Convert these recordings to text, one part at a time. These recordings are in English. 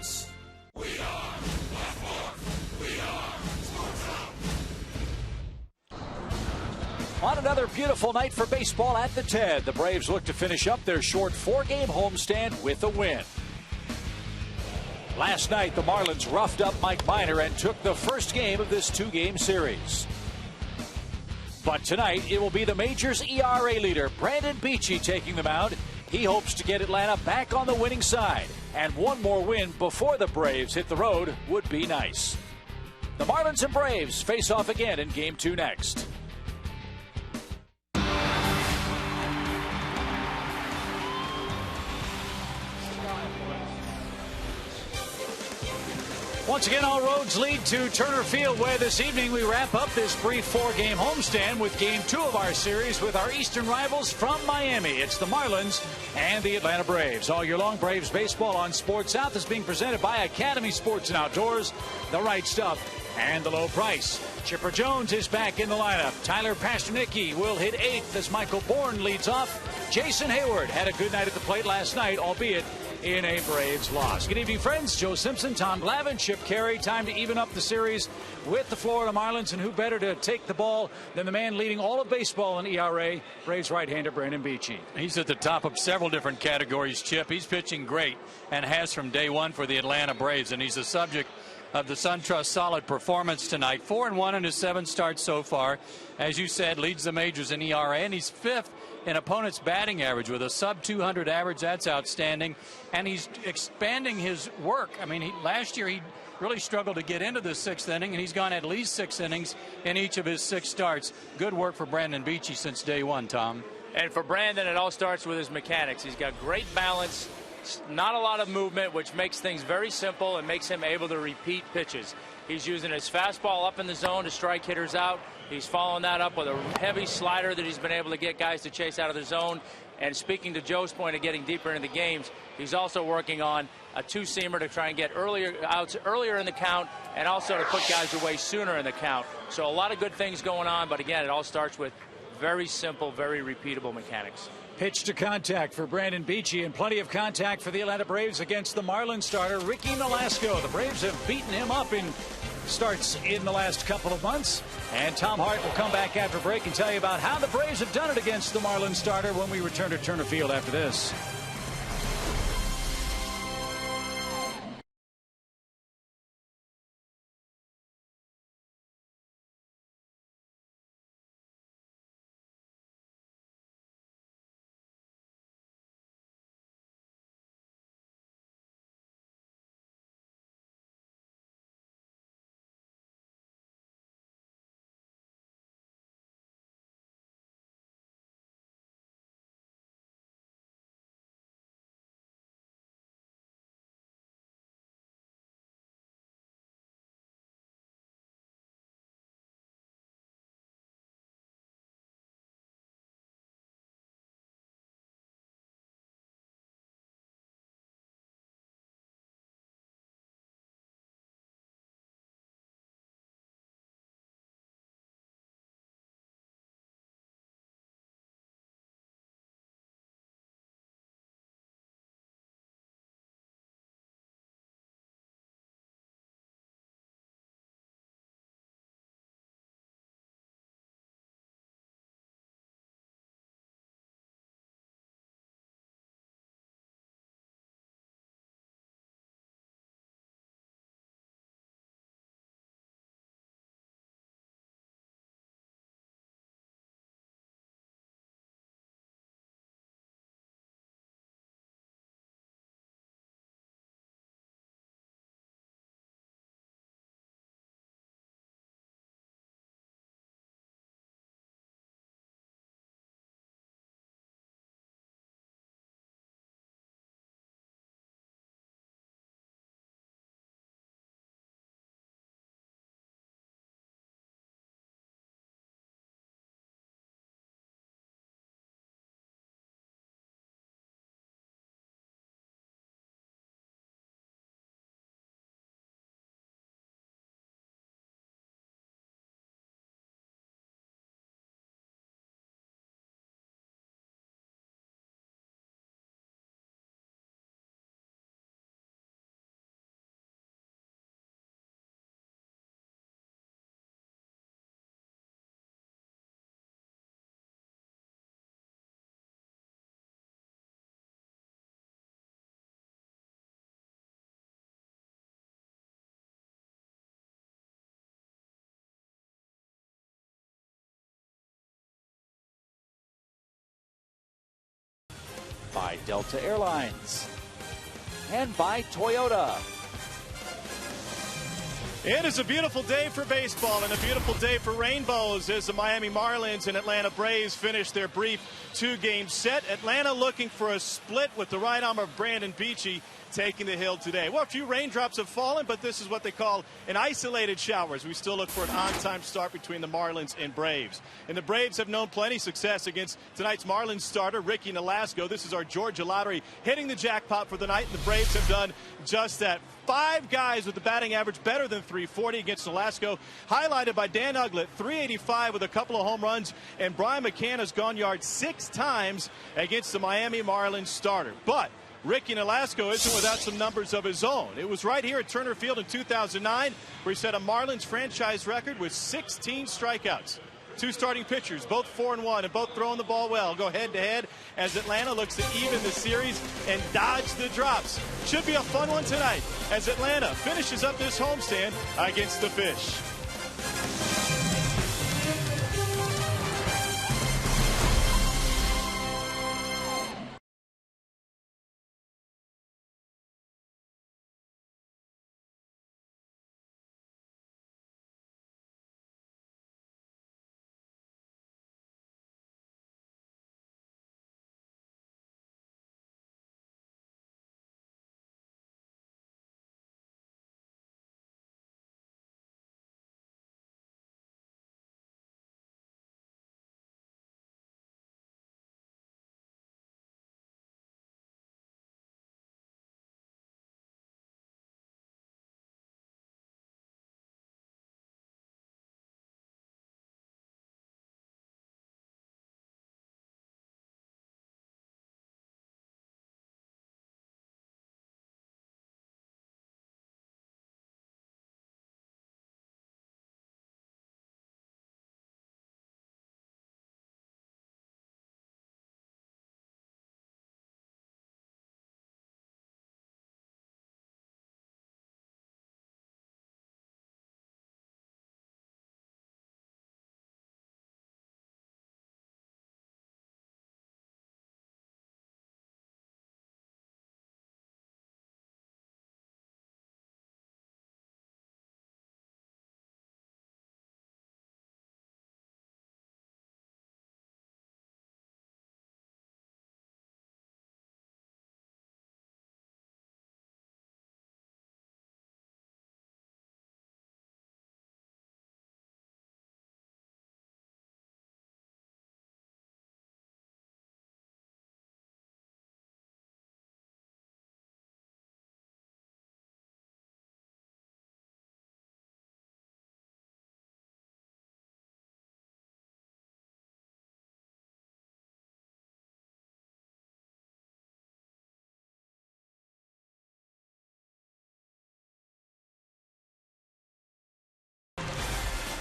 sports. We are Blackmore. We are Sports Hub. On another beautiful night for baseball at the TED, the Braves look to finish up their short 4-game homestand with a win. Last night, the Marlins roughed up Mike Minor and took the first game of this 2-game series. But tonight, it will be the Majors' ERA leader, Brandon Beachy, taking the mound. He hopes to get Atlanta back on the winning side. And one more win before the Braves hit the road would be nice. The Marlins and Braves face off again in Game 2 next. Once again, all roads lead to Turner Field, where this evening we wrap up this brief 4-game homestand with Game 2 of our series with our Eastern rivals from Miami. It's the Marlins and the Atlanta Braves. All year long, Braves baseball on Sports South is being presented by Academy Sports and Outdoors, the right stuff and the low price. Chipper Jones is back in the lineup. Tyler Pasternicki will hit 8th as Michael Bourne leads off. Jason Hayward had a good night at the plate last night, albeit in a Braves loss. Good evening, friends. Joe Simpson, Tom Glavine, Chip Carey. Time to even up the series with the Florida Marlins. And who better to take the ball than the man leading all of baseball in ERA, Braves right-hander Brandon Beachy. He's at the top of several different categories, Chip. He's pitching great and has from day one for the Atlanta Braves. And he's the subject of the SunTrust solid performance tonight. 4-1 in his 7 starts so far. As you said, leads the majors in ERA, and he's 5th in opponent's batting average with a sub-200 average. That's outstanding. And he's expanding his work. I mean, last year he really struggled to get into the 6th inning, and he's gone at least 6 innings in each of his 6 starts. Good work for Brandon Beachy since day one, Tom. And for Brandon, it all starts with his mechanics. He's got great balance, not a lot of movement, which makes things very simple and makes him able to repeat pitches. He's using his fastball up in the zone to strike hitters out. He's following that up with a heavy slider that he's been able to get guys to chase out of the zone. And speaking to Joe's point of getting deeper into the games, he's also working on a 2-seamer to try and get outs earlier in the count, and also to put guys away sooner in the count. So a lot of good things going on, but again, it all starts with very simple, very repeatable mechanics. Pitch to contact for Brandon Beachy, and plenty of contact for the Atlanta Braves against the Marlins starter Ricky Nolasco. The Braves have beaten him up in starts in the last couple of months. And Tom Hart will come back after break and tell you about how the Braves have done it against the Marlins starter when we return to Turner Field after this. by Delta Airlines, and by Toyota. It is a beautiful day for baseball and a beautiful day for rainbows as the Miami Marlins and Atlanta Braves finish their brief two-game set. Atlanta looking for a split with the right arm of Brandon Beachy taking the hill today. Well, a few raindrops have fallen, but this is what they call an isolated shower as we still look for an on-time start between the Marlins and Braves. And the Braves have known plenty of success against tonight's Marlins starter, Ricky Nolasco. This is our Georgia lottery hitting the jackpot for the night, and the Braves have done just that. 5 guys with the batting average better than .340 against Nolasco, highlighted by Dan Ugglet, .385 with a couple of home runs, and Brian McCann has gone yard 6 times against the Miami Marlins starter. But Ricky Nolasco isn't without some numbers of his own. It was right here at Turner Field in 2009 where he set a Marlins franchise record with 16 strikeouts. 2 starting pitchers, both 4-1 and both throwing the ball well, go head-to-head as Atlanta looks to even the series and dodge the drops. Should be a fun one tonight as Atlanta finishes up this homestand against the Fish.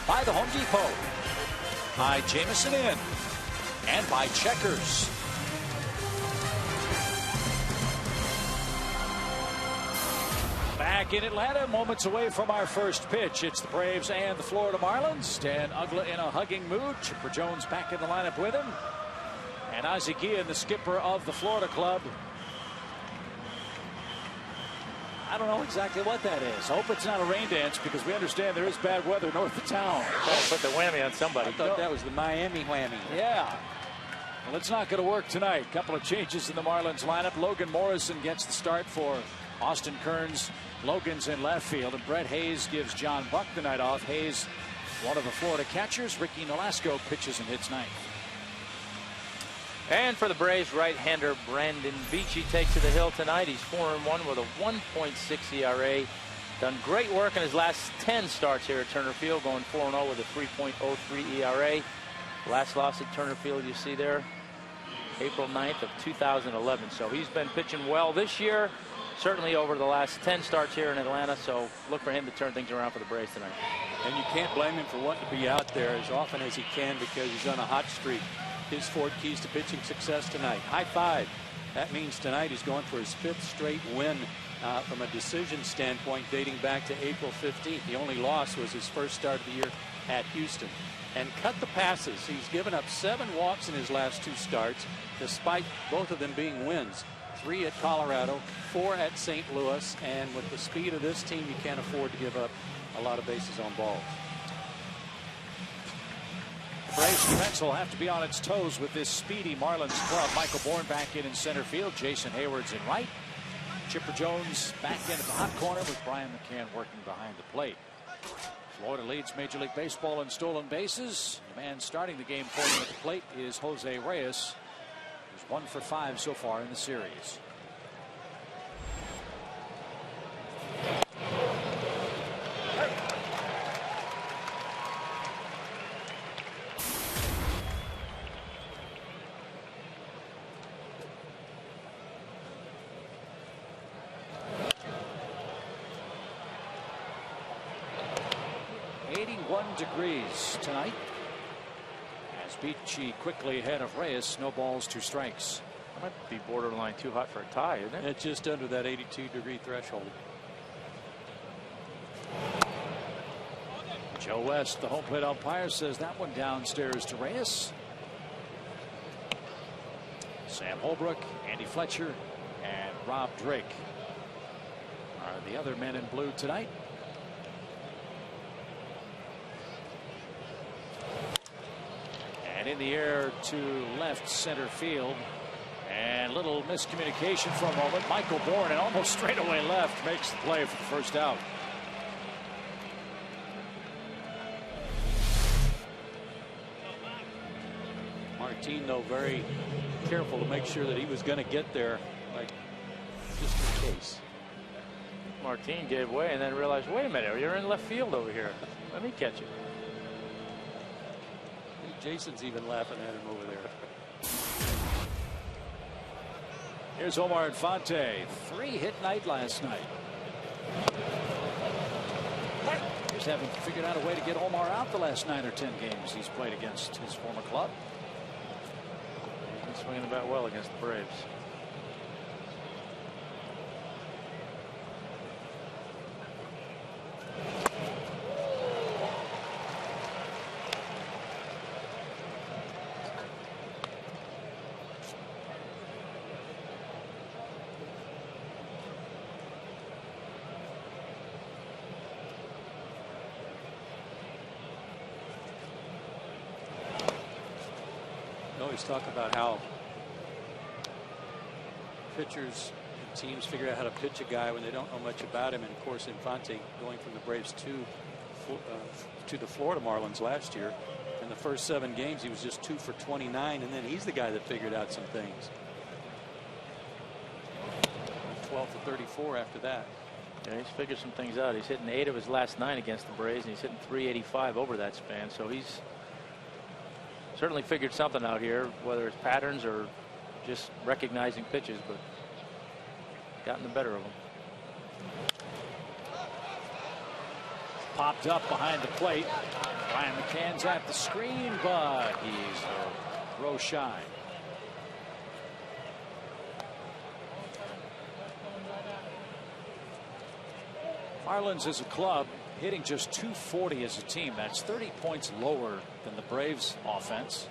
By the Home Depot, by Jameson Inn, and by Checkers. Back in Atlanta, moments away from our first pitch. It's the Braves and the Florida Marlins. Dan Uggla in a hugging mood. Chipper Jones back in the lineup with him. And Isaac Guillen, the skipper of the Florida club. I don't know exactly what that is. I hope it's not a rain dance because we understand there is bad weather north of town. Put the whammy on somebody. I thought that was the Miami whammy. Yeah. Well, it's not going to work tonight. A couple of changes in the Marlins lineup. Logan Morrison gets the start for Austin Kearns. Logan's in left field, and Brett Hayes gives John Buck the night off. Hayes, one of the Florida catchers. Ricky Nolasco pitches and hits ninth. And for the Braves, right-hander Brandon Beachy takes to the hill tonight. He's 4-1 with a 1.6 ERA. Done great work in his last 10 starts here at Turner Field, going 4-0 with a 3.03 ERA. Last loss at Turner Field, you see there, April 9th of 2011. So he's been pitching well this year, certainly over the last 10 starts here in Atlanta. So look for him to turn things around for the Braves tonight. And you can't blame him for wanting to be out there as often as he can because he's on a hot streak. His 4 keys to pitching success tonight. High five. That means tonight he's going for his 5th straight win from a decision standpoint dating back to April 15th. The only loss was his first start of the year at Houston and cut the passes. He's given up 7 walks in his last 2 starts, despite both of them being wins. 3 at Colorado, 4 at St. Louis, and with the speed of this team, you can't afford to give up a lot of bases on balls. The Braves defense will have to be on its toes with this speedy Marlins club. Michael Bourne back in center field. Jason Hayward's in right. Chipper Jones back in at the hot corner with Brian McCann working behind the plate. Florida leads Major League Baseball in stolen bases. The man starting the game for them at the plate is Jose Reyes, who's 1 for 5 so far in the series. Degrees tonight as Beachy quickly ahead of Reyes. No balls, 2 strikes. That might be borderline too hot for a tie, isn't it? It's just under that 82-degree threshold. Joe West, the home plate umpire, says that one downstairs to Reyes. Sam Holbrook, Andy Fletcher, and Rob Drake are the other men in blue tonight. And in the air to left center field. And little miscommunication for a moment. Michael Bourne, and almost straightaway left, makes the play for the first out. Martin, though, very careful to make sure that he was going to get there, like, just in case. Martin gave way and then realized, wait a minute, you're in left field over here. Let me catch it. Jason's even laughing at him over there. Here's Omar Infante. 3-hit night last night. Just haven't figured out a way to get Omar out the last 9 or 10 games he's played against his former club. He's swinging the bat well against the Braves. Talk about how pitchers and teams figure out how to pitch a guy when they don't know much about him. And of course, Infante going from the Braves to the Florida Marlins last year. In the first 7 games, he was just 2 for 29, and then he's the guy that figured out some things. 12 for 34 after that. Yeah, he's figured some things out. He's hitting 8 of his last 9 against the Braves, and he's hitting .385 over that span. So he's certainly figured something out here, whether it's patterns or just recognizing pitches, but gotten the better of them. Popped up behind the plate. Brian McCann's at the screen, but he's a throw shy. Marlins as a club hitting just .240 as a team. That's 30 points lower than the Braves offense.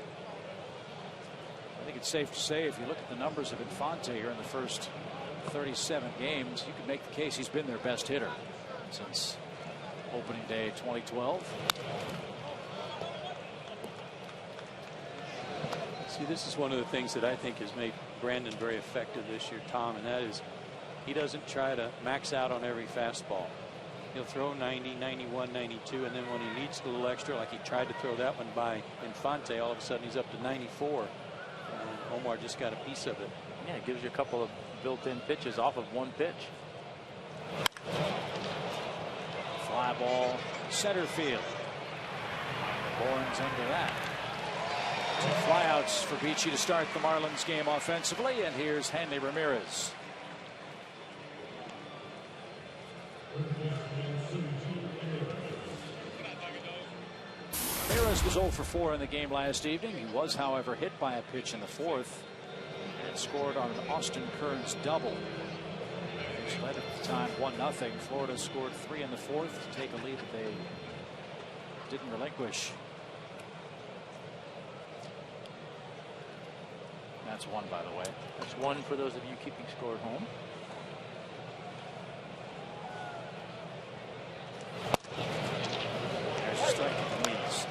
I think it's safe to say if you look at the numbers of Infante here in the first 37 games, you can make the case he's been their best hitter since opening day 2012. See, this is one of the things that I think has made Brandon very effective this year, Tom, and that is he doesn't try to max out on every fastball. He'll throw 90, 91, 92, and then when he needs a little extra, like he tried to throw that one by Infante, all of a sudden he's up to 94. And Omar just got a piece of it. Yeah, it gives you a couple of built-in pitches off of one pitch. Fly ball, center field. Bourne's under that. 2 flyouts for Beachy to start the Marlins game offensively, and here's Hanley Ramirez. Ramirez was 0 for 4 in the game last evening. He was, however, hit by a pitch in the 4th and scored on an Austin Kearns double, which led at the time 1-0. Florida scored 3 in the 4th to take a lead that they didn't relinquish. That's one, by the way. That's one for those of you keeping score at home. There's a strike at the knees.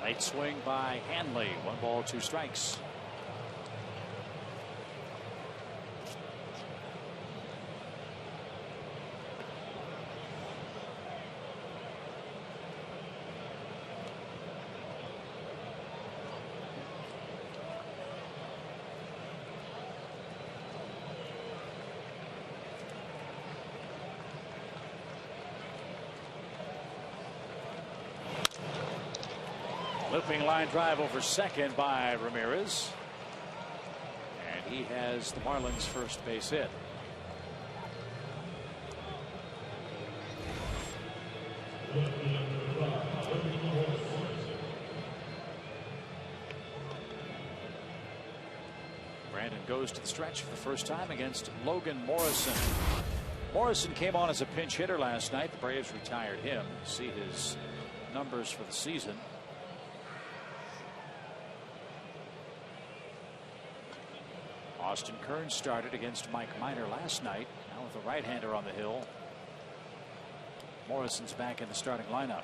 Late swing by Hanley. 1 ball, 2 strikes. Looping line drive over second by Ramirez. And he has the Marlins' first base hit. Brandon goes to the stretch for the first time against Logan Morrison. Morrison came on as a pinch hitter last night. The Braves retired him. See his numbers for the season. Austin Kearns started against Mike Minor last night. Now with a right-hander on the hill. Morrison's back in the starting lineup.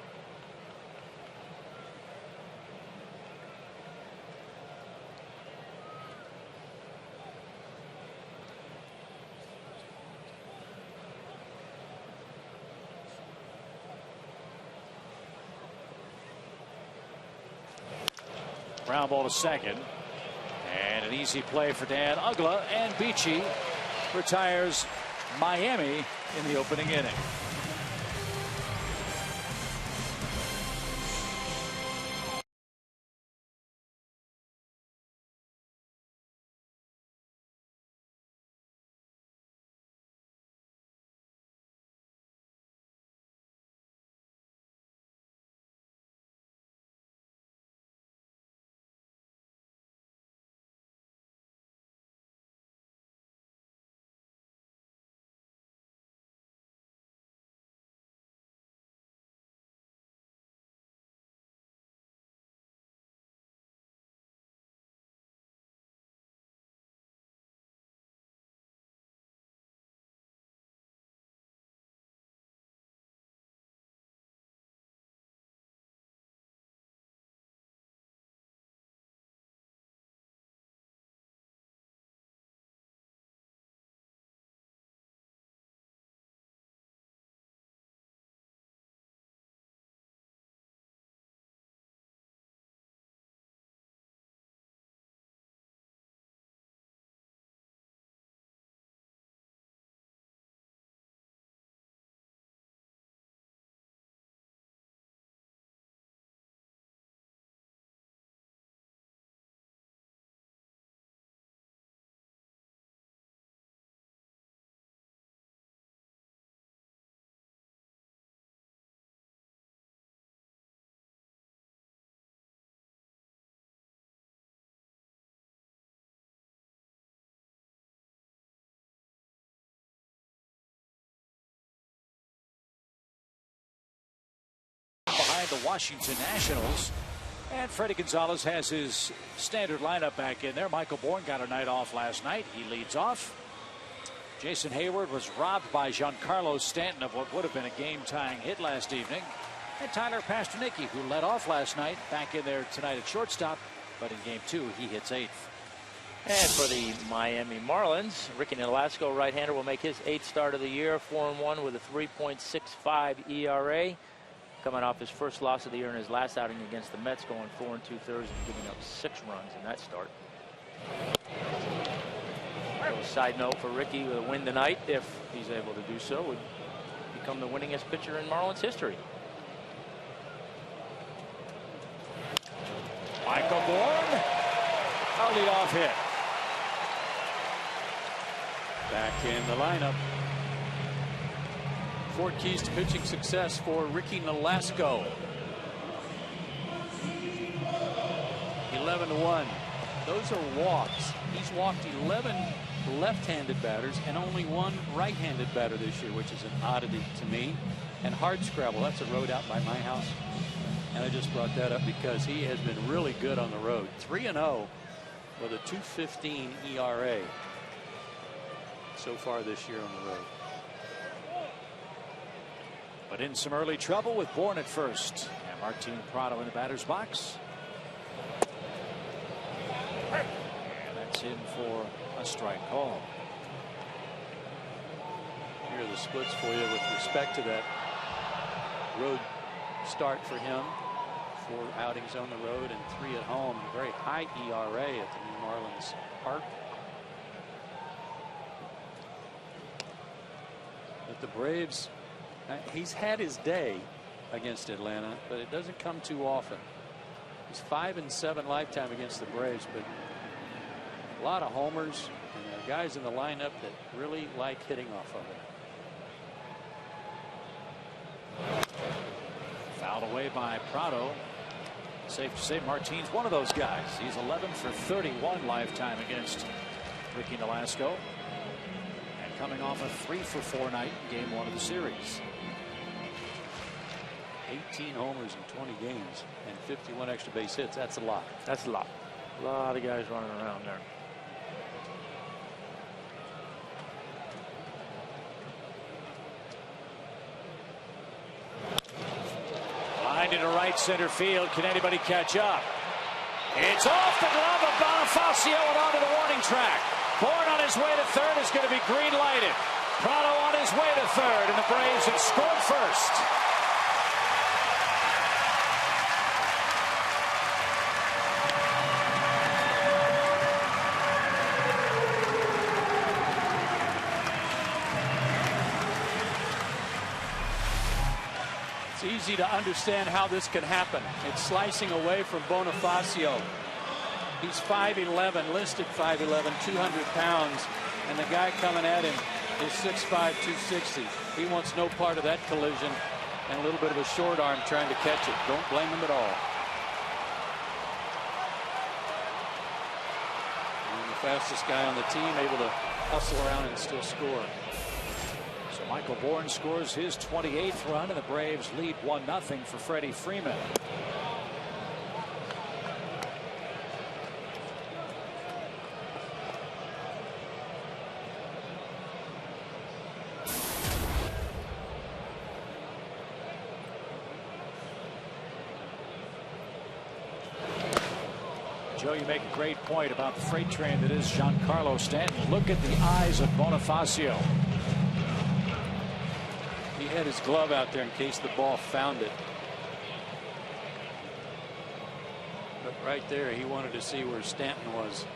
Ground ball to second. And an easy play for Dan Uggla, and Beachy retires Miami in the opening inning. Behind the Washington Nationals. And Freddy Gonzalez has his standard lineup back in there. Michael Bourne got a night off last night. He leads off. Jason Hayward was robbed by Giancarlo Stanton of what would have been a game-tying hit last evening. And Tyler Pasternicki, who led off last night, back in there tonight at shortstop. But in game 2, he hits 8th. And for the Miami Marlins, Ricky Nolasco, right-hander, will make his 8th start of the year, 4-1 with a 3.65 ERA. Coming off his first loss of the year in his last outing against the Mets, going 4 2/3 and giving up 6 runs in that start. So a side note for Ricky, with a win tonight, if he's able to do so, would become the winningest pitcher in Marlins history. Michael Bourne, a leadoff hit. Back in the lineup. 4 keys to pitching success for Ricky Nolasco. 11-1. Those are walks. He's walked 11 left-handed batters and only 1 right-handed batter this year, which is an oddity to me. And hard scrabble, that's a road out by my house. And I just brought that up because he has been really good on the road. 3-0 with a 2.15 ERA so far this year on the road. But in some early trouble with Bourne at first. And Martin Prado in the batter's box. And that's in for a strike call. Here are the splits for you with respect to that road start for him. 4 outings on the road and 3 at home. Very high ERA at the New Marlins Park. But the Braves, he's had his day against Atlanta, but it doesn't come too often. He's 5-7 lifetime against the Braves, but a lot of homers, and there are guys in the lineup that really like hitting off of it. Fouled away by Prado. Safe to say Martin's one of those guys. He's 11 for 31 lifetime against Ricky Nolasco. And coming off a 3 for 4 night in game 1 of the series. 18 homers in 20 games and 51 extra base hits. That's a lot. That's a lot. A lot of guys running around there. Lined into right center field. Can anybody catch up? It's off the glove of Bonifacio and onto the warning track. Bourne on his way to third is going to be green lighted. Prado on his way to third, and the Braves have scored first. Easy to understand how this can happen. It's slicing away from Bonifacio. He's 5'11", listed 5'11", 200 pounds, and the guy coming at him is 6'5", 260. He wants no part of that collision, and a little bit of a short arm trying to catch it. Don't blame him at all. And the fastest guy on the team, able to hustle around and still score. So Michael Bourne scores his 28th run, and the Braves lead 1-0 for Freddy Freeman. Joe, you make a great point about the freight train that is Giancarlo Stanton. Look at the eyes of Bonifacio. He had his glove out there in case the ball found it. But right there, he wanted to see where Stanton was.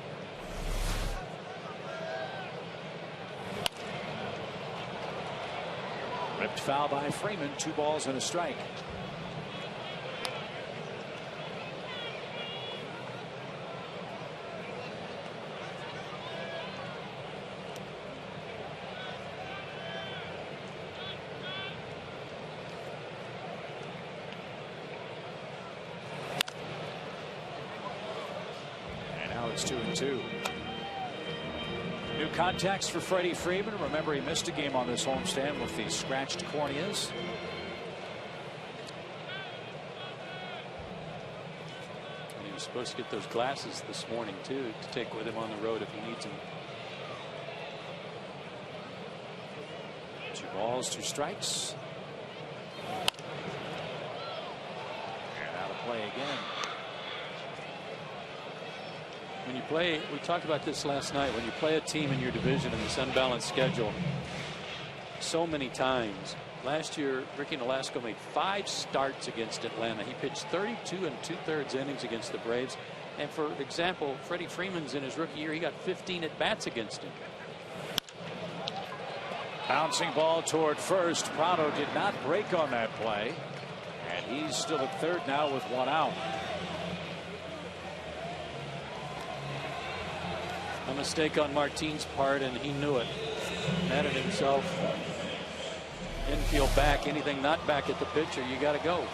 Ripped foul by Freeman. 2 balls and a strike. It's 2-2. New contacts for Freddy Freeman. Remember, he missed a game on this homestand with the scratched corneas. And he was supposed to get those glasses this morning too, to take with him on the road if he needs them. 2 balls, 2 strikes. And out of play again. When you play, we talked about this last night, when you play a team in your division in this unbalanced schedule so many times. Last year, Ricky Nolasco made 5 starts against Atlanta. He pitched 32 2/3 innings against the Braves. And for example, Freddie Freeman's in his rookie year, he got 15 at bats against him. Bouncing ball toward first. Prado did not break on that play. And he's still at third now with one out. A mistake on Martine's part, and he knew it. Netted himself. Infield back. Anything not back at the pitcher, you got to go.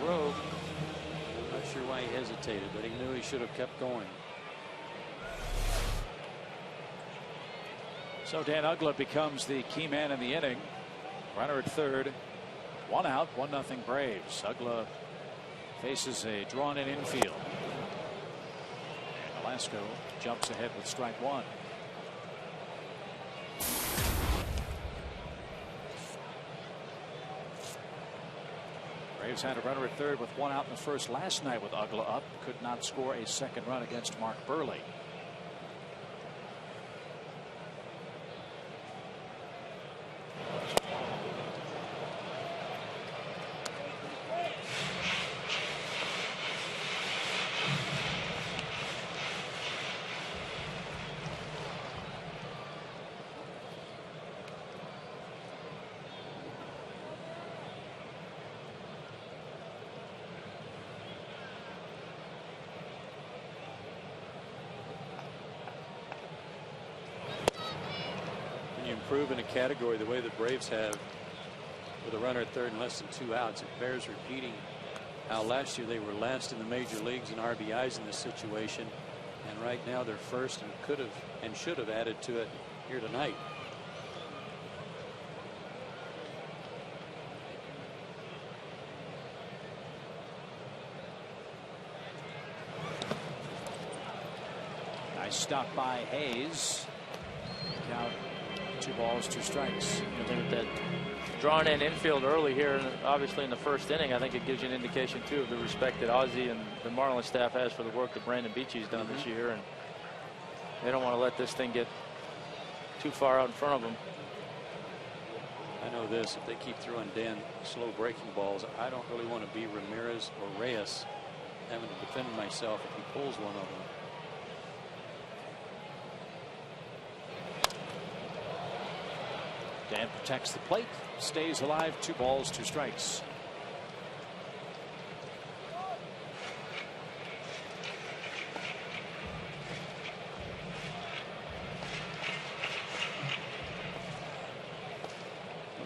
Grove. Not sure why he hesitated, but he knew he should have kept going. So Dan Uggla becomes the key man in the inning. Runner at third. One out, 1-0 Braves. Uggla faces a drawn-in infield. And Velasco jumps ahead with strike one. Braves had a runner at third with one out in the first last night with Uggla up. Could not score a second run against Mark Burley. Improve in a category the way the Braves have with a runner at third and less than 2 outs. It bears repeating how last year they were last in the major leagues in RBIs in this situation, and right now they're first and could have and should have added to it here tonight. Nice stop by Hayes. Count 2 balls, 2 strikes. I think that drawn in infield early here, obviously in the first inning, I think it gives you an indication too of the respect that Ozzie and the Marlins staff has for the work that Brandon Beachy has done this year, and they don't want to let this thing get too far out in front of them. I know this: if they keep throwing Dan slow breaking balls, I don't really want to be Ramirez or Reyes having to defend myself if he pulls one of them. Dan protects the plate, stays alive, 2 balls, 2 strikes.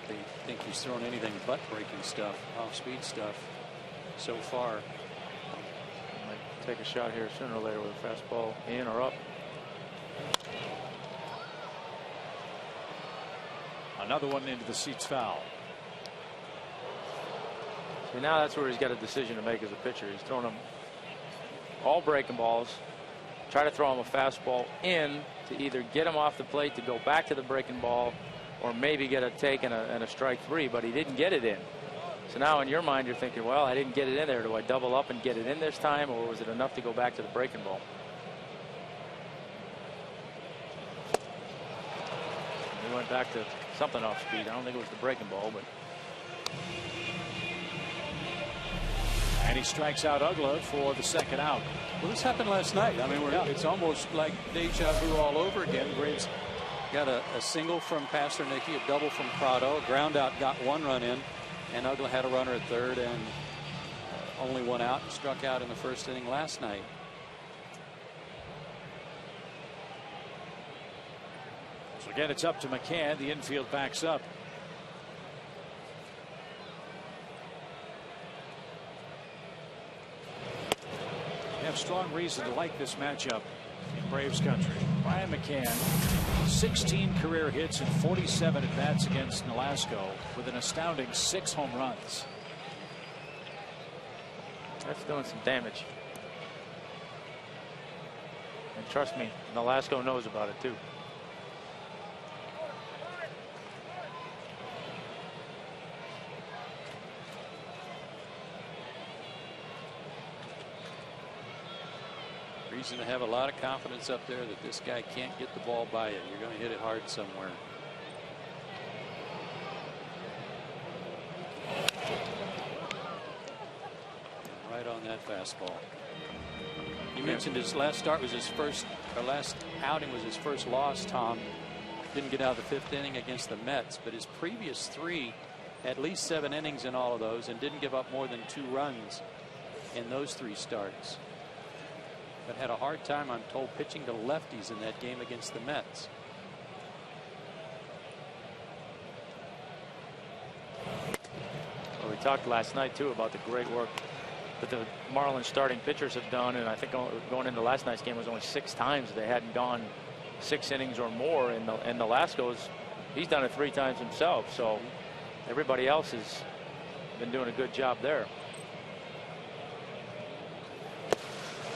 They think he's thrown anything but breaking stuff, off speed stuff so far. Might take a shot here sooner or later with a fastball in or up. Another one into the seats foul. So now that's where he's got a decision to make as a pitcher. He's throwing them all breaking balls. Try to throw him a fastball in to either get him off the plate to go back to the breaking ball, or maybe get a take and a strike 3, but he didn't get it in. So now in your mind you're thinking, well, I didn't get it in there. Do I double up and get it in this time, or was it enough to go back to the breaking ball? He went back to something off speed. I don't think it was the breaking ball, but. And he strikes out Uggla for the second out. Well, this happened last night. I mean, it's almost like deja vu all over again. Braves got a single from Pasternicki, a double from Prado, a ground out, got 1 run in, and Uggla had a runner at third and only 1 out. Struck out in the first inning last night. So again, it's up to McCann. The infield backs up. They have strong reason to like this matchup in Braves country. Brian McCann, 16 career hits and 47 at bats against Nolasco with an astounding 6 home runs. That's doing some damage. And trust me, Nolasco knows about it too. Reason to have a lot of confidence up there that this guy can't get the ball by you. You're going to hit it hard somewhere. Right on that fastball. You mentioned his last start was his first, or last outing was his first loss, Tom. Didn't get out of the 5th inning against the Mets, but his previous 3, at least 7 innings in all of those, and didn't give up more than 2 runs in those 3 starts. But had a hard time, I'm told, pitching to lefties in that game against the Mets. Well, we talked last night too about the great work that the Marlins starting pitchers have done, and I think going into last night's game was only 6 times they hadn't gone 6 innings or more, and Nolasco's, he's done it 3 times himself, so everybody else has been doing a good job there.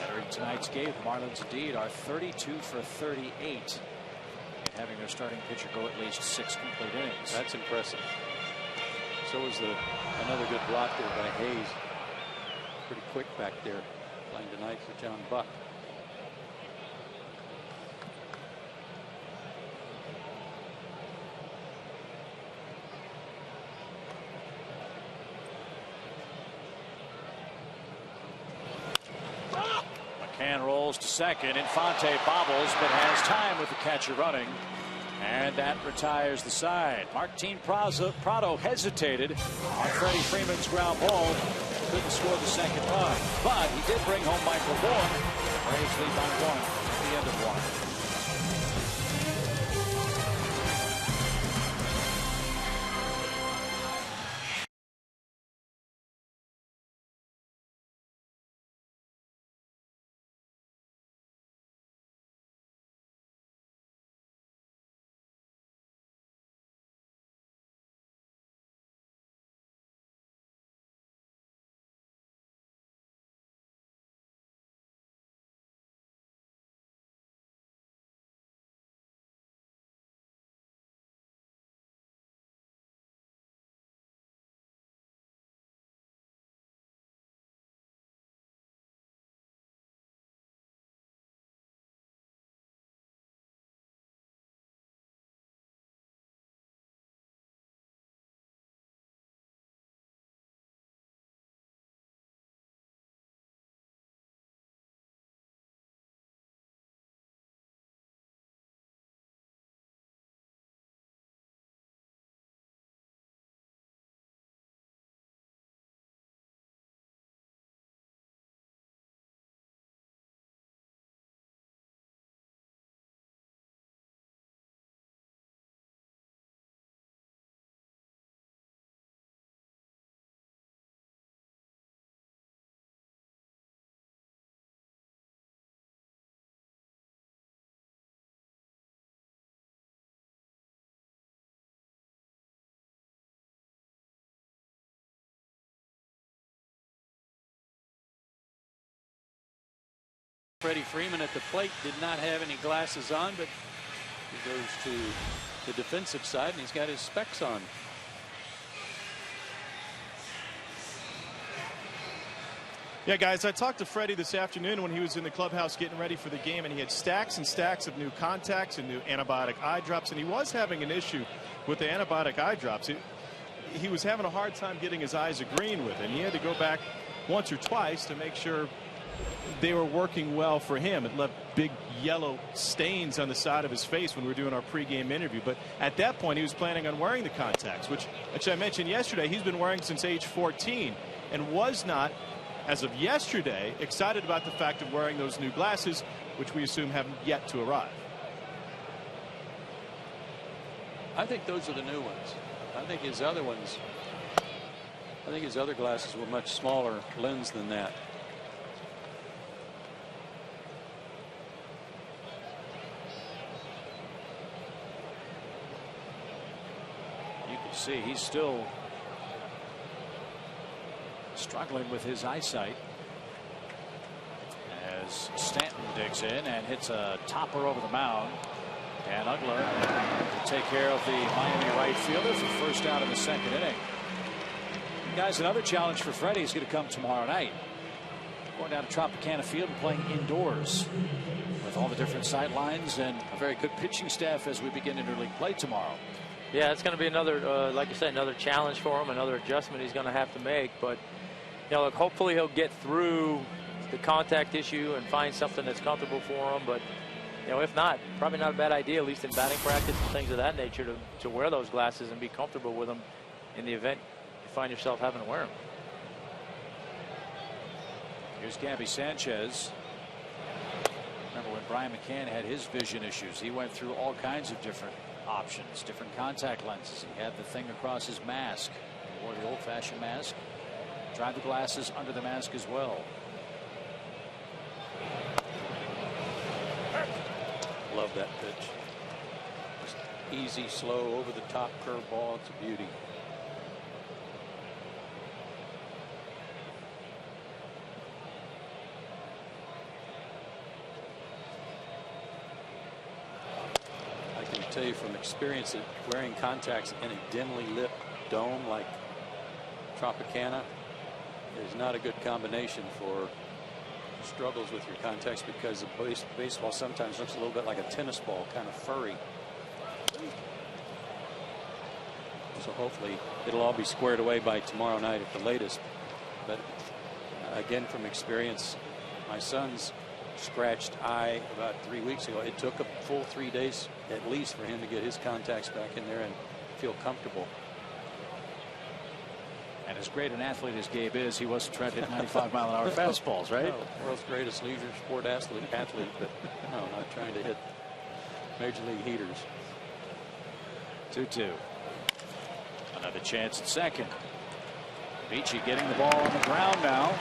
Entering tonight's game, Marlins indeed are 32 for 38, having their starting pitcher go at least 6 complete innings. That's impressive. So was another good block there by Hayes. Pretty quick back there, playing tonight for John Buck. McCann rolls to second. Infante bobbles, but has time with the catcher running. And that retires the side. Martin Prado hesitated on Freddy Freeman's ground ball. Couldn't score the second run, but he did bring home Michael Bourne. Braves lead by 1 at the end of 1. Freddy Freeman at the plate did not have any glasses on, but he goes to the defensive side and he's got his specs on. Yeah, guys, I talked to Freddie this afternoon when he was in the clubhouse getting ready for the game, and he had stacks and stacks of new contacts and new antibiotic eye drops, and he was having an issue with the antibiotic eye drops. He was having a hard time getting his eyes agreeing with it, and he had to go back once or twice to make sure they were working well for him. It left big yellow stains on the side of his face when we were doing our pregame interview. But at that point, he was planning on wearing the contacts, which I mentioned yesterday, he's been wearing since age 14 and was not, as of yesterday, excited about the fact of wearing those new glasses, which we assume haven't yet to arrive. I think those are the new ones. I think his other ones, I think his other glasses were much smaller lens than that. You can see he's still struggling with his eyesight as Stanton digs in and hits a topper over the mound. And Ugler to take care of the Miami right fielder for first out of the second inning. And guys, another challenge for Freddie is going to come tomorrow night. Going down to Tropicana Field and playing indoors with all the different sight lines and a very good pitching staff as we begin interleague play tomorrow. Yeah, it's going to be another, like you said, another challenge for him, another adjustment he's going to have to make. But, you know, look, hopefully he'll get through the contact issue and find something that's comfortable for him. But you know, if not, probably not a bad idea, at least in batting practice and things of that nature, to wear those glasses and be comfortable with them in the event you find yourself having to wear them. Here's Gabby Sanchez. Remember when Brian McCann had his vision issues, he went through all kinds of different options, different contact lenses. He had the thing across his mask. He wore the old-fashioned mask. Tried the glasses under the mask as well. Love that pitch. Just easy, slow, over the top curveball. It's a beauty. I can tell you from experience that wearing contacts in a dimly lit dome like Tropicana is not a good combination for struggles with your contacts, because the baseball sometimes looks a little bit like a tennis ball, kind of furry. So hopefully it'll all be squared away by tomorrow night at the latest. But again, from experience, my son's scratched eye about 3 weeks ago. It took a full 3 days at least for him to get his contacts back in there and feel comfortable. And as great an athlete as Gabe is, he wasn't trying to hit 95-mile-an-hour fastballs, right? No, world's greatest leisure sport athlete, but no, not trying to hit major league heaters. 2-2. Another chance at second. Beachy getting the ball on the ground now.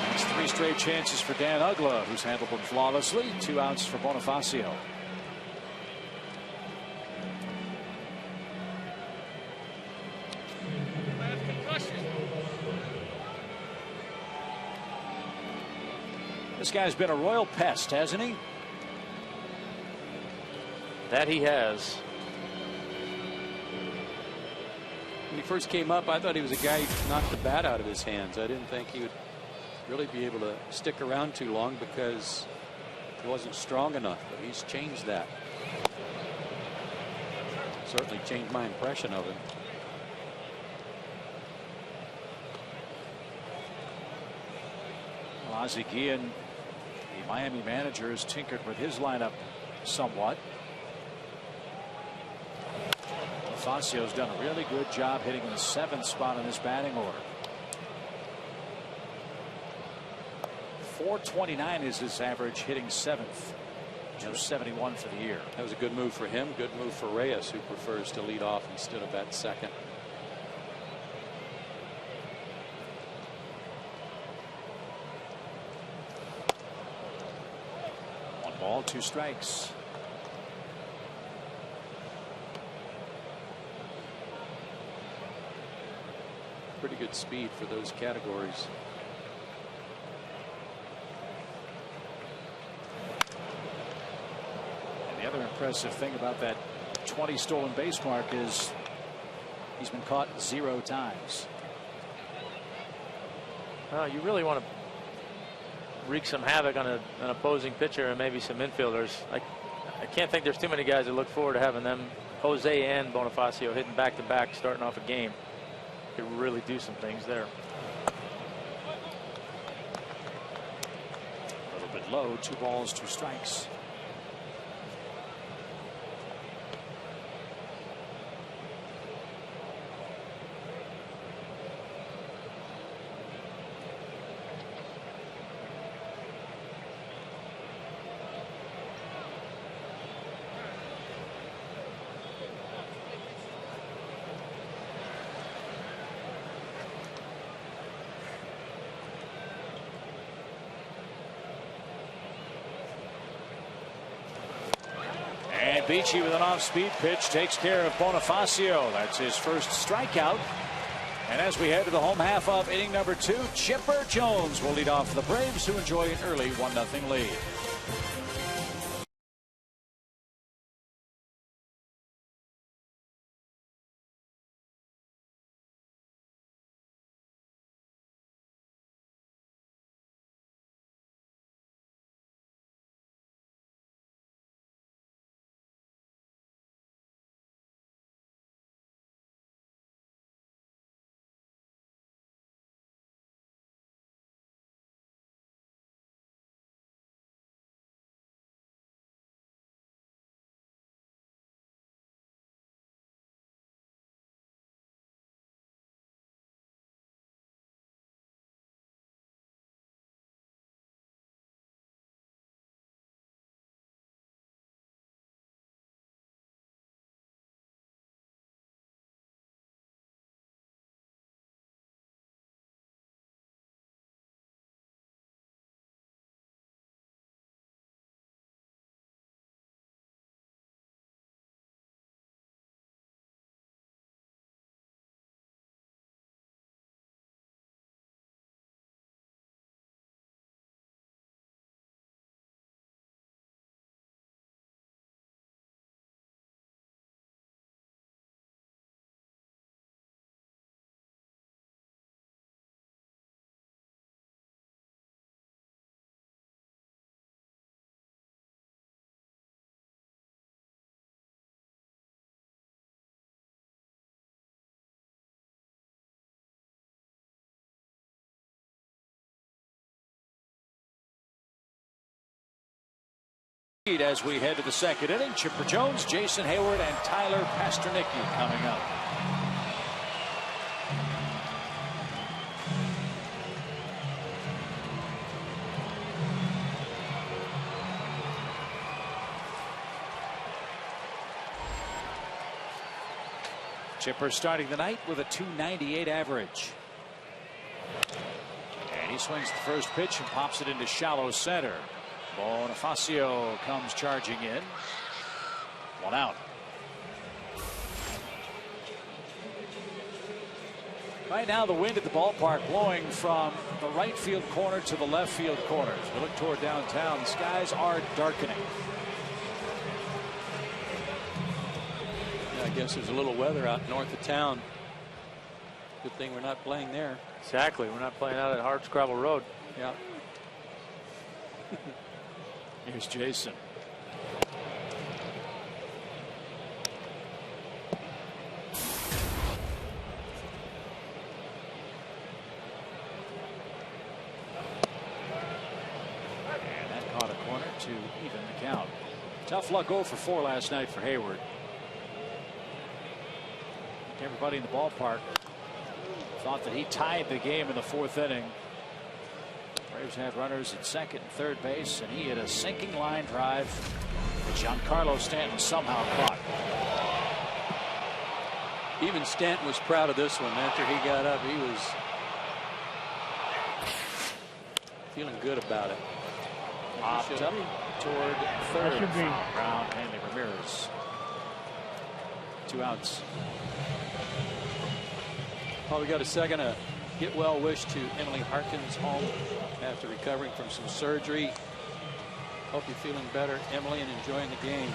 That's 3 straight chances for Dan Ugla, who's handled them flawlessly. 2 outs for Bonifacio. This guy's been a royal pest, hasn't he? That he has. When he first came up, I thought he was a guy who knocked the bat out of his hands. I didn't think he would really be able to stick around too long because he wasn't strong enough, but he's changed that. Certainly changed my impression of him. Well, Ozzie Guillen, the Miami manager, has tinkered with his lineup somewhat. Bonifacion's done a really good job hitting in the 7th spot in this batting order. 429 is his average, hitting 7th. 271 for the year. That was a good move for him. Good move for Reyes, who prefers to lead off instead of bat second. One ball, 2 strikes. Pretty good speed for those categories. And the other impressive thing about that 20 stolen base mark is he's been caught 0 times. Well, you really want to wreak some havoc on an opposing pitcher and maybe some infielders. I can't think there's too many guys that look forward to having them, Jose and Bonifacio, hitting back-to-back, starting off a game. Could really do some things there. A little bit low, 2 balls, 2 strikes. Beachy with an off-speed pitch takes care of Bonifacio. That's his first strikeout. And as we head to the home half of inning number 2, Chipper Jones will lead off the Braves, who enjoy an early 1-0 lead. As we head to the second inning, Chipper Jones, Jason Hayward, and Tyler Pasternicki coming up. Chipper starting the night with a .298 average. And he swings the first pitch and pops it into shallow center. Bonifacio comes charging in. One out. Right now the wind at the ballpark blowing from the right field corner to the left field corner. As we look toward downtown, the skies are darkening. Yeah, I guess there's a little weather out north of town. Good thing we're not playing there. Exactly. We're not playing out at Hardscrabble Road. Yeah. Here's Jason. And that caught a corner to even the count. Tough luck 0 for 4 last night for Hayward. Everybody in the ballpark thought that he tied the game in the 4th inning. Braves had runners at second and third base, and he hit a sinking line drive that Giancarlo Stanton somehow caught. Even Stanton was proud of this one. After he got up, he was feeling good about it. Popped up toward third. Brown, Hanley Ramirez. 2 outs. Well, we got a second. Get well wish to Emily Harkins home after recovering from some surgery. Hope you're feeling better, Emily, and enjoying the game.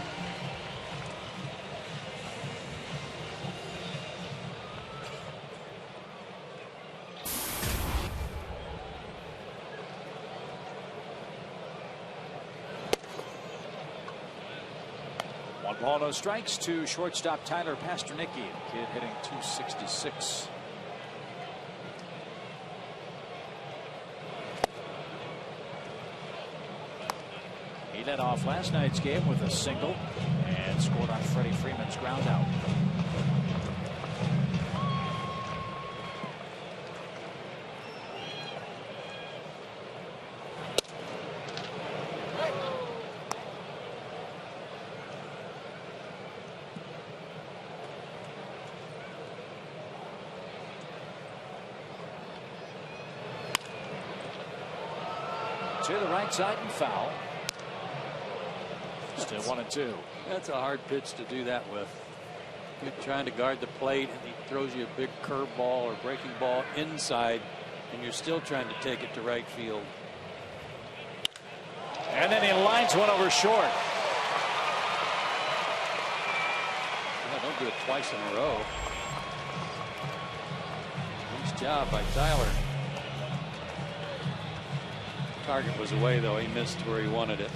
One ball, no strikes to shortstop Tyler Pasternicki. Kid hitting .266. He led off last night's game with a single and scored on Freddy Freeman's ground out. To the right side and foul. Still 1-2. That's a hard pitch to do that with. You're trying to guard the plate, and he throws you a big curveball or breaking ball inside, and you're still trying to take it to right field. And then he lines one over short. Yeah, don't do it twice in a row. Nice job by Tyler. Target was away, though. He missed where he wanted it.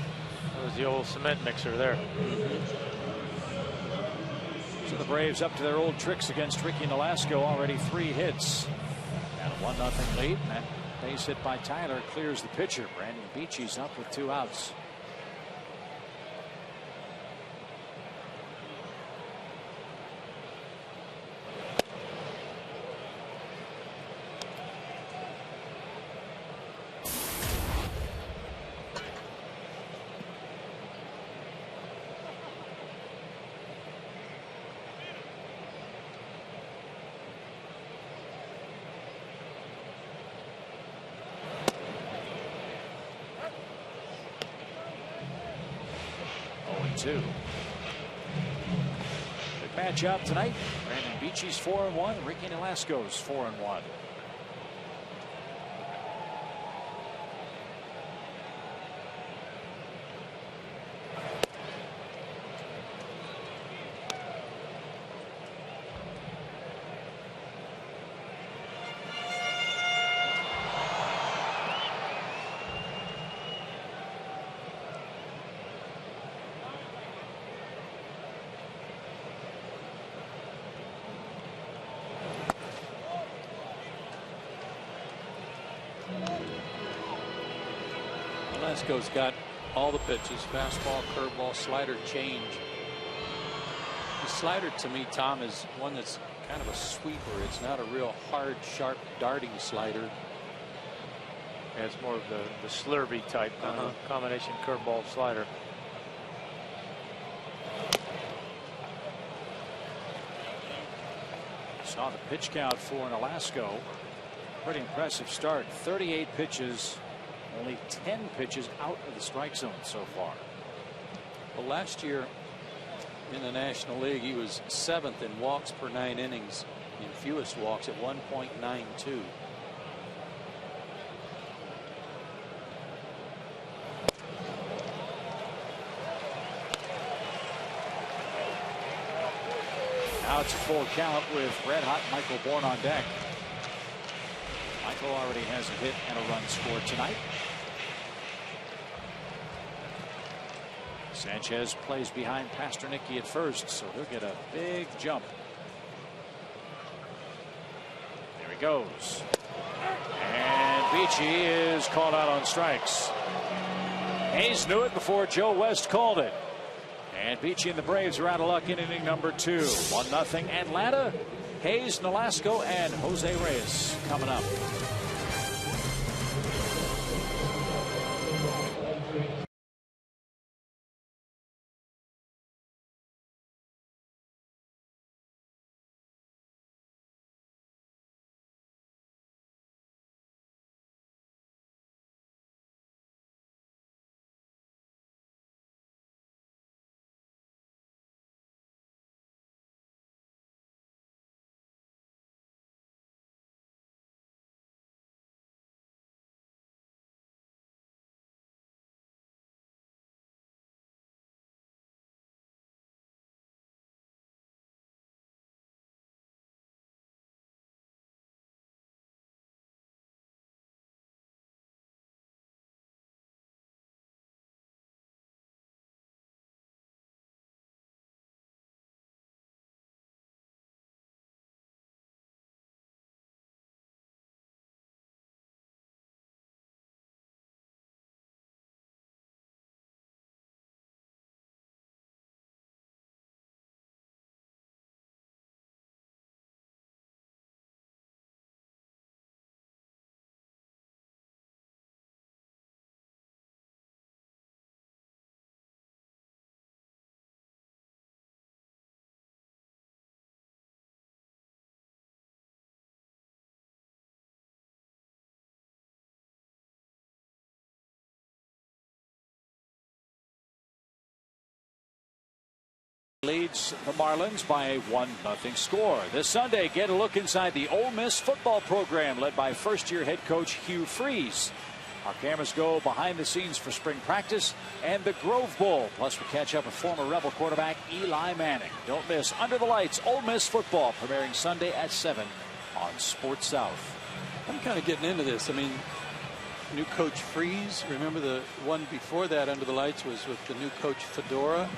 That was the old cement mixer there. So the Braves up to their old tricks against Ricky Nolasco. Already 3 hits. And a 1-0 lead. And that base hit by Tyler clears the pitcher. Brandon Beachy's up with 2 outs. Good matchup tonight. Brandon Beachy's 4-1. Ricky Nolasco's 4-1. Nolasco's got all the pitches, fastball, curveball, slider, change. The slider to me, Tom, is one that's kind of a sweeper. It's not a real hard, sharp, darting slider. Yeah, it's more of the slurvy type combination curveball slider. Saw the pitch count for Nolasco. Pretty impressive start. 38 pitches, only 10 pitches out of the strike zone so far. Well, last year in the National League, he was 7th in walks per 9 innings, in fewest walks at 1.92. Now it's a full count with red-hot Michael Bourne on deck. Michael already has a hit and a run scored tonight. Sanchez plays behind Pasternicki at first, so he'll get a big jump. There he goes. And Beachy is called out on strikes. Hayes knew it before Joe West called it. And Beachy and the Braves are out of luck in inning number 2. 1-0 Atlanta. Hayes, Nolasco, and Jose Reyes coming up. Leads the Marlins by a 1-0 score. This Sunday, get a look inside the Ole Miss football program led by first-year head coach Hugh Freeze. Our cameras go behind the scenes for spring practice and the Grove Bowl. Plus, we catch up with former Rebel quarterback Eli Manning. Don't miss Under the Lights Ole Miss football, premiering Sunday at 7 on Sports South. I'm kind of getting into this. I mean, new coach Freeze. Remember the one before that, Under the Lights, was with the new coach Fedora.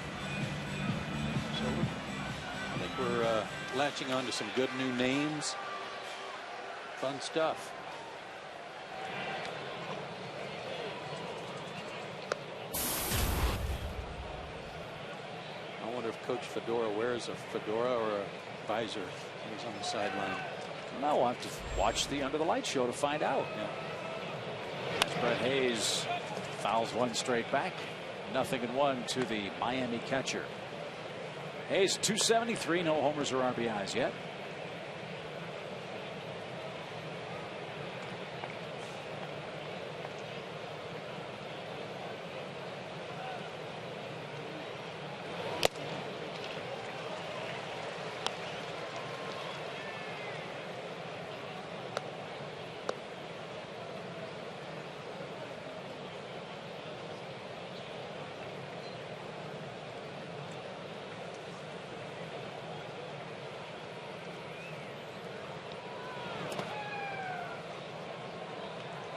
So I think we're latching on to some good new names. Fun stuff. I wonder if Coach Fedora wears a fedora or a visor when he's on the sideline. No, we'll have to watch the Under the Lights show to find out. Yeah. Brett Hayes fouls one straight back. 0-1 to the Miami catcher. Hayes 273, no homers or RBIs yet.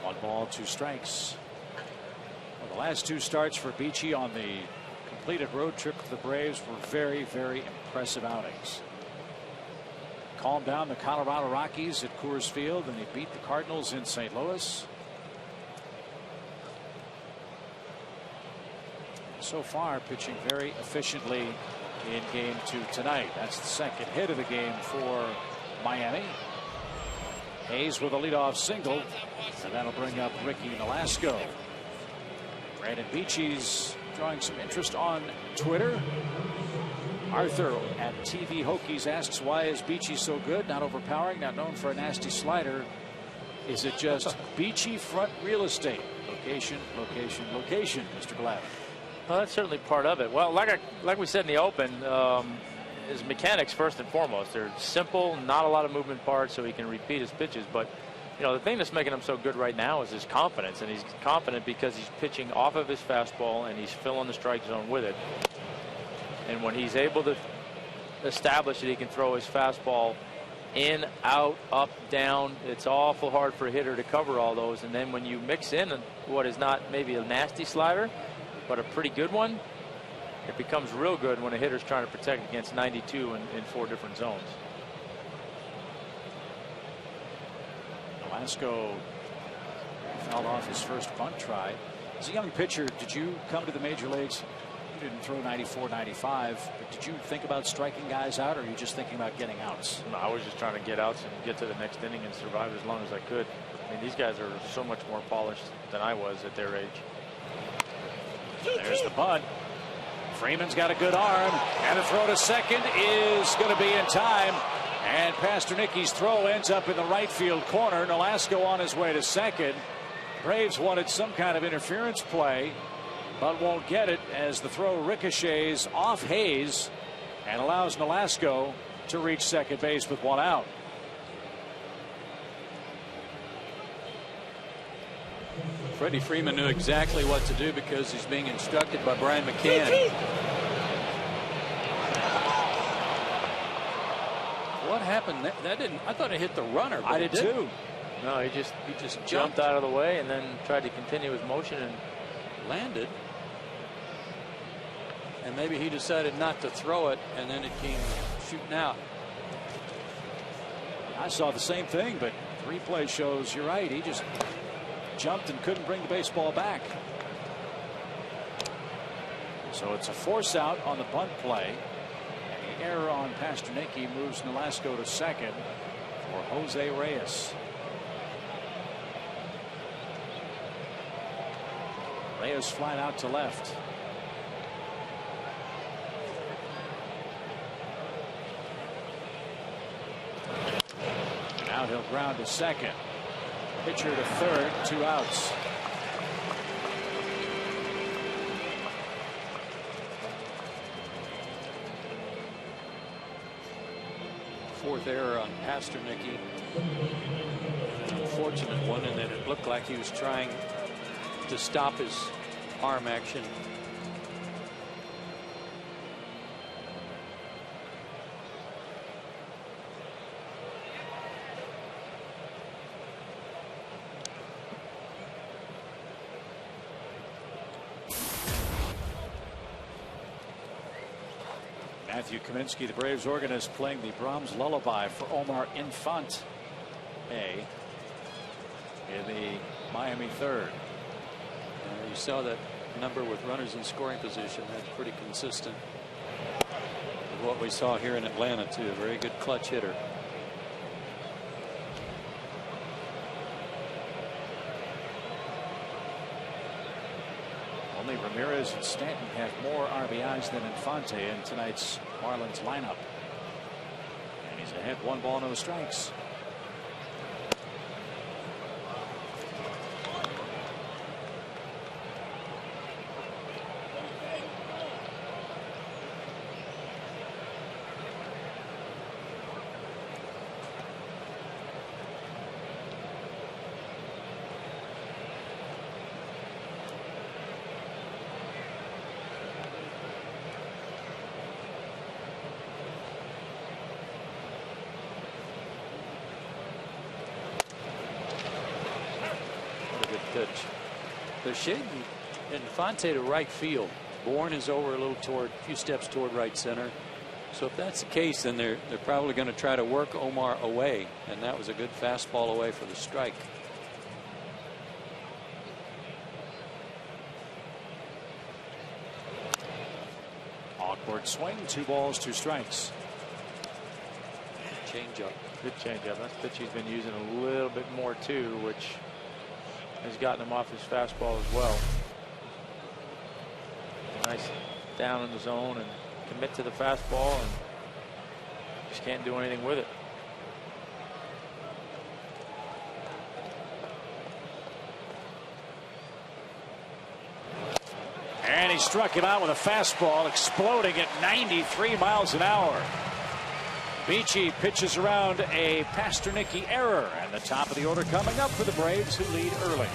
One ball, 2 strikes. Well, the last 2 starts for Beachy on the completed road trip to the Braves were very, very impressive outings. Calmed down the Colorado Rockies at Coors Field, and he beat the Cardinals in St. Louis. so far pitching very efficiently in game 2 tonight. That's the second hit of the game for Miami. Hayes with a leadoff single, and that'll bring up Ricky Nolasco. Brandon Beachy's drawing some interest on Twitter. Arthur at TV Hokies asks, why is Beachy so good? Not overpowering, not known for a nasty slider. Is it just Beachy front real estate? Location, location, location, Mr. Glavine. Well, that's certainly part of it. Well, like we said in the open, his mechanics first and foremost. They're simple, not a lot of movement parts, so he can repeat his pitches. But you know, the thing that's making him so good right now is his confidence, and he's confident because he's pitching off of his fastball and he's filling the strike zone with it. And when he's able to establish that he can throw his fastball in, out, up, down, it's awful hard for a hitter to cover all those. And then when you mix in what is not maybe a nasty slider, but a pretty good one, it becomes real good when a hitter's trying to protect against 92 in 4 different zones. Nolasco fouled off his first bunt try. As a young pitcher, did you come to the major leagues? You didn't throw 94, 95, but did you think about striking guys out, or are you just thinking about getting outs? No, I was just trying to get outs and get to the next inning and survive as long as I could. I mean, these guys are so much more polished than I was at their age. There's the bunt. Freeman's got a good arm, and the throw to second is going to be in time. And Pasternicki's throw ends up in the right field corner. Nolasco on his way to second. Braves wanted some kind of interference play, but won't get it as the throw ricochets off Hayes and allows Nolasco to reach second base with 1 out. Freddy Freeman knew exactly what to do because he's being instructed by Brian McCann. What happened? That didn't. I thought it hit the runner. I did too. No, he just jumped out of the way and then tried to continue his motion and landed. And maybe he decided not to throw it, and then it came shooting out. I saw the same thing, but replay shows you're right. He just jumped and couldn't bring the baseball back. So it's a force out on the bunt play. And the error on Pasternicki moves Nolasco to second for Jose Reyes. Reyes flat out to left. Now he'll ground to second. Pitcher to third, 2 outs. Fourth error on Pasternicki. An unfortunate one in that it looked like he was trying to stop his arm action. Matthew Kaminsky, the Braves organist, playing the Brahms lullaby for Omar Infante in the Miami third. You saw that number with runners in scoring position. That's pretty consistent with what we saw here in Atlanta too. A very good clutch hitter. Only Ramirez and Stanton have more RBIs than Infante in tonight's Marlins lineup. And he's ahead 1 ball, no strikes. They're shading Infante to right field. Bourne is over a few steps toward right center. So if that's the case, then they're probably going to try to work Omar away, and that was a good fastball away for the strike. Backward swing, 2 balls, 2 strikes. Changeup. Good changeup. That's pitch he's been using a little bit more too, which has gotten him off his fastball as well. Nice down in the zone and commit to the fastball, and just can't do anything with it. And he struck him out with a fastball exploding at 93 miles an hour. Beachy pitches around a Pasternicki error, and the top of the order coming up for the Braves, who lead early.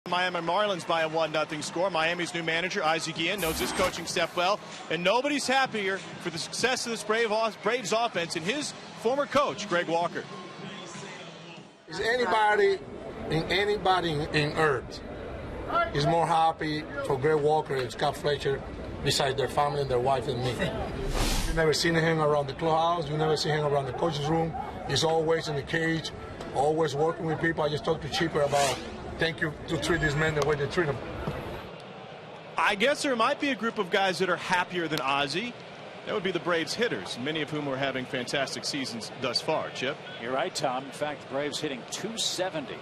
Miami Marlins by a 1-0 score. Miami's new manager, Isaac Ian, knows his coaching staff well, and nobody's happier for the success of this Braves offense than his former coach, Greg Walker. Is anybody in Earth is more happy for Greg Walker and Scott Fletcher besides their family and their wife and me? You never seen him around the clubhouse. You never see him around the coach's room. He's always in the cage, always working with people. I just talked to Chipper about thank you to treat these men the way they treat them. I guess there might be a group of guys that are happier than Ozzie. That would be the Braves hitters, many of whom are having fantastic seasons thus far. Chip? You're right, Tom. In fact, the Braves hitting .270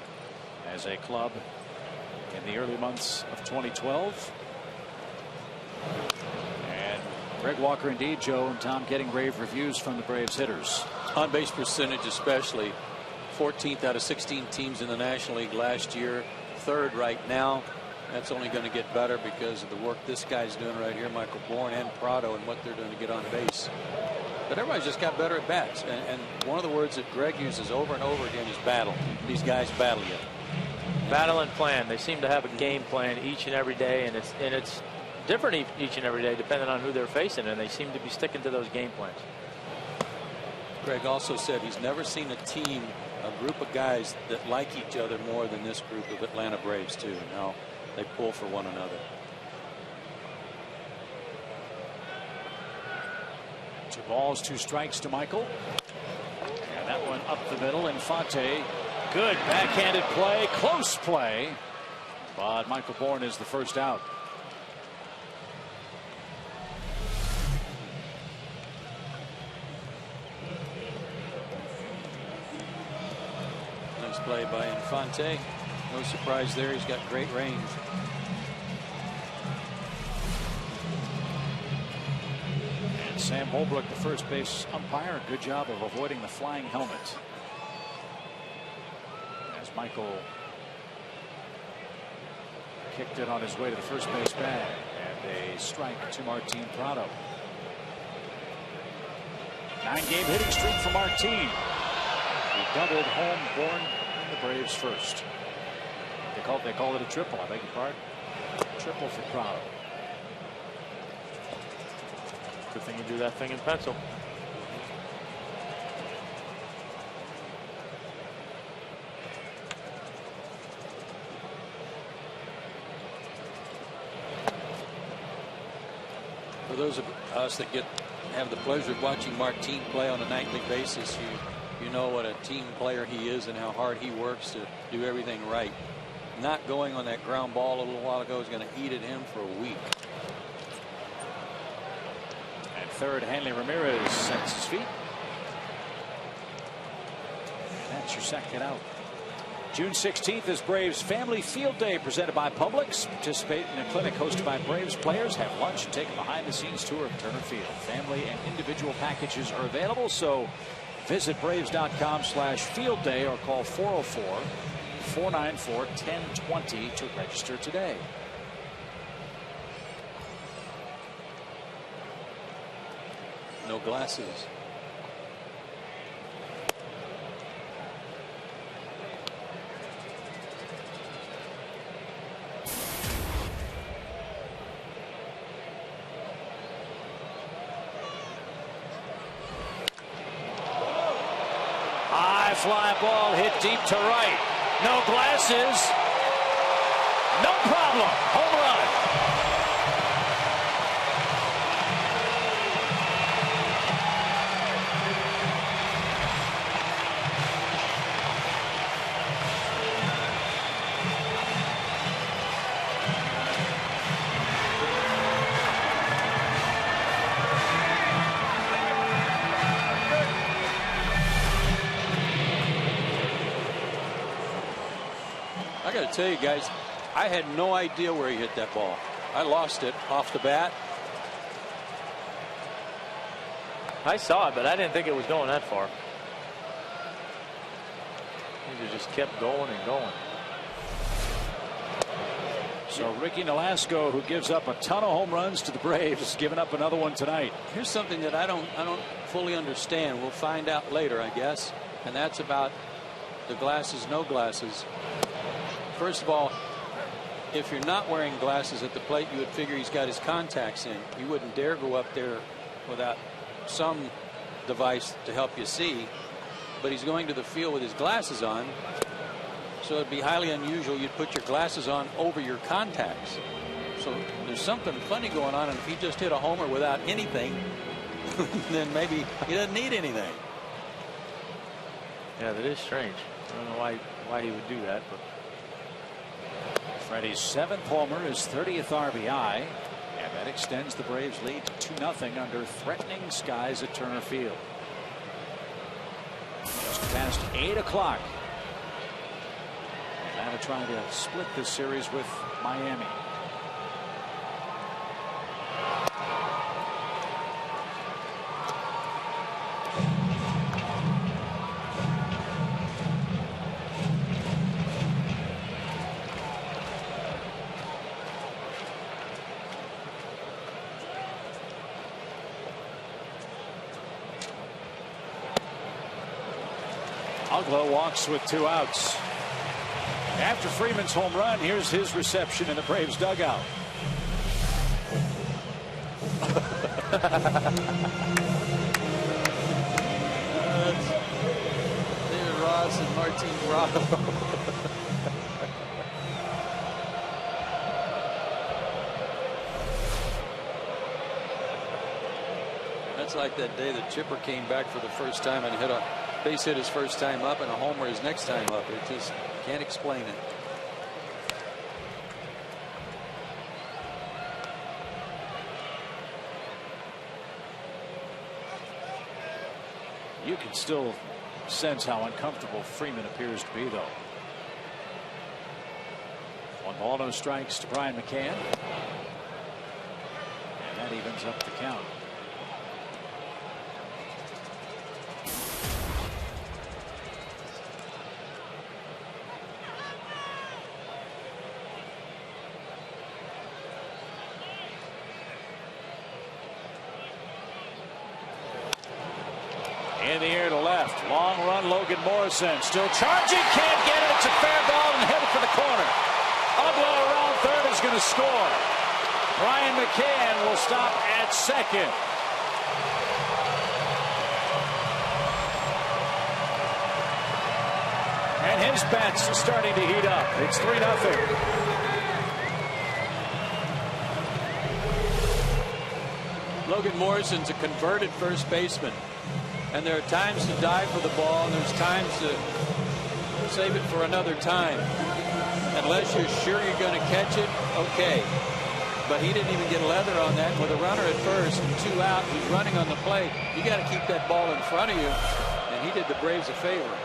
as a club in the early months of 2012. And Greg Walker, indeed, Joe and Tom, getting rave reviews from the Braves hitters. On base percentage especially. 14th out of 16 teams in the National League last year. 3rd right now. That's only going to get better because of the work this guy's doing right here, Michael Bourne and Prado, and what they're doing to get on base. But everybody's just got better at bats. And one of the words that Greg uses over and over again is battle. These guys battle you. Battle and plan. They seem to have a game plan each and every day, and it's different each and every day depending on who they're facing, and they seem to be sticking to those game plans. Greg also said he's never seen a team, a group of guys that like each other more than this group of Atlanta Braves too. Now they pull for one another. 2 balls, 2 strikes to Michael. And that one up the middle. Infante, good backhanded play, close play. But Michael Bourne is the first out. Nice play by Infante. No surprise there. He's got great range. And Sam Holbrook, the first base umpire, good job of avoiding the flying helmet. As Michael kicked it on his way to the first base bag. And a strike to Martin Prado. 9-game hitting streak for Martin. He doubled home, Bourne in the Braves first. They call it a triple. I beg your pardon. Triple for Prado. Good thing you do that thing in pencil. For those of us that have the pleasure of watching Martin play on a nightly basis, you know what a team player he is and how hard he works to do everything right. Not going on that ground ball a little while ago is going to eat at him for a week. At third, Hanley Ramirez sets his feet. That's your second out. June 16th is Braves Family Field Day presented by Publix. Participate in a clinic hosted by Braves players. Have lunch and take a behind-the-scenes tour of Turner Field. Family and individual packages are available, so visit Braves.com/Field Day or call 404-494-1020 to register today. No glasses. High fly ball hit deep to right. No glasses. No problem. Home run. I got to tell you guys, I had no idea where he hit that ball. I lost it off the bat. I saw it, but I didn't think it was going that far. He just kept going and going. So Ricky Nolasco, who gives up a ton of home runs to the Braves, is giving up another one tonight. Here's something that I don't fully understand. We'll find out later, I guess, and that's about the glasses, no glasses. First of all, if you're not wearing glasses at the plate, you would figure he's got his contacts in. You wouldn't dare go up there without some device to help you see. But he's going to the field with his glasses on, so it'd be highly unusual you'd put your glasses on over your contacts. So there's something funny going on, and if he just hit a homer without anything, then maybe he doesn't need anything. Yeah, that is strange. I don't know why he would do that, but Freddy's 7th homer, his 30th RBI, and that extends the Braves lead to 2-0 under threatening skies at Turner Field. Just past 8 o'clock. Atlanta trying to split this series with Miami. Uglo walks with 2 outs. After Freeman's home run, here's his reception in the Braves dugout. David Ross and Martin Prado. That's like that day that Chipper came back for the first time and hit a base hit his first time up and a homer his next time up. It just can't explain it. You can still sense how uncomfortable Freeman appears to be, though. 1 ball, no strikes to Brian McCann. And that evens up the count. In the air to left. Long run, Logan Morrison. Still charging. Can't get it. It's a fair ball and headed for the corner. going to score. Brian McCann will stop at second. And his bats are starting to heat up. It's 3-0. Logan Morrison's a converted first baseman. And there are times to dive for the ball, and there's times to save it for another time. Unless you're sure you're going to catch it, okay. But he didn't even get leather on that. With a runner at first and 2 out, who's running on the plate, you got to keep that ball in front of you. And he did the Braves a favor.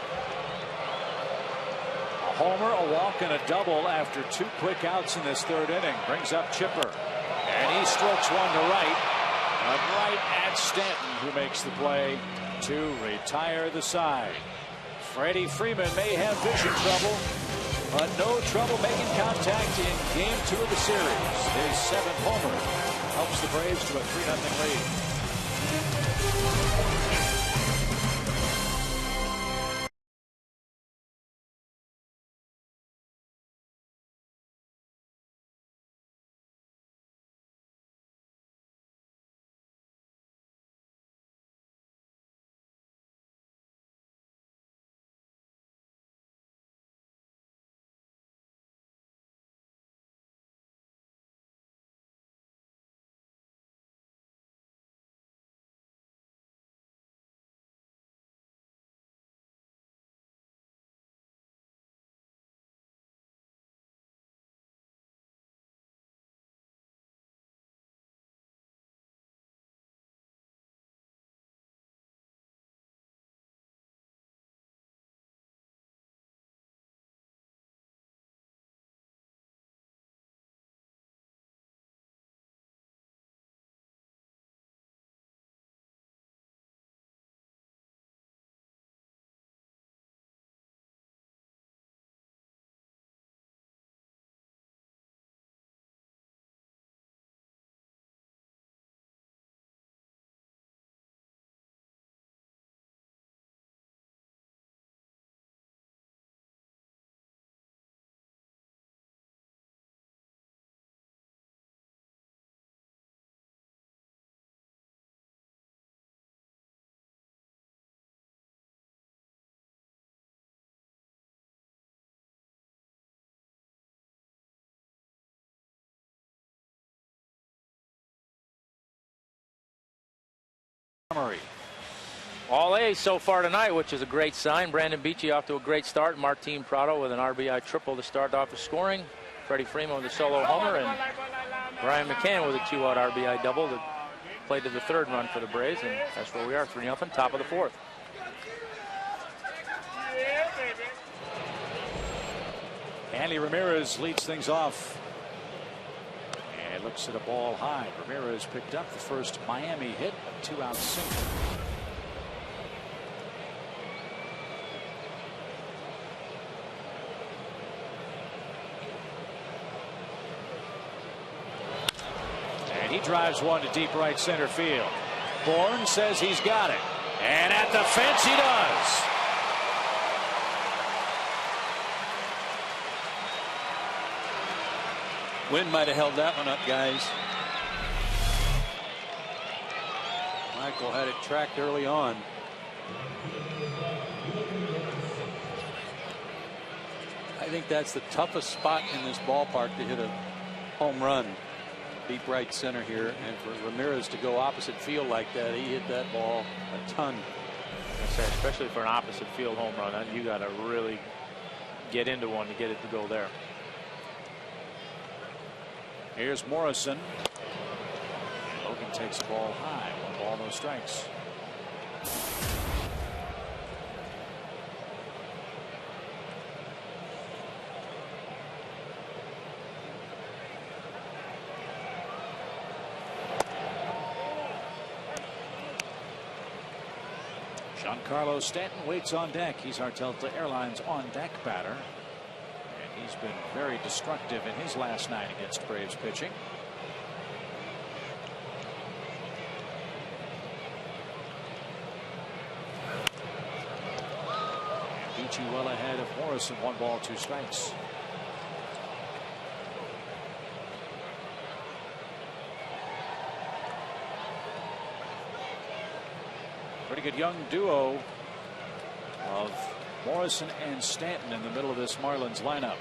A homer, a walk, and a double after 2 quick outs in this 3rd inning. Brings up Chipper. And he strokes one to right. But right at Stanton, who makes the play to retire the side. Freddy Freeman may have vision trouble, but no trouble making contact in Game 2 of the series. His 7th homer helps the Braves to a 3-0 lead. All A's so far tonight, which is a great sign. Brandon Beachy off to a great start. Martin Prado with an RBI triple to start off the scoring. Freddie Freeman with a solo homer, and Brian McCann with a 2-out RBI double that played to the 3rd run for the Braves, and that's where we are, 3-0, top of the 4th. Hanley Ramirez leads things off. And looks at a ball high. Ramirez picked up the first Miami hit, a 2-out single. And he drives one to deep right center field. Bourne says he's got it. And at the fence he does. Wind might have held that one up, guys. Michael had it tracked early on. I think that's the toughest spot in this ballpark to hit a home run. Deep right center here, and for Ramirez to go opposite field like that, he hit that ball a ton. Especially for an opposite field home run, you got to really get into one to get it to go there. Here's Morrison. Logan takes the ball high. 1 ball, no strikes. Giancarlo Stanton waits on deck. He's our Delta Airlines on deck batter. And he's been very destructive in his last 9 against Braves pitching. And Beachy well ahead of Morrison. 1 ball, 2 strikes. Pretty good young duo of Morrison and Stanton in the middle of this Marlins lineup.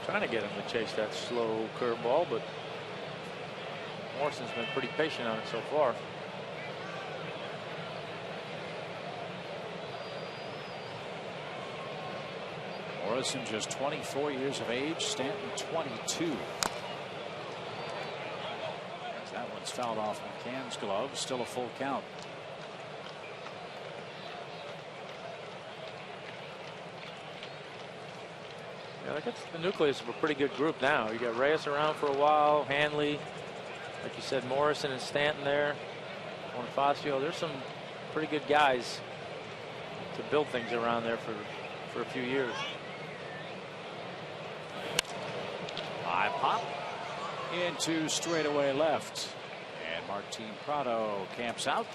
Trying to get him to chase that slow curveball, but Morrison's been pretty patient on it so far. Morrison just 24 years of age, Stanton 22. That one's fouled off McCann's glove, still a full count. Yeah, that's the nucleus of a pretty good group now. You got Reyes around for a while, Hanley, like you said, Morrison and Stanton there, Bonifacio. There's some pretty good guys to build things around there for a few years. High pop into straightaway left, and Martin Prado camps out.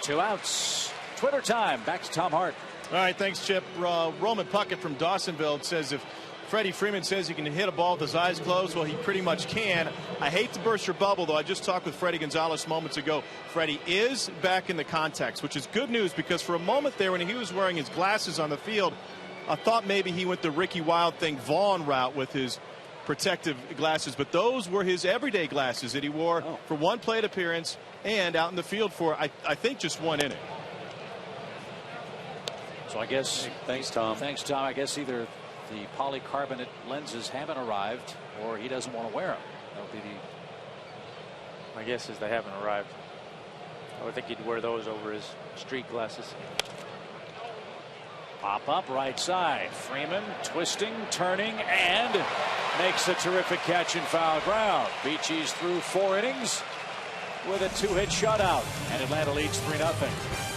2 outs. Twitter time. Back to Tom Hart. All right, thanks, Chip. Roman Puckett from Dawsonville says if Freddy Freeman says he can hit a ball with his eyes closed, well, he pretty much can. I hate to burst your bubble, though. I just talked with Freddie Gonzalez moments ago. Freddie is back in the contacts, which is good news because for a moment there when he was wearing his glasses on the field, I thought maybe he went the Ricky Wild Thing Vaughn route with his protective glasses, but those were his everyday glasses that he wore for one plate appearance and out in the field for, I think, just one inning. So I guess thanks, Tom. Thanks, Tom. I guess either the polycarbonate lenses haven't arrived or he doesn't want to wear them. That'll be the. My guess is they haven't arrived. I would think he'd wear those over his street glasses. Pop up right side. Freeman twisting, turning, and makes a terrific catch in foul ground. Beachy's through 4 innings with a 2-hit shutout, and Atlanta leads 3-0.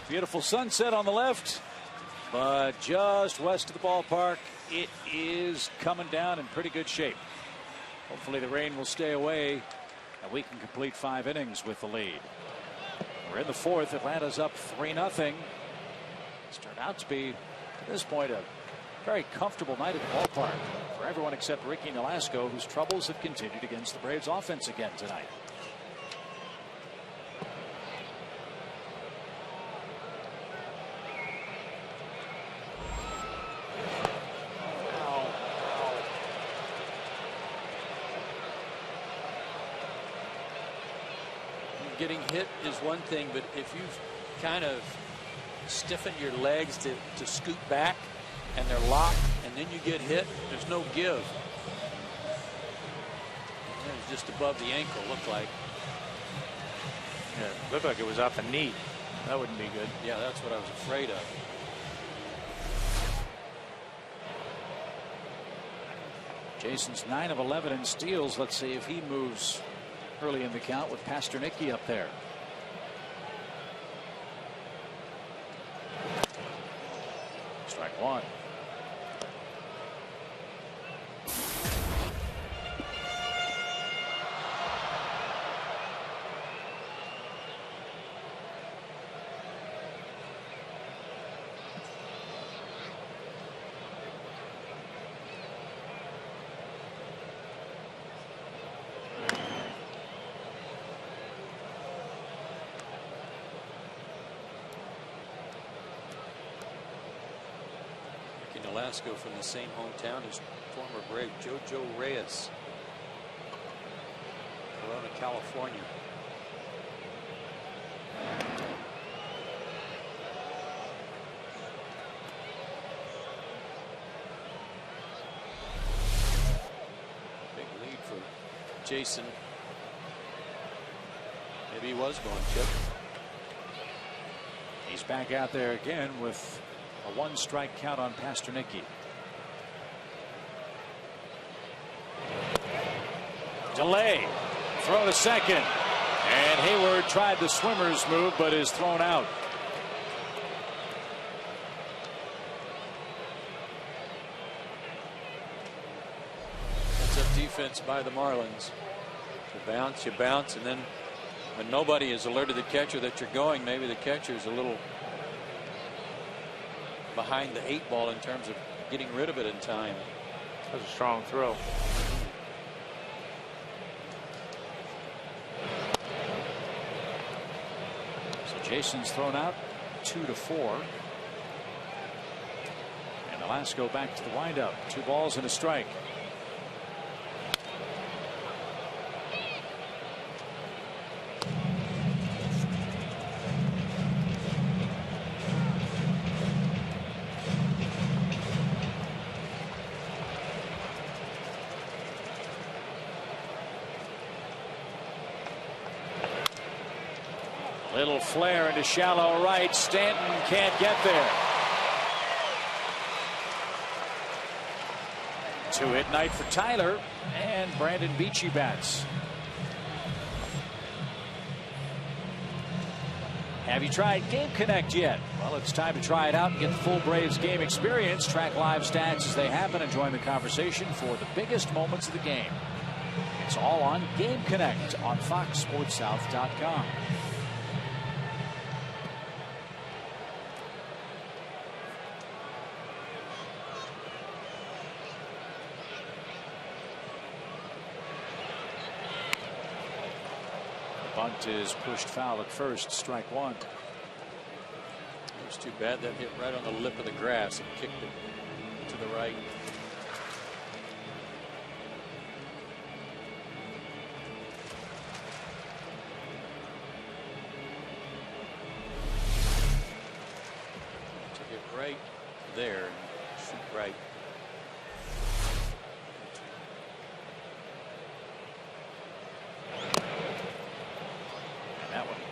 Beautiful sunset on the left, but just west of the ballpark, it is coming down in pretty good shape. Hopefully the rain will stay away and we can complete 5 innings with the lead. We're in the 4th. Atlanta's up 3-0. It's turned out to be, to this point, a very comfortable night at the ballpark for everyone except Ricky Nolasco, whose troubles have continued against the Braves offense again tonight. getting hit is one thing, but if you've kind of stiffened your legs to scoot back and they're locked and then you get hit, there's no give. It was just above the ankle, looked like. Yeah, it looked like it was off the knee. That wouldn't be good. Yeah, that's what I was afraid of. Jason's 9 of 11 in steals. Let's see if he moves early in the count with Pasternicki up there. Strike one. Alaska from the same hometown as former Brave Jojo Reyes, Corona, California. Big lead for Jason. Maybe he was going, Chip. He's back out there again with a 1-strike count on Pasternicki. Delay. Throw to second. And Hayward tried the swimmer's move but is thrown out. That's a defense by the Marlins. You bounce, and then when nobody has alerted the catcher that you're going, maybe the catcher is a little behind the 8 ball in terms of getting rid of it in time. That was a strong throw. So Jason's thrown out 2-4. And Alaska back to the windup. 2 balls and a strike. Little flare into shallow right. Stanton can't get there. 2-hit night for Tyler, and Brandon Beachy bats. Have you tried Game Connect yet? Well, it's time to try it out and get the full Braves game experience. Track live stats as they happen and join the conversation for the biggest moments of the game. It's all on Game Connect on FoxSportsSouth.com. Bunt is pushed foul at first, strike one. It was too bad that hit right on the lip of the grass and kicked it to the right. Took it right there and shoot right.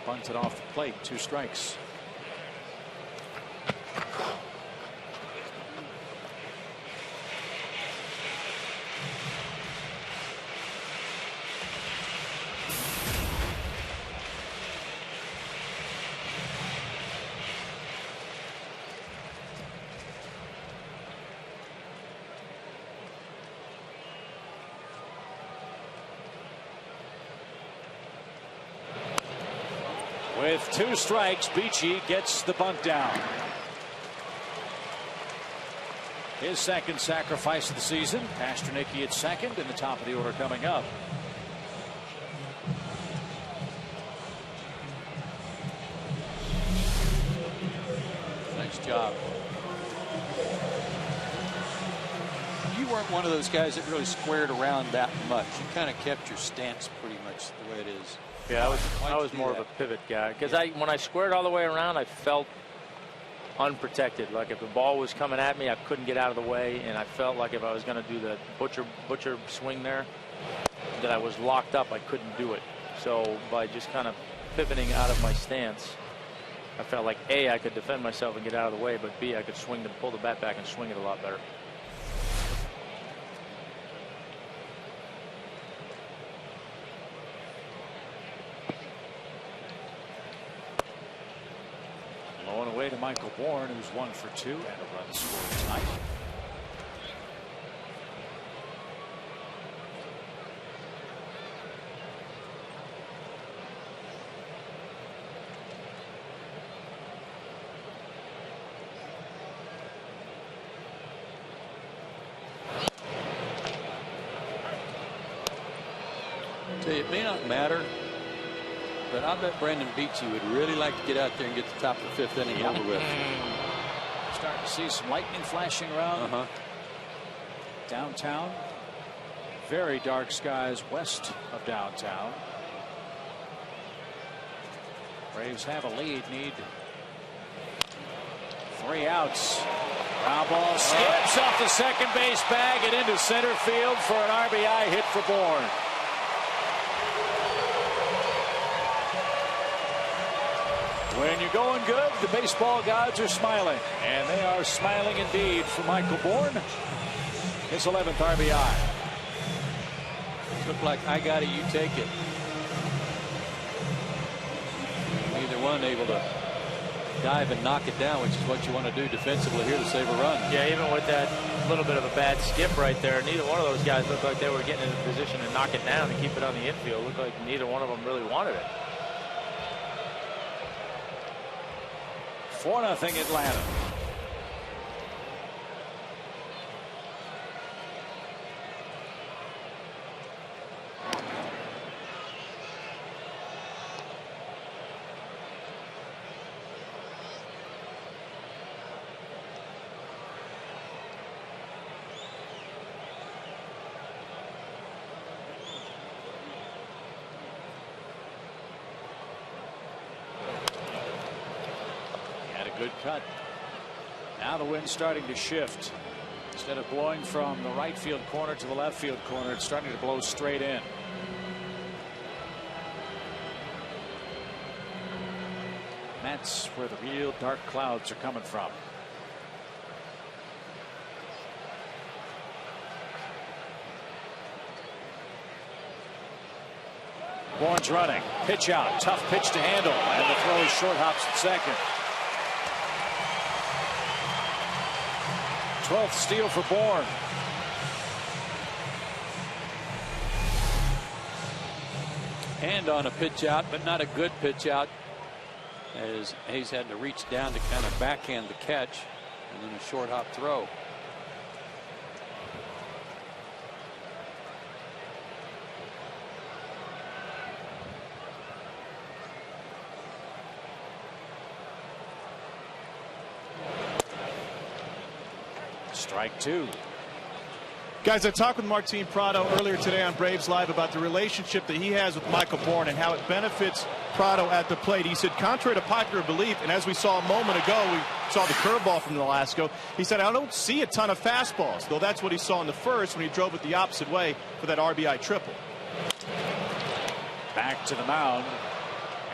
Bunted off the plate, 2 strikes. With 2 strikes, Beachy gets the bunt down. His second sacrifice of the season. Pasternicki at second in the top of the order coming up. Nice job. You weren't one of those guys that really squared around that much. You kind of kept your stance pretty much That's the way it is. Yeah, I was more of a pivot guy because when I squared all the way around, I felt unprotected. Like if the ball was coming at me, I couldn't get out of the way, and I felt like if I was going to do the butcher swing there, that I was locked up. I couldn't do it. So by just kind of pivoting out of my stance, I felt like A, I could defend myself and get out of the way, but B, I could pull the bat back and swing it a lot better. Low and away to Michael Bourne, who's 1 for 2 and a run scored tonight. It may not matter, but I bet Brandon Beachy would really like to get out there and get the top of the 5th inning over with. Starting to see some lightning flashing around downtown. Very dark skies west of downtown. Braves have a lead. Need 3 outs. Ground ball skips off the second base bag and into center field for an RBI hit for Bourne. When you're going good, the baseball gods are smiling. And they are smiling indeed for Michael Bourne. His 11th RBI. Look like I got it, you take it. Neither one able to dive and knock it down, which is what you want to do defensively here to save a run. Yeah, even with that little bit of a bad skip right there, neither one of those guys looked like they were getting in a position to knock it down and keep it on the infield. Looked like neither one of them really wanted it. 4-0 Atlanta. Good cut. Now the wind's starting to shift. Instead of blowing from the right field corner to the left field corner, it's starting to blow straight in. That's where the real dark clouds are coming from. Bourne's running. Pitch out. Tough pitch to handle. And the throw is short, hops at second. 12th steal for Bourne. And on a pitch out, but not a good pitch out, as Hayes had to reach down to kind of backhand the catch, and then a short hop throw. Strike 2. Guys, I talked with Martin Prado earlier today on Braves Live about the relationship that he has with Michael Bourne and how it benefits Prado at the plate. He said, contrary to popular belief, and as we saw a moment ago, we saw the curveball from Nolasco. He said, I don't see a ton of fastballs, though that's what he saw in the first when he drove it the opposite way for that RBI triple. Back to the mound.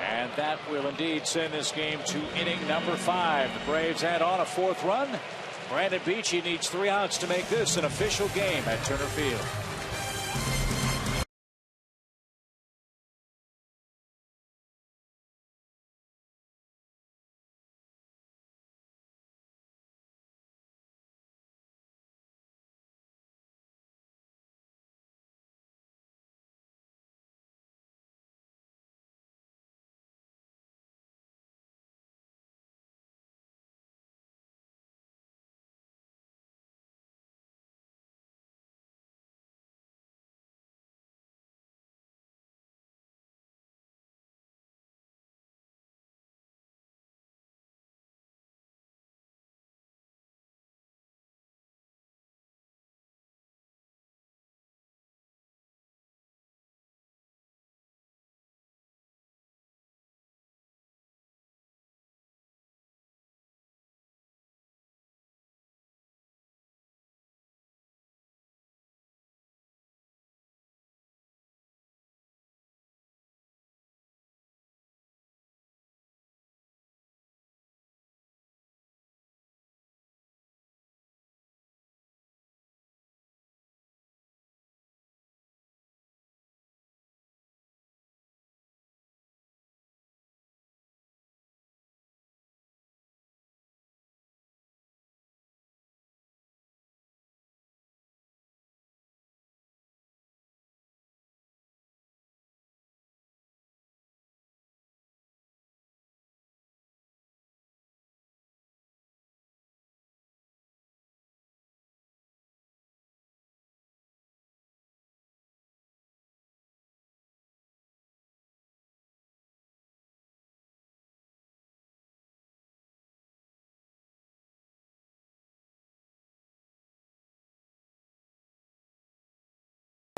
And that will indeed send this game to inning number 5. The Braves add on a 4th run. Brandon Beachy needs 3 outs to make this an official game at Turner Field.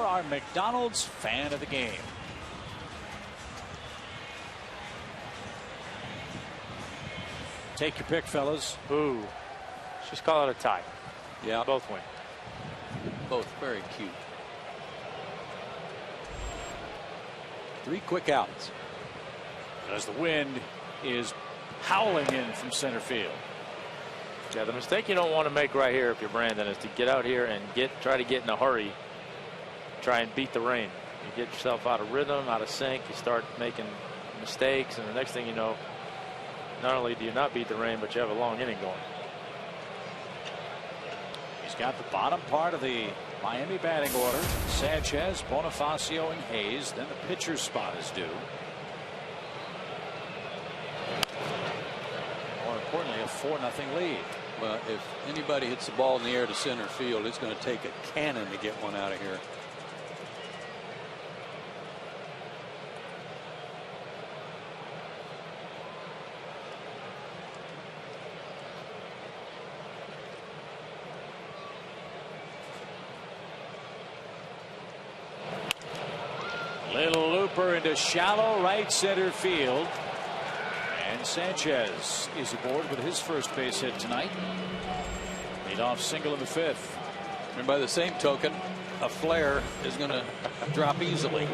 our McDonald's fan of the game. Take your pick, fellas. Ooh, let's just call it a tie. Yeah, Both win. both very cute. 3 quick outs. As the wind is howling in from center field. Yeah, the mistake you don't want to make right here if you're Brandon is to get out here and try to get in a hurry. Try and beat the rain. You get yourself out of rhythm, out of sync. You start making mistakes, and the next thing you know, not only do you not beat the rain, but you have a long inning going. He's got the bottom part of the Miami batting order. Sanchez, Bonifacio, and Hayes. Then the pitcher's spot is due. More importantly, a 4-0 lead. Well, if anybody hits the ball in the air to center field, it's going to take a cannon to get one out of here. Little looper into shallow right center field. And Sanchez is aboard with his first base hit tonight. Leadoff single in the 5th. And by the same token, a flare is going to drop easily.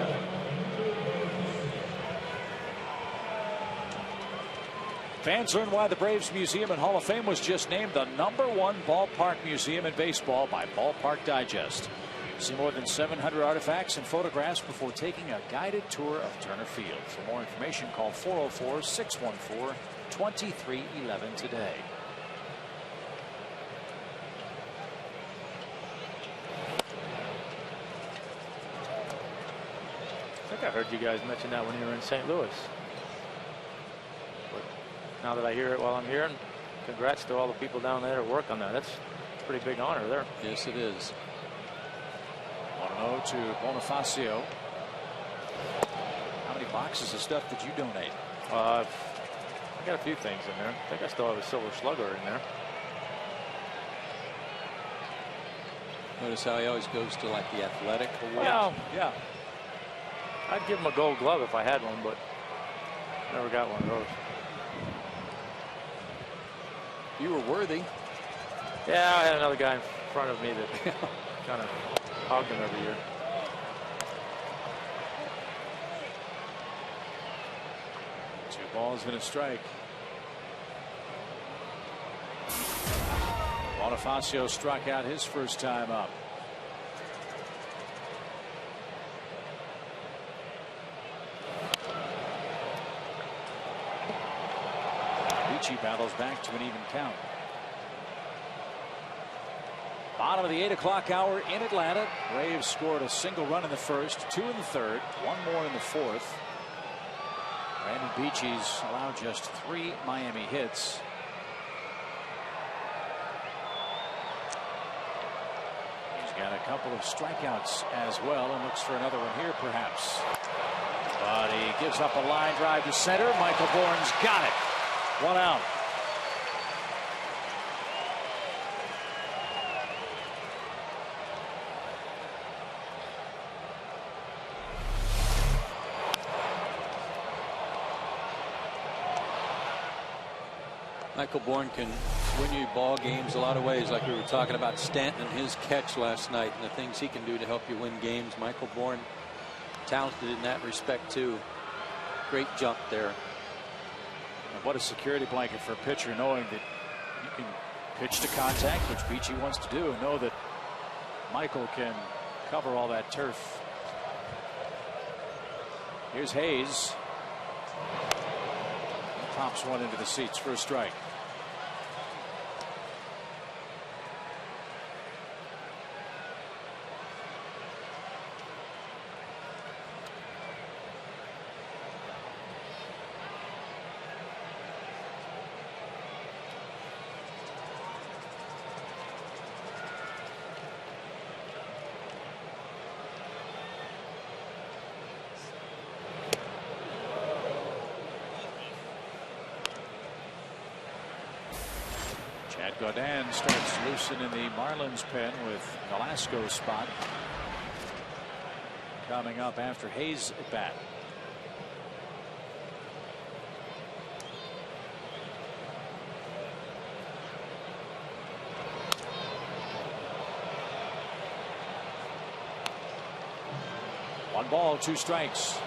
Fans learn why the Braves Museum and Hall of Fame was just named the #1 ballpark museum in baseball by Ballpark Digest. See more than 700 artifacts and photographs before taking a guided tour of Turner Field. For more information, call 404-614-2311 today. I think I heard you guys mention that when you were in St. Louis. But now that I hear it while I'm here, congrats to all the people down there that work on that. That's a pretty big honor there. Yes, it is. 1-0 to Bonifacio. How many boxes of stuff did you donate? I got a few things in there. I think I still have a Silver Slugger in there. Notice how he always goes to like the athletic awards. Yeah. I'd give him a Gold Glove if I had one, but never got one of those. You were worthy. Yeah, I had another guy in front of me that kind of hogged him every year. Two balls and a strike. Bonifacio struck out his first time up. Beachy battles back to an even count. Bottom of the 8 o'clock hour in Atlanta. Braves scored a single run in the first, 2 in the third, 1 more in the fourth. Brandon Beachy's allowed just 3 Miami hits. He's got a couple of strikeouts as well and looks for another one here perhaps. But he gives up a line drive to center. Michael Bourne's got it. 1 out. Michael Bourne can win you ball games a lot of ways, like we were talking about Stanton and his catch last night and the things he can do to help you win games. Michael Bourne, talented in that respect too. Great jump there. And what a security blanket for a pitcher, knowing that you can pitch to contact, which Beachy wants to do, and know that Michael can cover all that turf. Here's Hayes. He pops one into the seats for a strike. Godin starts loosening the Marlins pen with Velasco's spot. coming up after Hayes at bat. One ball, 2 strikes.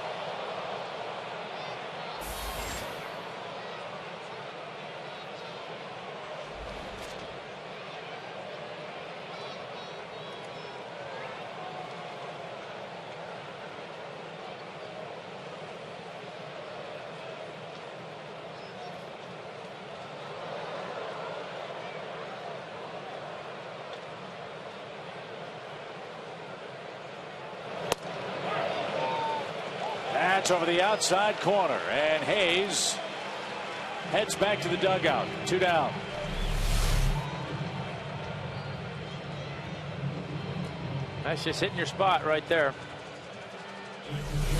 That's over the outside corner, and Hayes heads back to the dugout. 2 down. That's just hitting your spot right there.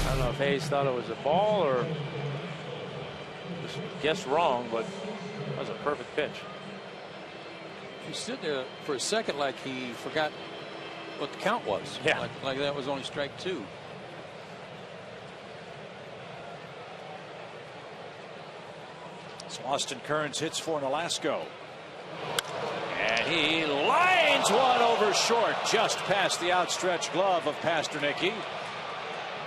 I don't know if Hayes thought it was a ball or just guessed wrong, but that was a perfect pitch. He stood there for a second like he forgot what the count was. Yeah. Like that was only strike 2. So Austin Kearns hits for Nolasco. And he lines one over short, just past the outstretched glove of Pasternicki.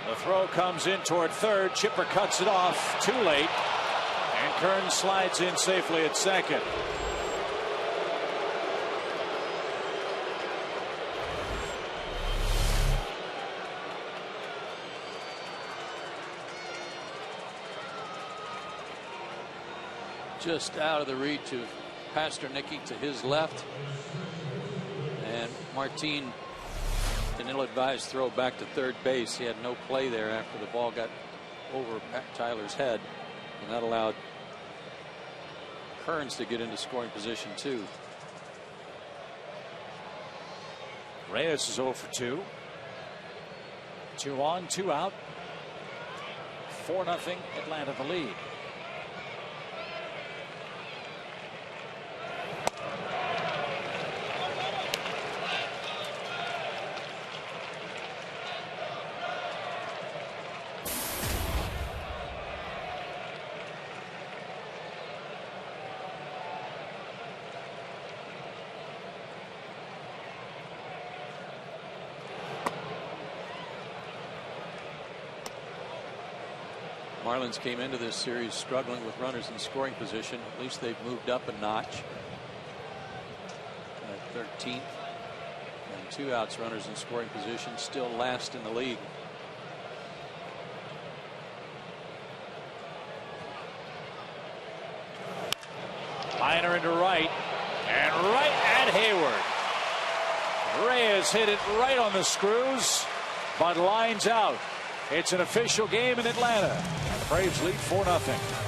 The throw comes in toward third. Chipper cuts it off too late. And Kearns slides in safely at second. Just out of the reach of Pasternicki to his left, and Martin, an ill-advised throw back to third base. He had no play there after the ball got over Tyler's head, and that allowed Kearns to get into scoring position too. Reyes is 0 for 2. 2 on, 2 out. 4-0 Atlanta the lead. Marlins came into this series struggling with runners in scoring position. At least they've moved up a notch at 13th, and 2 outs runners in scoring position, still last in the league. Liner into right, and right at Hayward. Reyes hit it right on the screws, but lines out. It's an official game in Atlanta, and the Braves lead 4-0.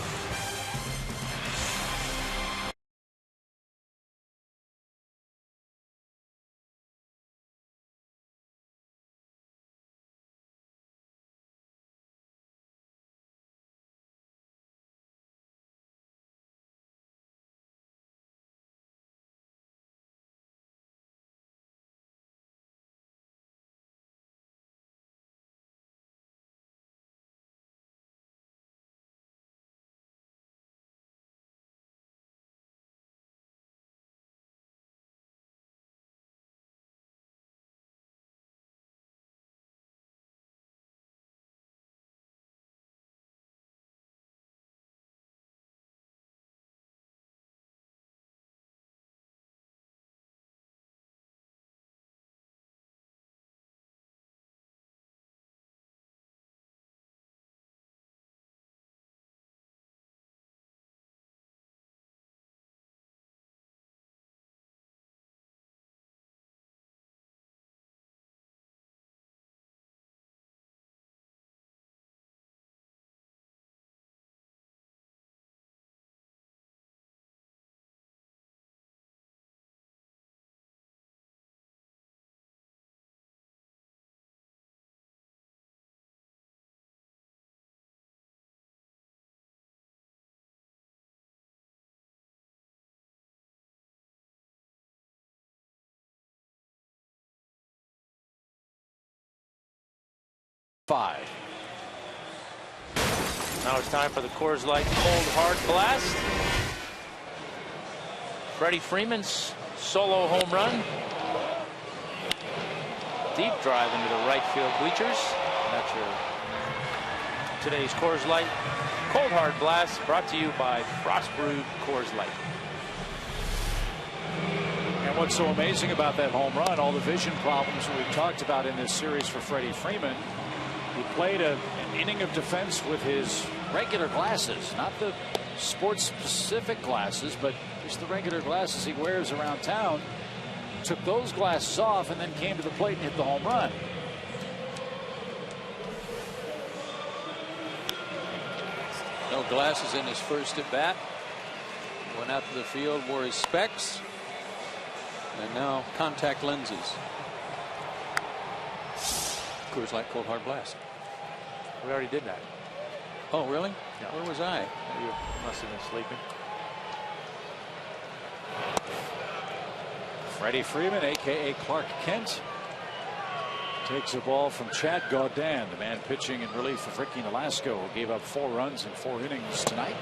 5. Now it's time for the Coors Light Cold Hard Blast. Freddie Freeman's solo home run. Deep drive into the right field bleachers. And that's your today's Coors Light Cold Hard Blast, brought to you by Frost Brewed Coors Light. And what's so amazing about that home run, all the vision problems we've talked about in this series for Freddie Freeman, he played an inning of defense with his regular glasses, not the sports-specific glasses, but just the regular glasses he wears around town. Took those glasses off and then came to the plate and hit the home run. No glasses in his first at bat. Went out to the field, wore his specs, and now contact lenses. Coors Light Cold Hard Blast. We already did that. Oh, really? Yeah. Where was I? You must have been sleeping. Freddie Freeman, a.k.a. Clark Kent, takes a ball from Chad Gaudin, the man pitching in relief of Ricky Nolasco, who gave up 4 runs in 4 innings tonight.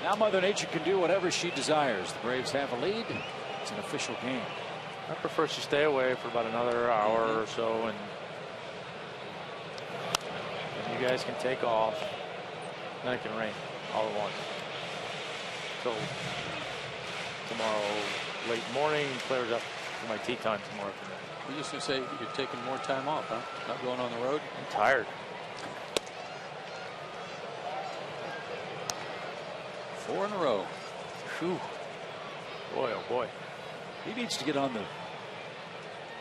Now Mother Nature can do whatever she desires. The Braves have a lead. It's an official game. I prefer to stay away for about another hour or so, and you guys can take off. Then it can rain all at once. Till tomorrow late morning, clears up for my tea time tomorrow afternoon. We used to say you're taking more time off, huh? Not going on the road? I'm tired. 4 in a row. Whew. Boy, oh boy. He needs to get on the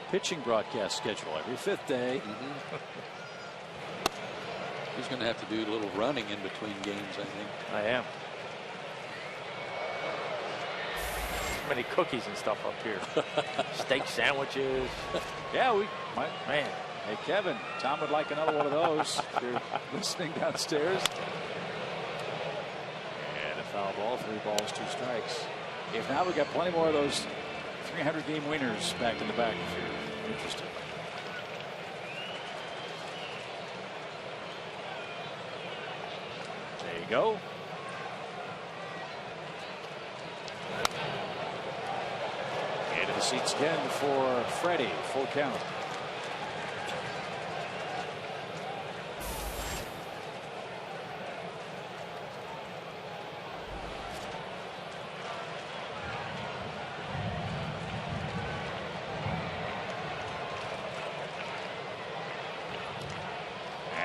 pitching broadcast schedule every 5th day. He's going to have to do a little running in between games, I think. I am. Too many cookies and stuff up here. Steak sandwiches. Yeah, we might. Man. Hey, Kevin, Tom would like another one of those if you're listening downstairs. And a foul ball, 3 balls, 2 strikes. If not, we got plenty more of those 300 game winners back in the back if you're interested. There you go. Into the seats again for Freddie. Full count.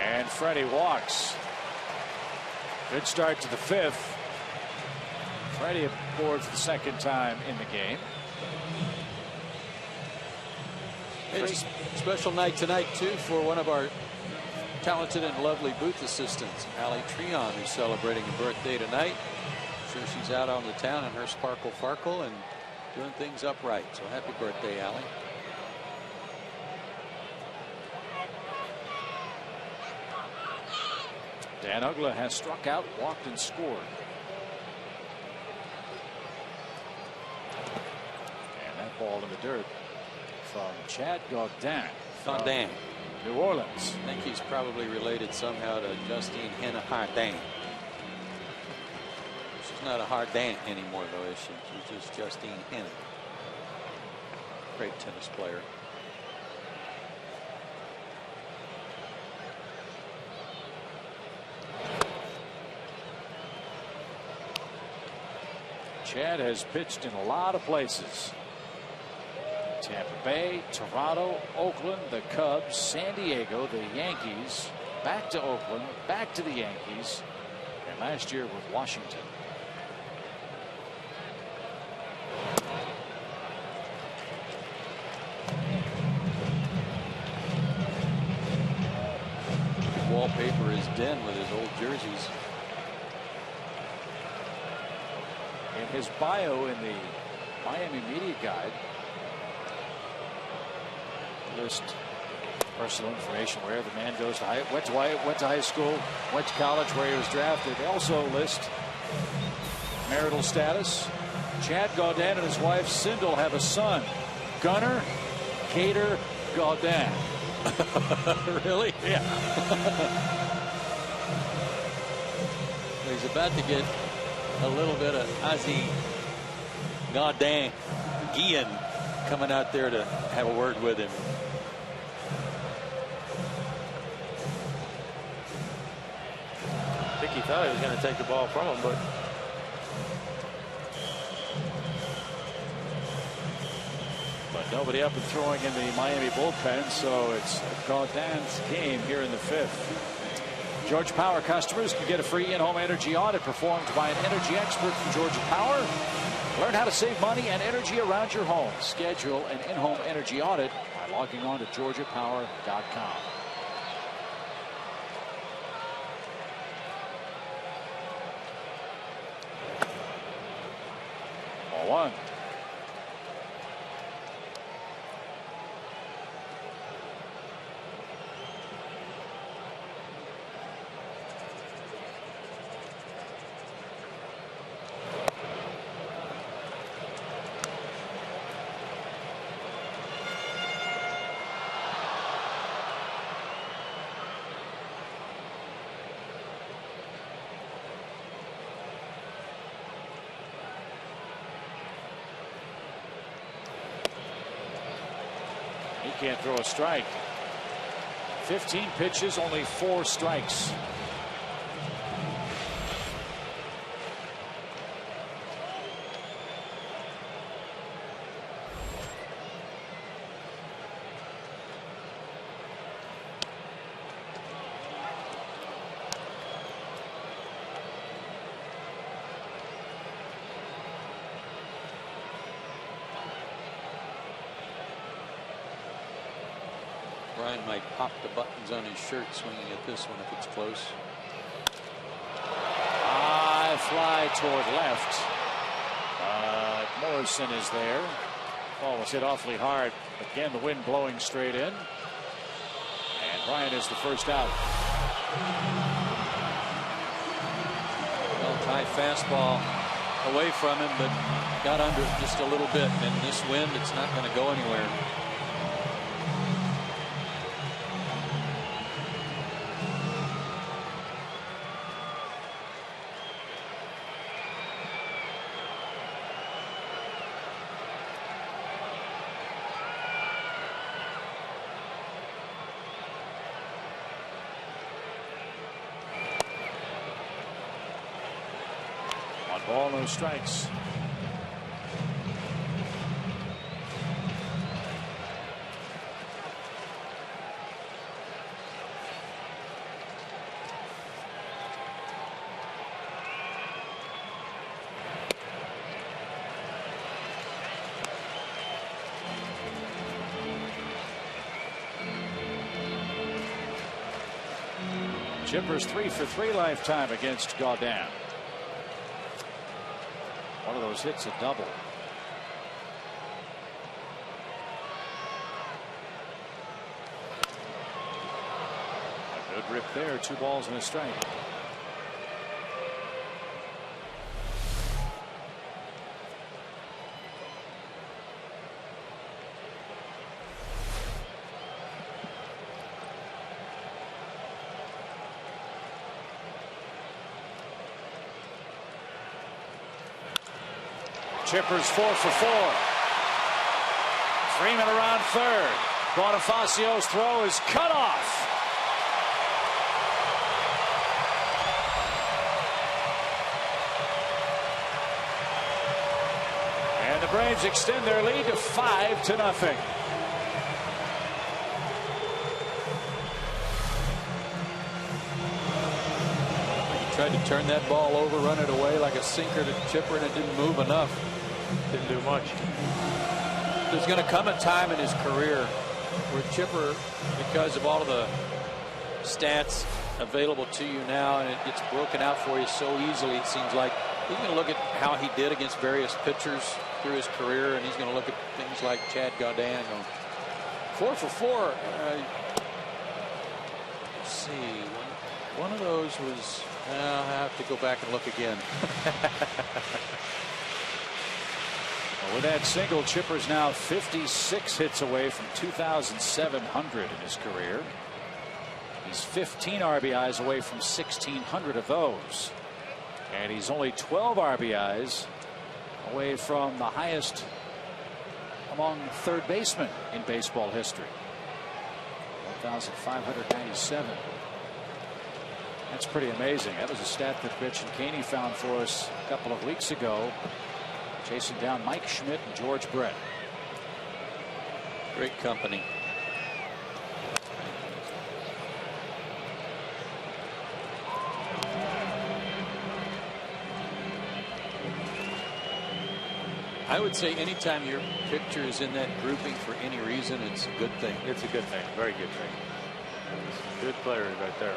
And Freddie walks. Good start to the 5th. Freddie aboard for the 2nd time in the game. It's a special night tonight, too, for one of our talented and lovely booth assistants, Allie Treon, who's celebrating a birthday tonight. I'm sure she's out on the town in her Sparkle Farkle and doing things upright. So happy birthday, Allie. Dan Uggla has struck out, walked, and scored. And that ball in the dirt from Chad Gaudin. Gaudin. New Orleans. I think he's probably related somehow to Justine Henna Hardin. She's not a Hardin anymore, though, is she? She's just Justine Henna. Great tennis player. Chad has pitched in a lot of places. Tampa Bay, Toronto, Oakland, the Cubs, San Diego, the Yankees, back to Oakland, back to the Yankees, and last year with Washington. Wallpaper his den with his old jerseys. In his bio in the Miami Media Guide, list personal information where the man goes to went to high school, went to college, where he was drafted. They also list marital status. Chad Gaudin and his wife Sindel have a son, Gunnar Cater Gaudin. Really? Yeah. He's about to get a little bit of Ozzie Gaudin Guillen coming out there to have a word with him. I think he thought he was going to take the ball from him, but nobody up and throwing in the Miami bullpen, so it's Gaudin's game here in the 5th. Georgia Power customers can get a free in-home energy audit performed by an energy expert from Georgia Power. Learn how to save money and energy around your home. Schedule an in-home energy audit by logging on to georgiapower.com. Ball 1. He can't throw a strike. 15 pitches, only 4 strikes. Brian might pop the buttons on his shirt swinging at this one if it's close. High fly toward left. Morrison is there. Ball was hit awfully hard. Again, the wind blowing straight in. And Brian is the first out. Well, high fastball away from him, but got under it just a little bit. And in this wind, it's not going to go anywhere. Ball, no strikes. Chipper's 3 for 3 lifetime against Gaudin. One of those hits a double. A good rip there. 2 balls and a strike. Chipper's 4 for 4. Freeman around third. Bonifacio's throw is cut off. And the Braves extend their lead to 5-0. Tried to turn that ball over, run it away like a sinker to Chipper, and it didn't move enough. didn't do much. There's going to come a time in his career where Chipper, because of all of the stats available to you now, and it gets broken out for you so easily, it seems like he's going to look at how he did against various pitchers through his career, and he's going to look at things like Chad Gaudin. 4 for 4. Let's see. One of those was. I have to go back and look again. With that single, Chipper's now 56 hits away from 2,700 in his career. He's 15 RBIs away from 1,600 of those. And he's only 12 RBIs away from the highest among third basemen in baseball history. 1,597. That's pretty amazing. That was a stat that Rich and Caney found for us a couple of weeks ago, chasing down Mike Schmidt and George Brett. Great company. I would say anytime your picture is in that grouping for any reason, it's a good thing. It's a good thing. Very good thing. Good players right there.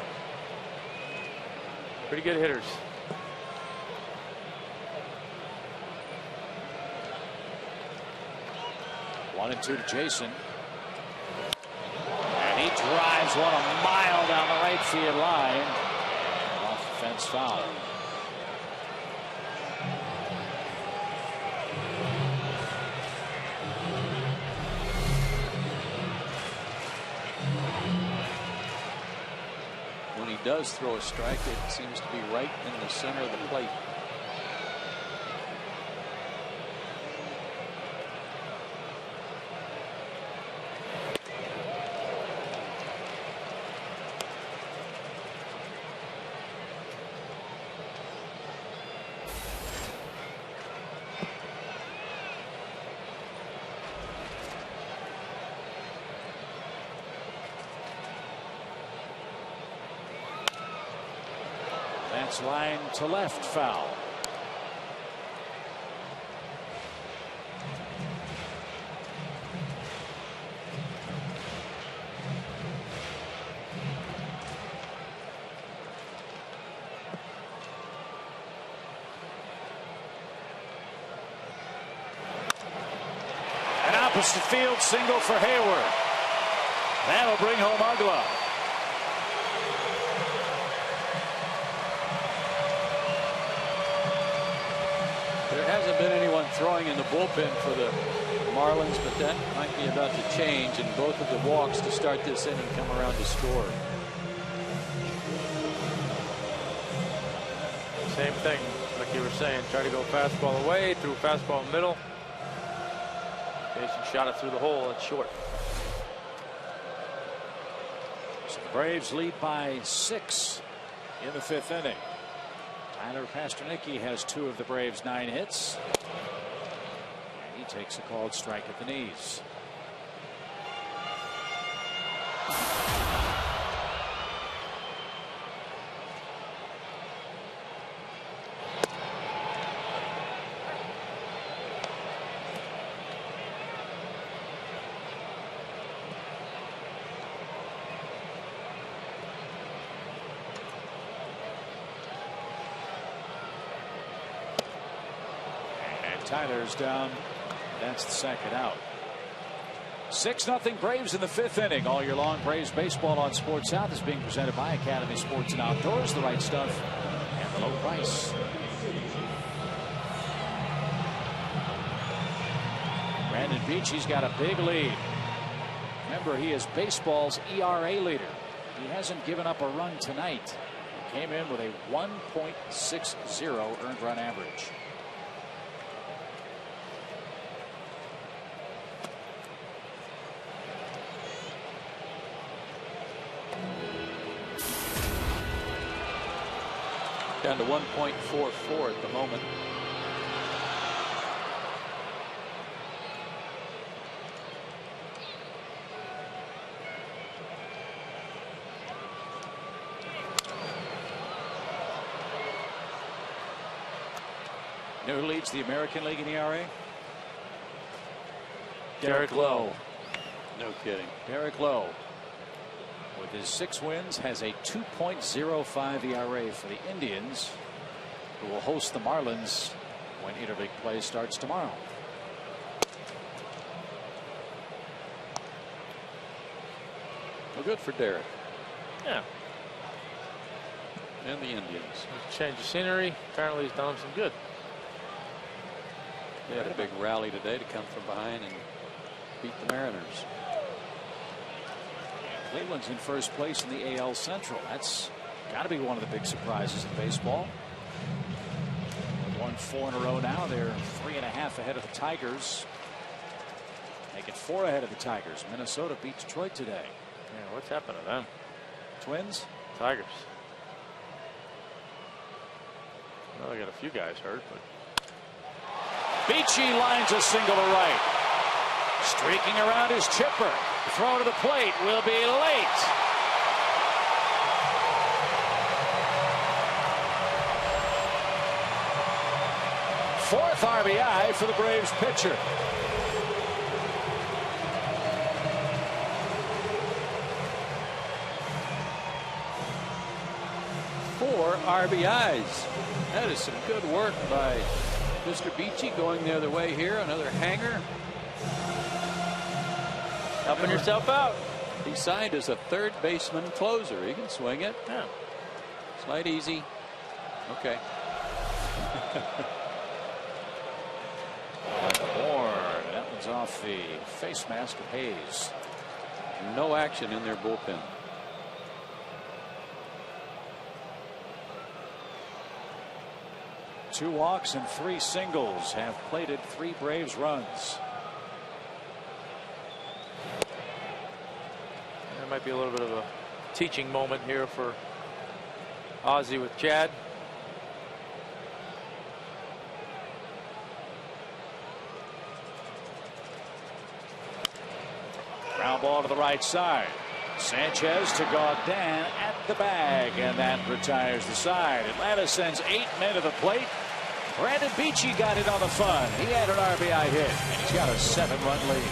Pretty good hitters. One and two to Jason. And he drives one a mile down the right field line. Off the fence foul. When he does throw a strike, it seems to be right in the center of the plate. That's line to left, foul. An opposite field single for Hayward. That'll bring home Ugla. There hasn't been anyone throwing in the bullpen for the Marlins, but that might be about to change, and both of the walks to start this inning come around to score. Same thing, like you were saying. Try to go fastball away, threw fastball middle. Jason shot it through the hole. It's short. So the Braves lead by 6 in the 5th inning. Tyler Pasternicki has 2 of the Braves' 9 hits. And he takes a called strike at the knees. Tyler's down. That's the second out. 6-0 Braves in the 5th inning. All year long, Braves baseball on Sports South is being presented by Academy Sports and Outdoors. The right stuff and the low price. Brandon Beachy's got a big lead. Remember, he is baseball's ERA leader. He hasn't given up a run tonight. He came in with a 1.60 earned run average. Down to 1.44 at the moment. You know who leads the American League in ERA? Derek Lowe. No kidding. Derek Lowe, with his 6 wins, has a 2.05 ERA for the Indians, who will host the Marlins when interleague play starts tomorrow. Well, good for Derek. Yeah. And the Indians. Change of scenery. Apparently he's done him some good. They had a big rally today to come from behind and beat the Mariners. Cleveland's in first place in the AL Central. That's got to be one of the big surprises in baseball. They've won 4 in a row now. They're 3.5 ahead of the Tigers. Make it 4 ahead of the Tigers. Minnesota beat Detroit today. Yeah, what's happened to them? Twins? Tigers. Well, they got a few guys hurt, but Beachy lines a single to right. Streaking around his chipper. Throw to the plate will be late. Fourth RBI for the Braves pitcher. Four RBIs. That is some good work by Mr. Beachy going the other way here. Another hanger. helping yourself out. He signed as a third baseman closer. He can swing it. Yeah. Slide easy. Okay. Board. That one's off the face mask of Hayes. No action in their bullpen. Two walks and 3 singles have plated 3 Braves runs. There might be a little bit of a teaching moment here for Ozzie with Chad. Ground ball to the right side. Sanchez to Gaudin at the bag, and that retires the side. Atlanta sends 8 men to the plate. Brandon Beachy got it on the fun. He had an RBI hit, and he's got a 7-run lead.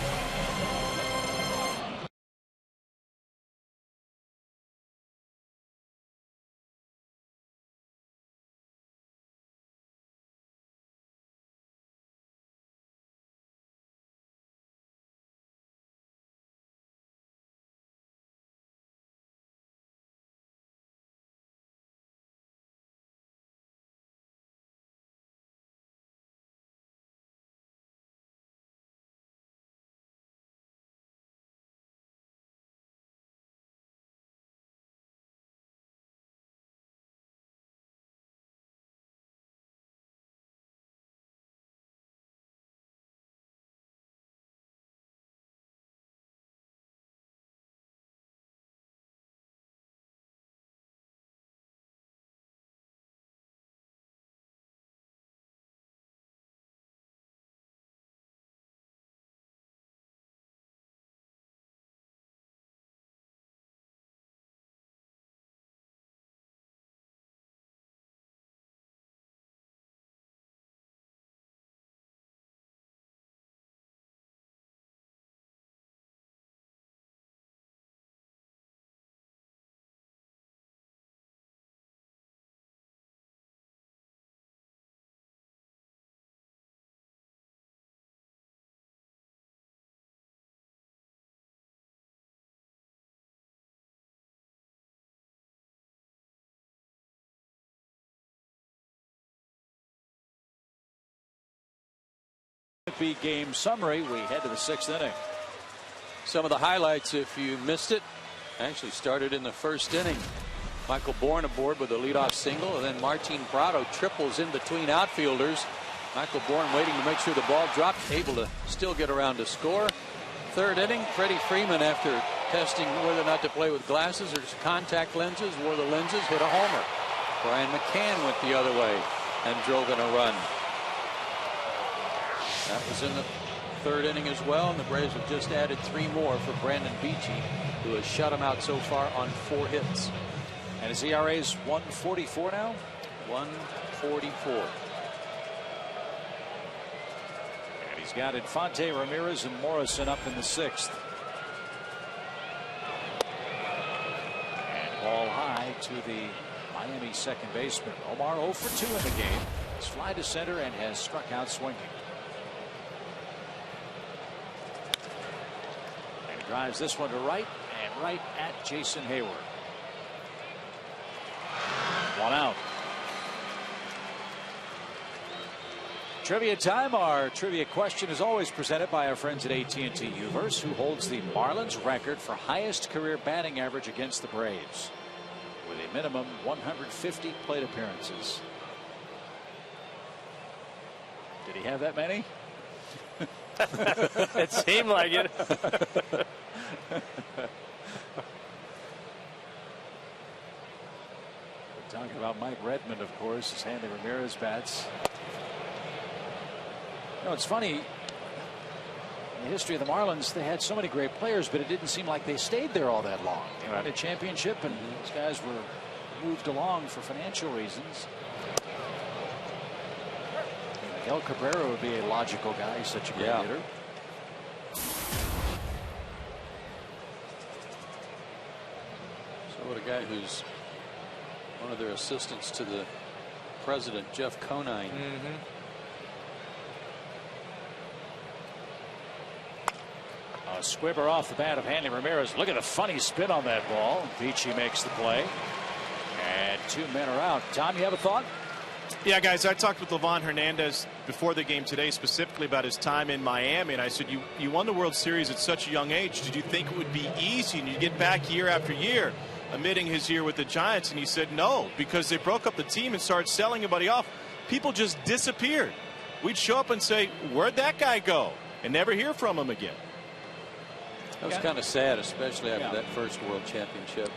Game summary. We head to the 6th inning. Some of the highlights, if you missed it, actually started in the first inning. Michael Bourne aboard with a leadoff single, and then Martin Prado triples in between outfielders. Michael Bourne waiting to make sure the ball dropped, able to still get around to score. 3rd inning, Freddy Freeman, after testing whether or not to play with glasses or contact lenses, wore the lenses, hit a homer. Brian McCann went the other way and drove in a run. That was in the 3rd inning as well, and the Braves have just added 3 more for Brandon Beachy, who has shut him out so far on 4 hits. And his ERA is 1.44 now. 1.44. And he's got Infante, Ramirez, and Morrison up in the 6th. And ball high to the Miami second baseman. Omar 0 for 2 in the game. He's fly to center and has struck out swinging. And he drives this one to right, and right at Jason Hayward. 1 out. Trivia time. Our trivia question is always presented by our friends at AT Uverse, who holds the Marlins record for highest career batting average against the Braves, with a minimum 150 plate appearances. Did he have that many? It seemed like it. Talking about Mike Redmond, of course, as Hanley Ramirez bats. You know, it's funny. In the history of the Marlins, they had so many great players, but it didn't seem like they stayed there all that long. They won a championship, and these guys were moved along for financial reasons. Miguel Cabrera would be a logical guy. He's such a great hitter. So what a guy who's one of their assistants to the president, Jeff Conine. A squibber off the bat of Hanley Ramirez. Look at the funny spin on that ball. Beachy makes the play. And 2 men are out. Tom, you have a thought? Yeah, guys, I talked with Livan Hernandez before the game today specifically about his time in Miami, and I said, you won the World Series at such a young age. Did you think it would be easy and you get back year after year, admitting his year with the Giants? And he said no, because they broke up the team and started selling everybody off. People just disappeared. We'd show up and say, where'd that guy go? And never hear from him again. That was kind of sad, especially after that first World Championship.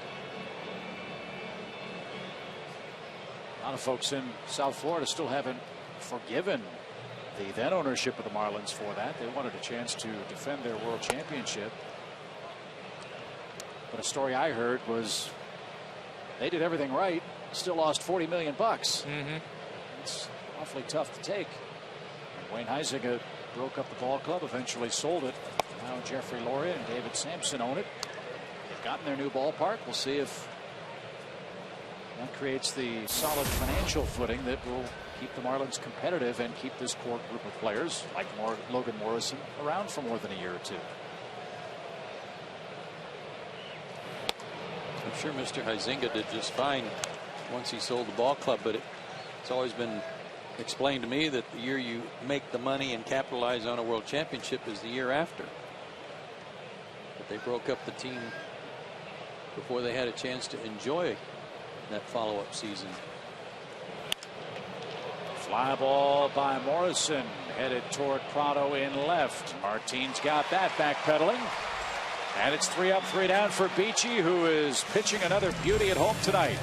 A lot of folks in South Florida still haven't forgiven the then ownership of the Marlins for that. They wanted a chance to defend their World Championship. But a story I heard was they did everything right, still lost $40 million. It's awfully tough to take. And Wayne Huizinga broke up the ball club, eventually sold it. Now Jeffrey Loria and David Sampson own it. They've gotten their new ballpark. We'll see if that creates the solid financial footing that will keep the Marlins competitive and keep this core group of players like Logan Morrison around for more than a year or two. I'm sure Mr. Huizinga did just fine once he sold the ball club, but it's always been explained to me that the year you make the money and capitalize on a World Championship is the year after. But they broke up the team before they had a chance to enjoy that follow-up season. Fly ball by Morrison, headed toward Prado in left. Martine's got that backpedaling. And it's 3 up, 3 down for Beachy, who is pitching another beauty at home tonight.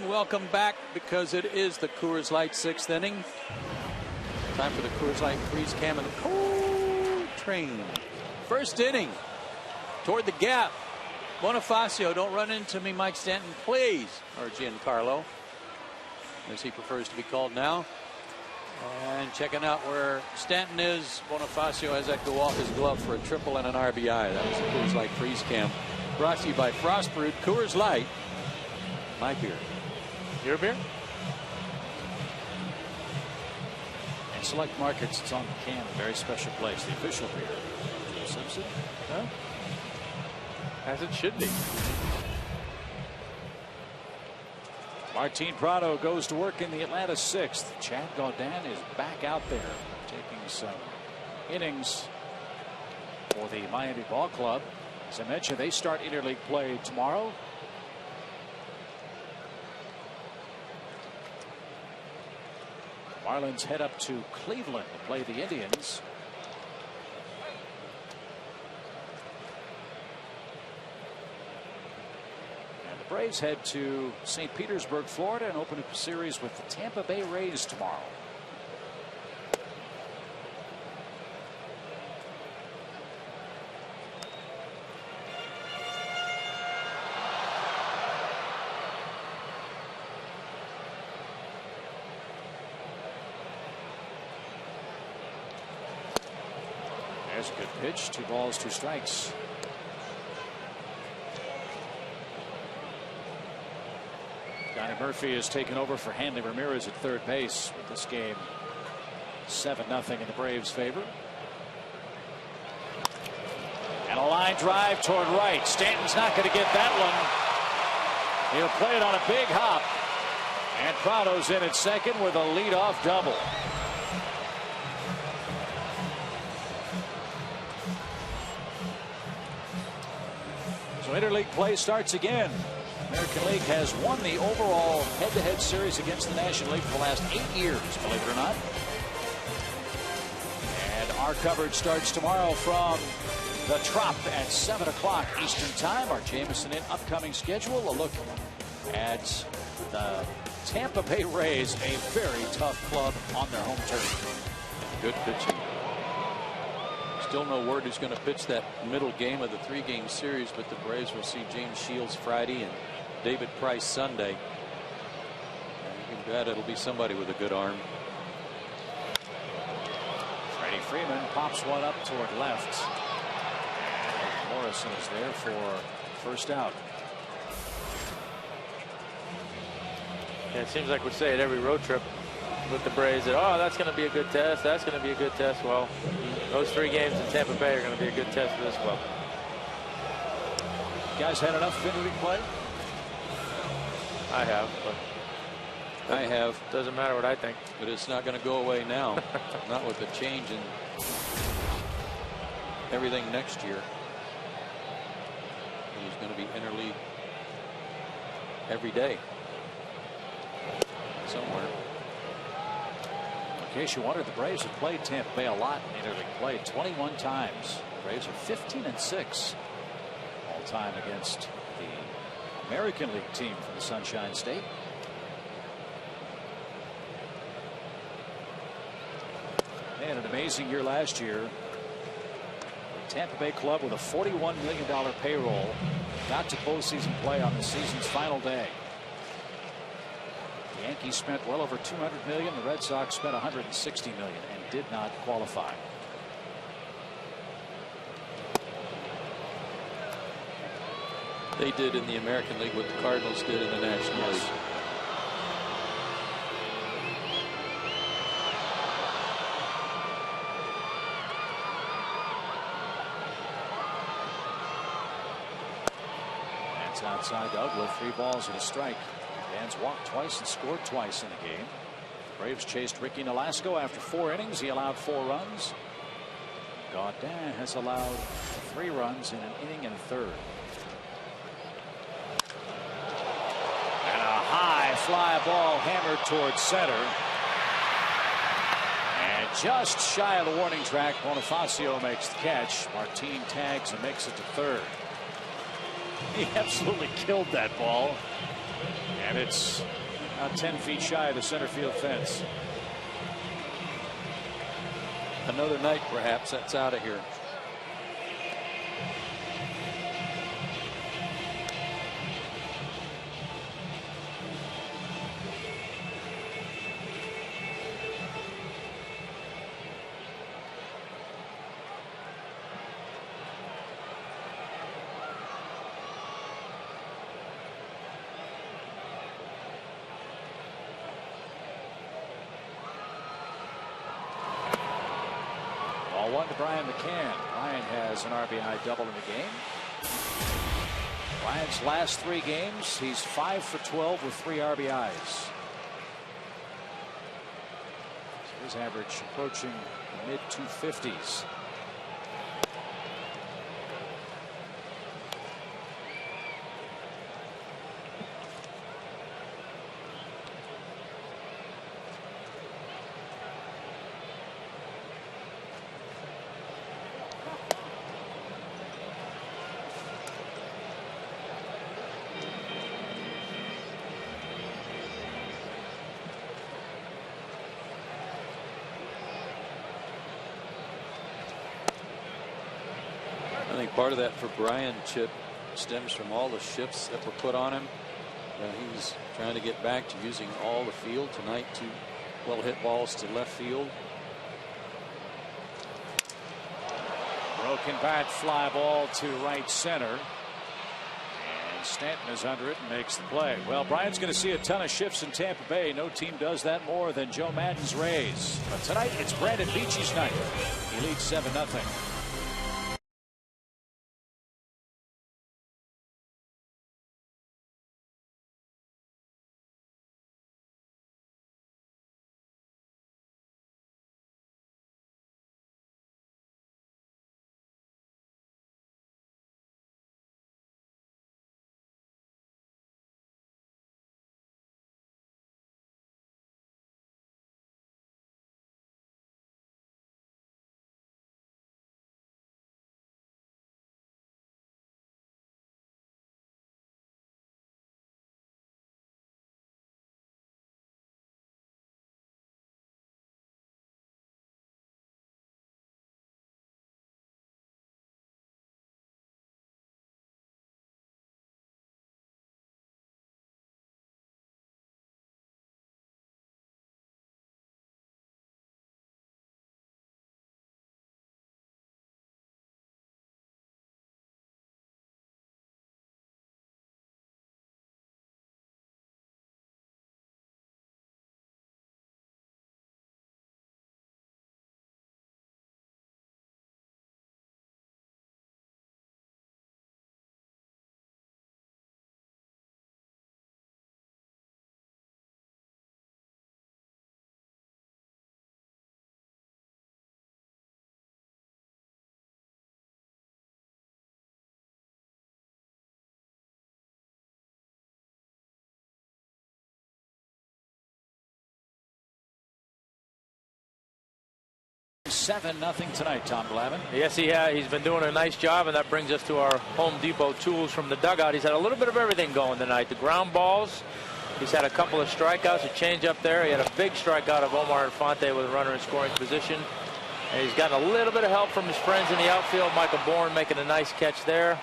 Welcome back, because it is the Coors Light 6th inning. Time for the Coors Light freeze cam and the cold train. First inning, toward the gap. Bonifacio, don't run into me, Mike Stanton, please. Or Giancarlo, as he prefers to be called now. And checking out where Stanton is, Bonifacio has that go off his glove for a triple and an RBI. That was the Coors Light freeze cam. Brought to you by Frost Brewed Coors Light. My beer. Your beer? In select markets, it's on the can, a very special place. The official beer. Simpson? No? As it should be. Martin Prado goes to work in the Atlanta 6th. Chad Gaudin is back out there taking some innings for the Miami Ball Club. As I mentioned, they start interleague play tomorrow. Marlins head up to Cleveland to play the Indians. And the Braves head to St. Petersburg, Florida, and open up a series with the Tampa Bay Rays tomorrow. There's a good pitch. 2 balls, 2 strikes. Johnny Murphy has taken over for Hanley Ramirez at third base with this game 7-0 in the Braves' favor. And a line drive toward right. Stanton's not going to get that one. He'll play it on a big hop. And Prado's in at second with a leadoff double. So interleague play starts again. American League has won the overall head-to-head series against the National League for the last 8 years, believe it or not. And our coverage starts tomorrow from the Trop at 7 o'clock Eastern Time. Our Jameson in upcoming schedule. A look at the Tampa Bay Rays, a very tough club on their home turf. Good pitching. Still no word who's going to pitch that middle game of the 3-game series, but the Braves will see James Shields Friday and David Price Sunday. You can bet it'll be somebody with a good arm. Freddy Freeman pops one up toward left. Morrison is there for first out. Yeah, it seems like we say it every road trip with the Braves that, oh, that's going to be a good test. That's going to be a good test. Well, those 3 games in Tampa Bay are going to be a good test for this club. You guys had enough interleague play? I have, but I have. Doesn't matter what I think. But it's not going to go away now. Not with the change in everything next year. There's going to be interleague every day somewhere. In case you wondered, the Braves have played Tampa Bay a lot in interleague play, 21 times. The Braves are 15-6 all time against the American League team from the Sunshine State. They had an amazing year last year. The Tampa Bay club with a $41 million payroll got to postseason play on the season's final day. The Yankees spent well over $200 million. The Red Sox spent $160 million and did not qualify. They did in the American League what the Cardinals did in the National League. That's outside to Uggla. 3 balls and a strike. Dan's walked twice and scored twice in the game. Braves chased Ricky Nolasco after 4 innings. He allowed 4 runs. Gaudin has allowed 3 runs in an inning and a third. And a high fly ball hammered towards center. And just shy of the warning track, Bonifacio makes the catch. Martin tags and makes it to third. He absolutely killed that ball. And it's about 10 feet shy of the center field fence. Another night, perhaps, that's out of here. 1 to Brian McCann. Brian has an RBI double in the game. Brian's last 3 games, he's 5 for 12 with 3 RBIs. So his average approaching the mid-250s. I think part of that for Brian, Chip, stems from all the shifts that were put on him. He's trying to get back to using all the field tonight. 2 well hit balls to left field. Broken bat, fly ball to right center. And Stanton is under it and makes the play. Well, Brian's going to see a ton of shifts in Tampa Bay. No team does that more than Joe Madden's Rays. But tonight it's Brandon Beachy's night. He leads 7-0. Seven nothing tonight, Tom Glavine. Yes, he's been doing a nice job, and that brings us to our Home Depot tools from the dugout. He's had a little bit of everything going tonight. The ground balls, he's had a couple of strikeouts, a change up there. He had a big strikeout of Omar Infante with a runner in scoring position. And he's gotten a little bit of help from his friends in the outfield. Michael Bourne making a nice catch there.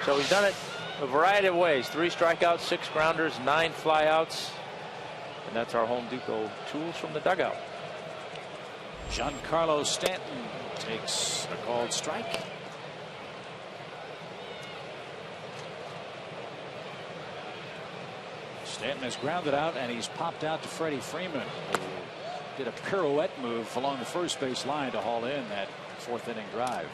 So he's done it a variety of ways. 3 strikeouts, 6 grounders, 9 flyouts. And that's our Home Depot tools from the dugout. Giancarlo Stanton takes a called strike. Stanton has grounded out, and he's popped out to Freddy Freeman, who did a pirouette move along the first base line to haul in that 4th inning drive.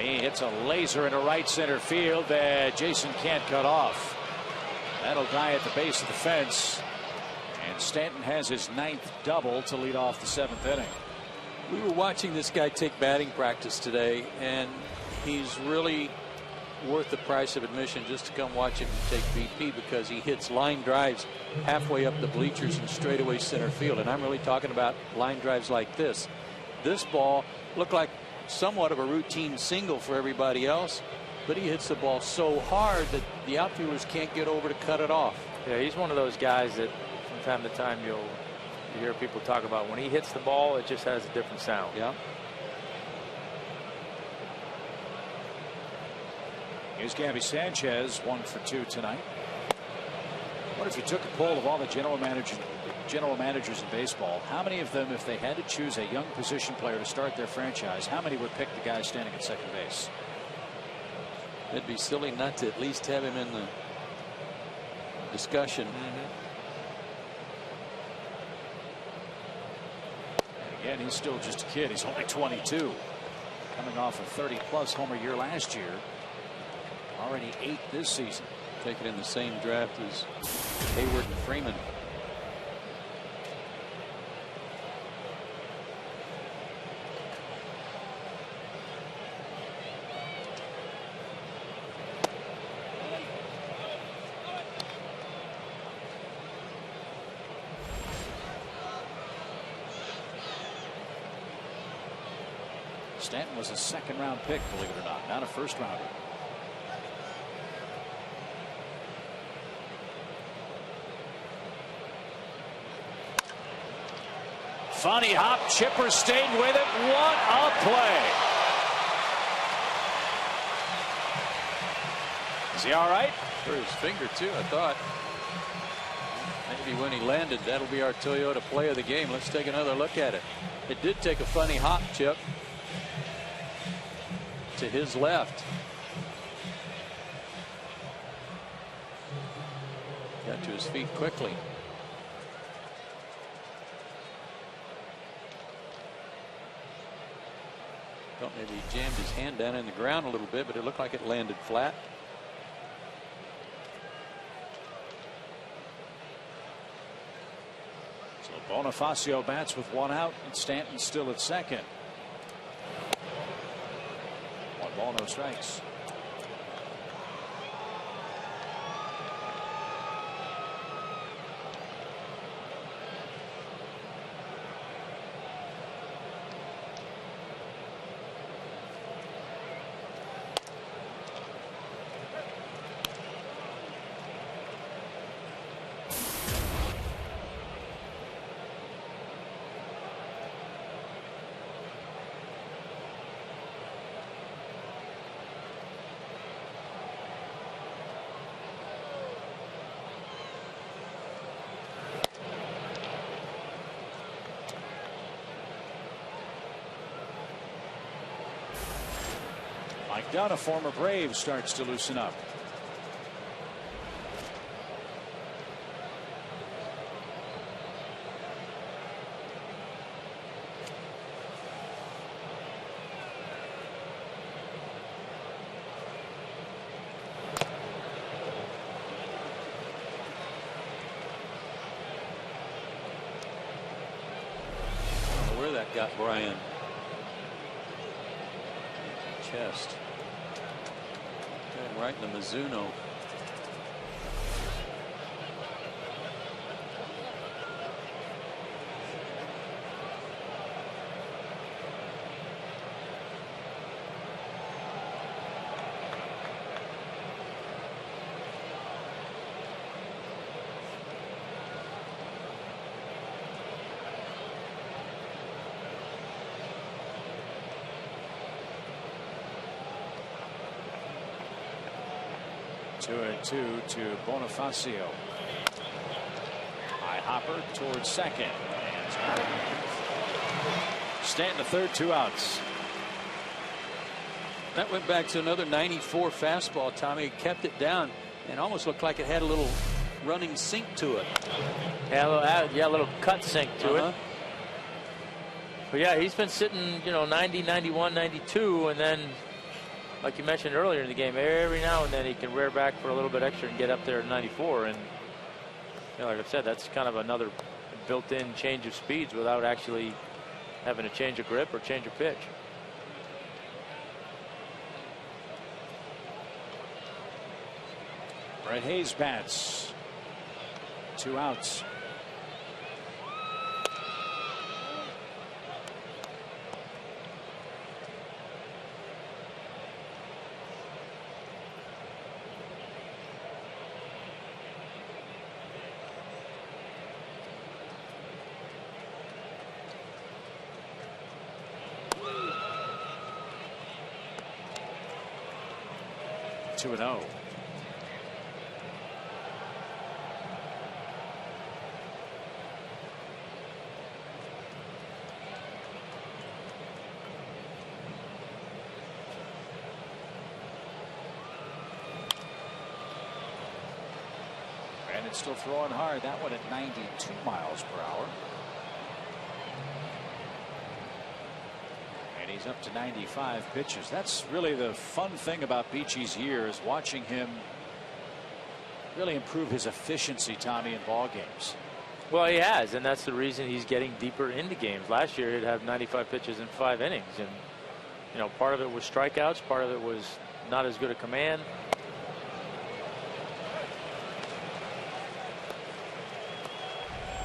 He hits a laser into right center field that Jason can't cut off. That'll die at the base of the fence. And Stanton has his 9th double to lead off the 7th inning. We were watching this guy take batting practice today, and he's really worth the price of admission just to come watch him take BP, because he hits line drives halfway up the bleachers and straightaway center field. And I'm really talking about line drives like this. This ball looked like somewhat of a routine single for everybody else, but he hits the ball so hard that the outfielders can't get over to cut it off. Yeah, he's one of those guys that from time to time you hear people talk about. When he hits the ball, it just has a different sound. Yeah. Here's Gabby Sanchez, 1 for 2 tonight. What if you took a poll of all the general general managers in baseball, how many of them, if they had to choose a young position player to start their franchise, how many would pick the guy standing at second base? It'd be silly not to at least have him in the discussion. And again, he's still just a kid. He's only 22. Coming off a 30-plus homer year last year. Already 8 this season. Taken in the same draft as Hayward and Freeman. Stanton was a second-round pick, believe it or not a first-rounder. Funny hop, Chipper stayed with it. What a play! Is he all right? For his finger too, I thought. Maybe when he landed, that'll be our Toyota play of the game. Let's take another look at it. It did take a funny hop, Chip, to his left. Got to his feet quickly. Thought maybe he jammed his hand down in the ground a little bit, but it looked like it landed flat. So Bonifacio bats with 1 out, and Stanton still at second. 1 ball, no strikes. Mike Dunn, a former Brave, starts to loosen up. I don't know where that got Brian. Chest. Got him right in the Mizuno. Two and 2 to Bonifacio. High hopper towards second. And Stanton to third, 2 outs. That went back to another 94 fastball. Tommy kept it down and almost looked like it had a little running sink to it. Yeah, a little cut sink to it. But yeah, he's been sitting, 90, 91, 92, and then, like you mentioned earlier in the game, every now and then he can rear back for a little bit extra and get up there at 94. And like I said, that's kind of another built-in change of speeds without actually having to change a grip or change a pitch. Brett Hayes bats. 2 outs. Two and 0. and still throwing hard. That one at 92 miles per hour. And he's up to 95 pitches. That's really the fun thing about Beachy's year, is watching him really improve his efficiency, Tommy, in ball games. Well, he has, and that's the reason he's getting deeper into games. Last year he'd have 95 pitches in 5 innings, and you know, part of it was strikeouts, part of it was not as good a command.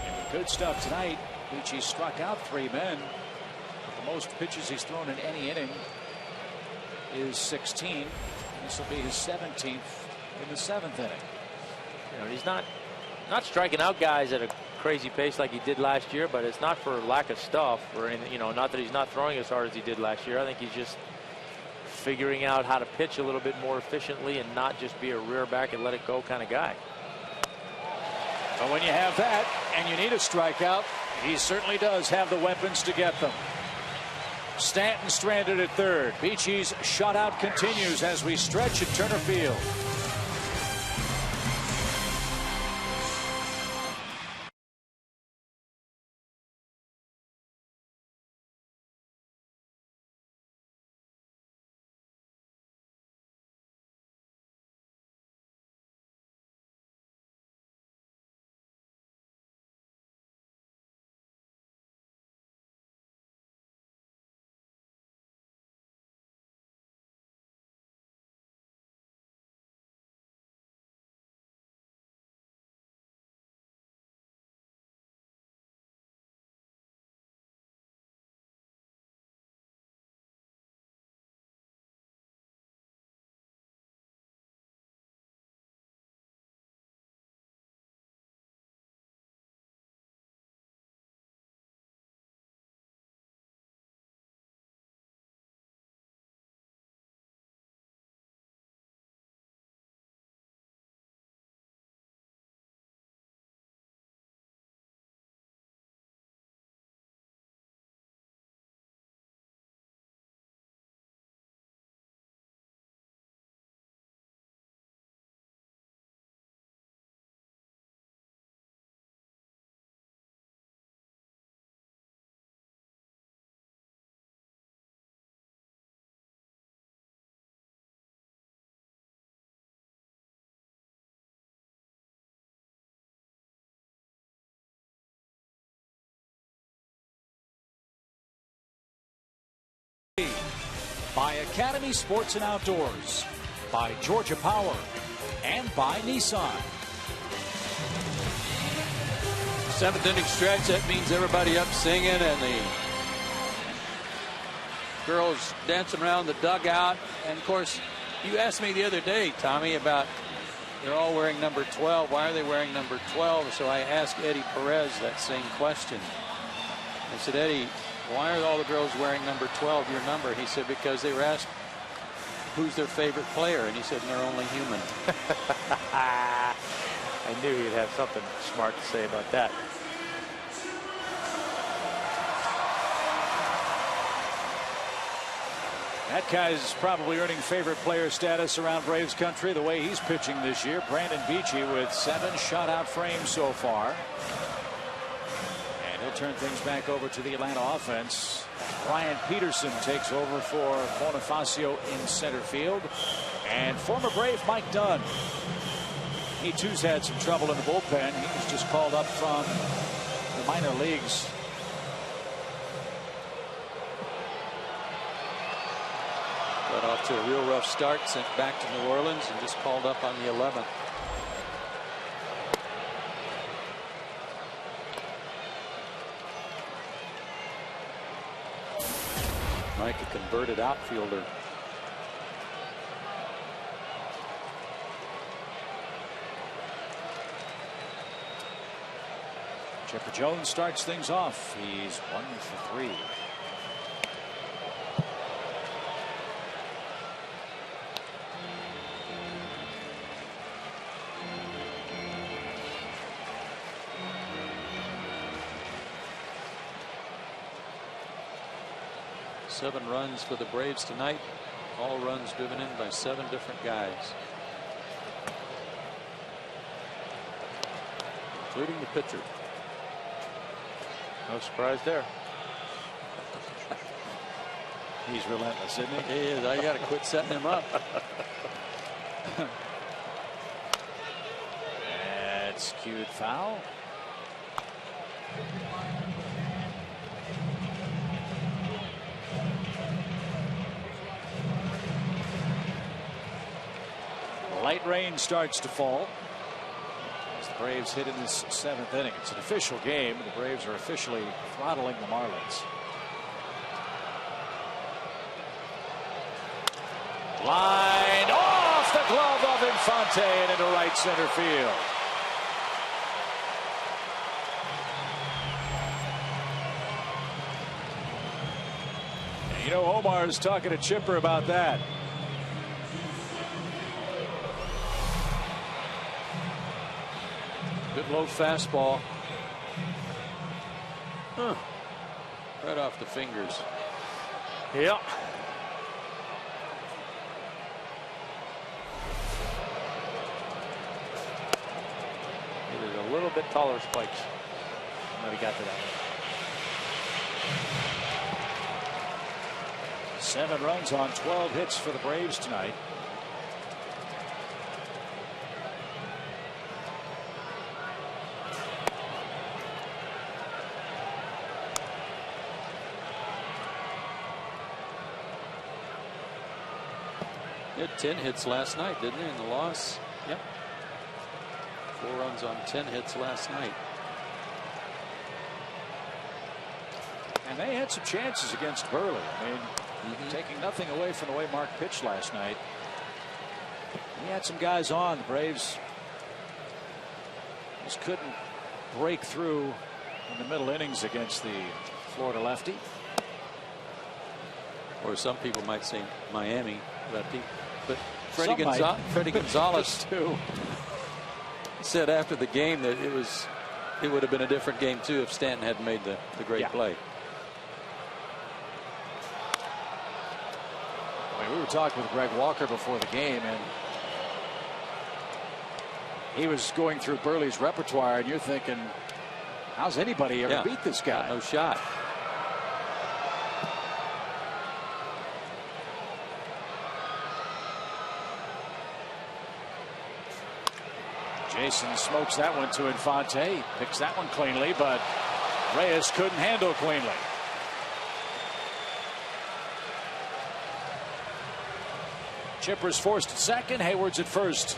And with good stuff tonight, Beachy struck out 3 men. The most pitches he's thrown in any inning is 16. This will be his 17th in the 7th inning. You know, he's not striking out guys at a crazy pace like he did last year, but it's not for lack of stuff or anything. You know, not that he's not throwing as hard as he did last year. I think he's just figuring out how to pitch a little bit more efficiently and not just be a rear back and let it go kind of guy. But when you have that and you need a strikeout, he certainly does have the weapons to get them. Stanton stranded at third. Beachy's shutout continues as we stretch at Turner Field. By Academy Sports and Outdoors, by Georgia Power, and by Nissan. 7th inning stretch. That means everybody up singing and the girls dancing around the dugout. And of course, you asked me the other day, Tommy, about they're all wearing number 12. Why are they wearing number 12? So I asked Eddie Perez that same question. I said, Eddie, why are all the girls wearing number 12, your number? He said, because they were asked who's their favorite player, and he said, they're only human. I knew he'd have something smart to say about that. That guy's probably earning favorite player status around Braves country the way he's pitching this year. Brandon Beachy with 7 shutout frames so far. And he'll turn things back over to the Atlanta offense. Brian Peterson takes over for Bonifacio in center field. And former Brave Mike Dunn. He too's had some trouble in the bullpen. He was just called up from the minor leagues. Got off to a real rough start, sent back to New Orleans, and just called up on the 11th. Mike, a converted outfielder. Chipper Jones starts things off. He's 1 for 3. Seven runs for the Braves tonight. All runs driven in by 7 different guys. including the pitcher. No surprise there. He's relentless, isn't he? He is. I got to quit setting him up. That's cued foul. Light rain starts to fall as the Braves hit in this 7th inning. It's an official game. The Braves are officially throttling the Marlins. Line off the glove of Infante and into right center field. And you know, Omar's talking to Chipper about that. Good low fastball. Right off the fingers. Yeah. A little bit taller spikes. But he got to that one. 7 runs on 12 hits for the Braves tonight. He had 10 hits last night, didn't he, in the loss? Yep. 4 runs on 10 hits last night. And they had some chances against Burley. I mean, taking nothing away from the way Mark pitched last night. He had some guys on. The Braves just couldn't break through in the middle innings against the Florida lefty. Or some people might say Miami lefty. But Freddy Gonzalez too said after the game that it would have been a different game too if Stanton hadn't made the great play. I mean, we were talking with Greg Walker before the game, and he was going through Burley's repertoire, and you're thinking, how's anybody ever beat this guy? No shot. Jason smokes that one to Infante. Picks that one cleanly, but Reyes couldn't handle cleanly. Chipper's forced at second. Hayward's at first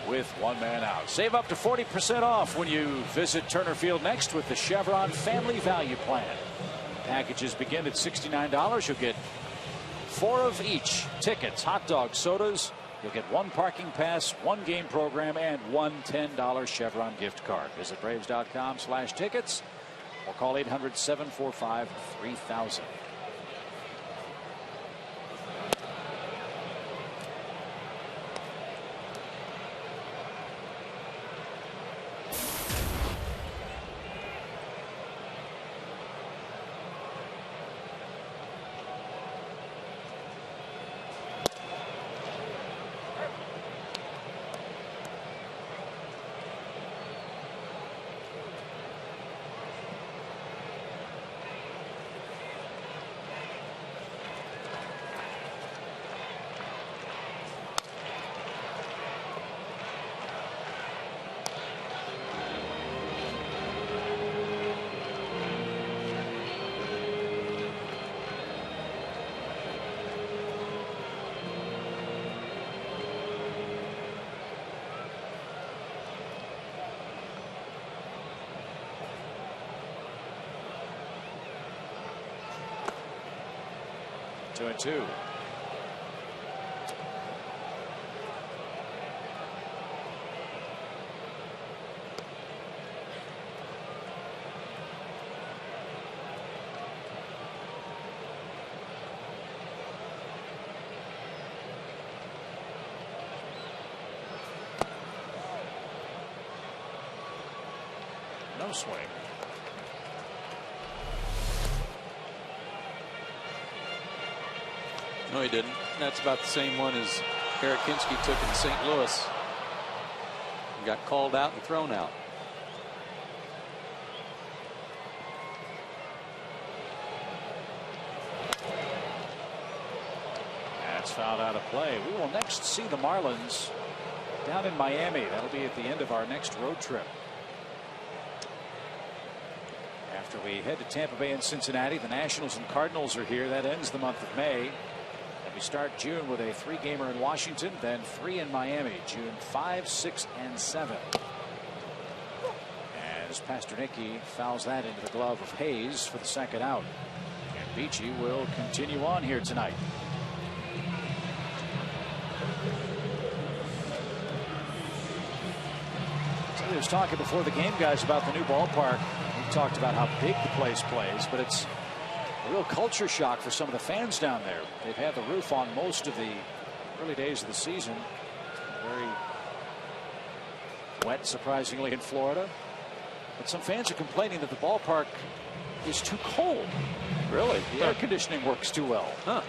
with 1 man out. Save up to 40% off when you visit Turner Field next with the Chevron Family Value Plan. Packages begin at $69. You'll get 4 of each: tickets, hot dogs, sodas. You'll get 1 parking pass, 1 game program, and 1 $10 Chevron gift card. Visit Braves.com/tickets or call 800-745-3000. Two and two. No swing. No, he didn't. That's about the same one as Harakinski took in St. Louis. He got called out and thrown out. fouled out of play. We will next see the Marlins down in Miami. That'll be at the end of our next road trip. After we head to Tampa Bay and Cincinnati, the Nationals and Cardinals are here. That ends the month of May. And we start June with a 3-gamer in Washington, then 3 in Miami, June 5, 6, and 7. As Pasternicki fouls that into the glove of Hayes for the second out. And Beachy will continue on here tonight. So there's talking before the game, guys, about the new ballpark. We talked about how big the place plays, but it's a real culture shock for some of the fans down there. They've had the roof on most of the early days of the season. Very wet, surprisingly, in Florida. But some fans are complaining that the ballpark is too cold. Really? The air conditioning works too well. Huh.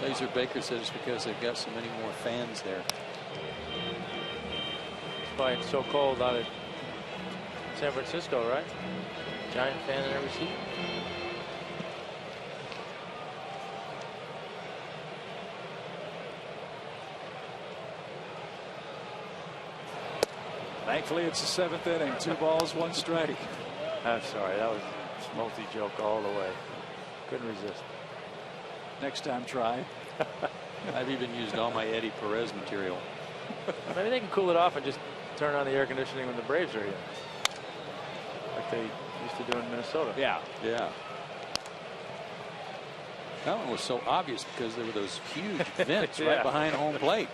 Laser Baker said it's because they've got so many more fans there. That's why it's so cold out at San Francisco, right? Giant fan in every seat. Thankfully, it's the 7th inning. 2 balls, 1 strike. I'm sorry, that was a Smolty joke all the way. Couldn't resist. Next time, try. I've even used all my Eddie Perez material. Maybe they can cool it off and just turn on the air conditioning when the Braves are here, like they used to do in Minnesota. Yeah. Yeah. That one was so obvious because there were those huge vents Yeah. right behind home plate.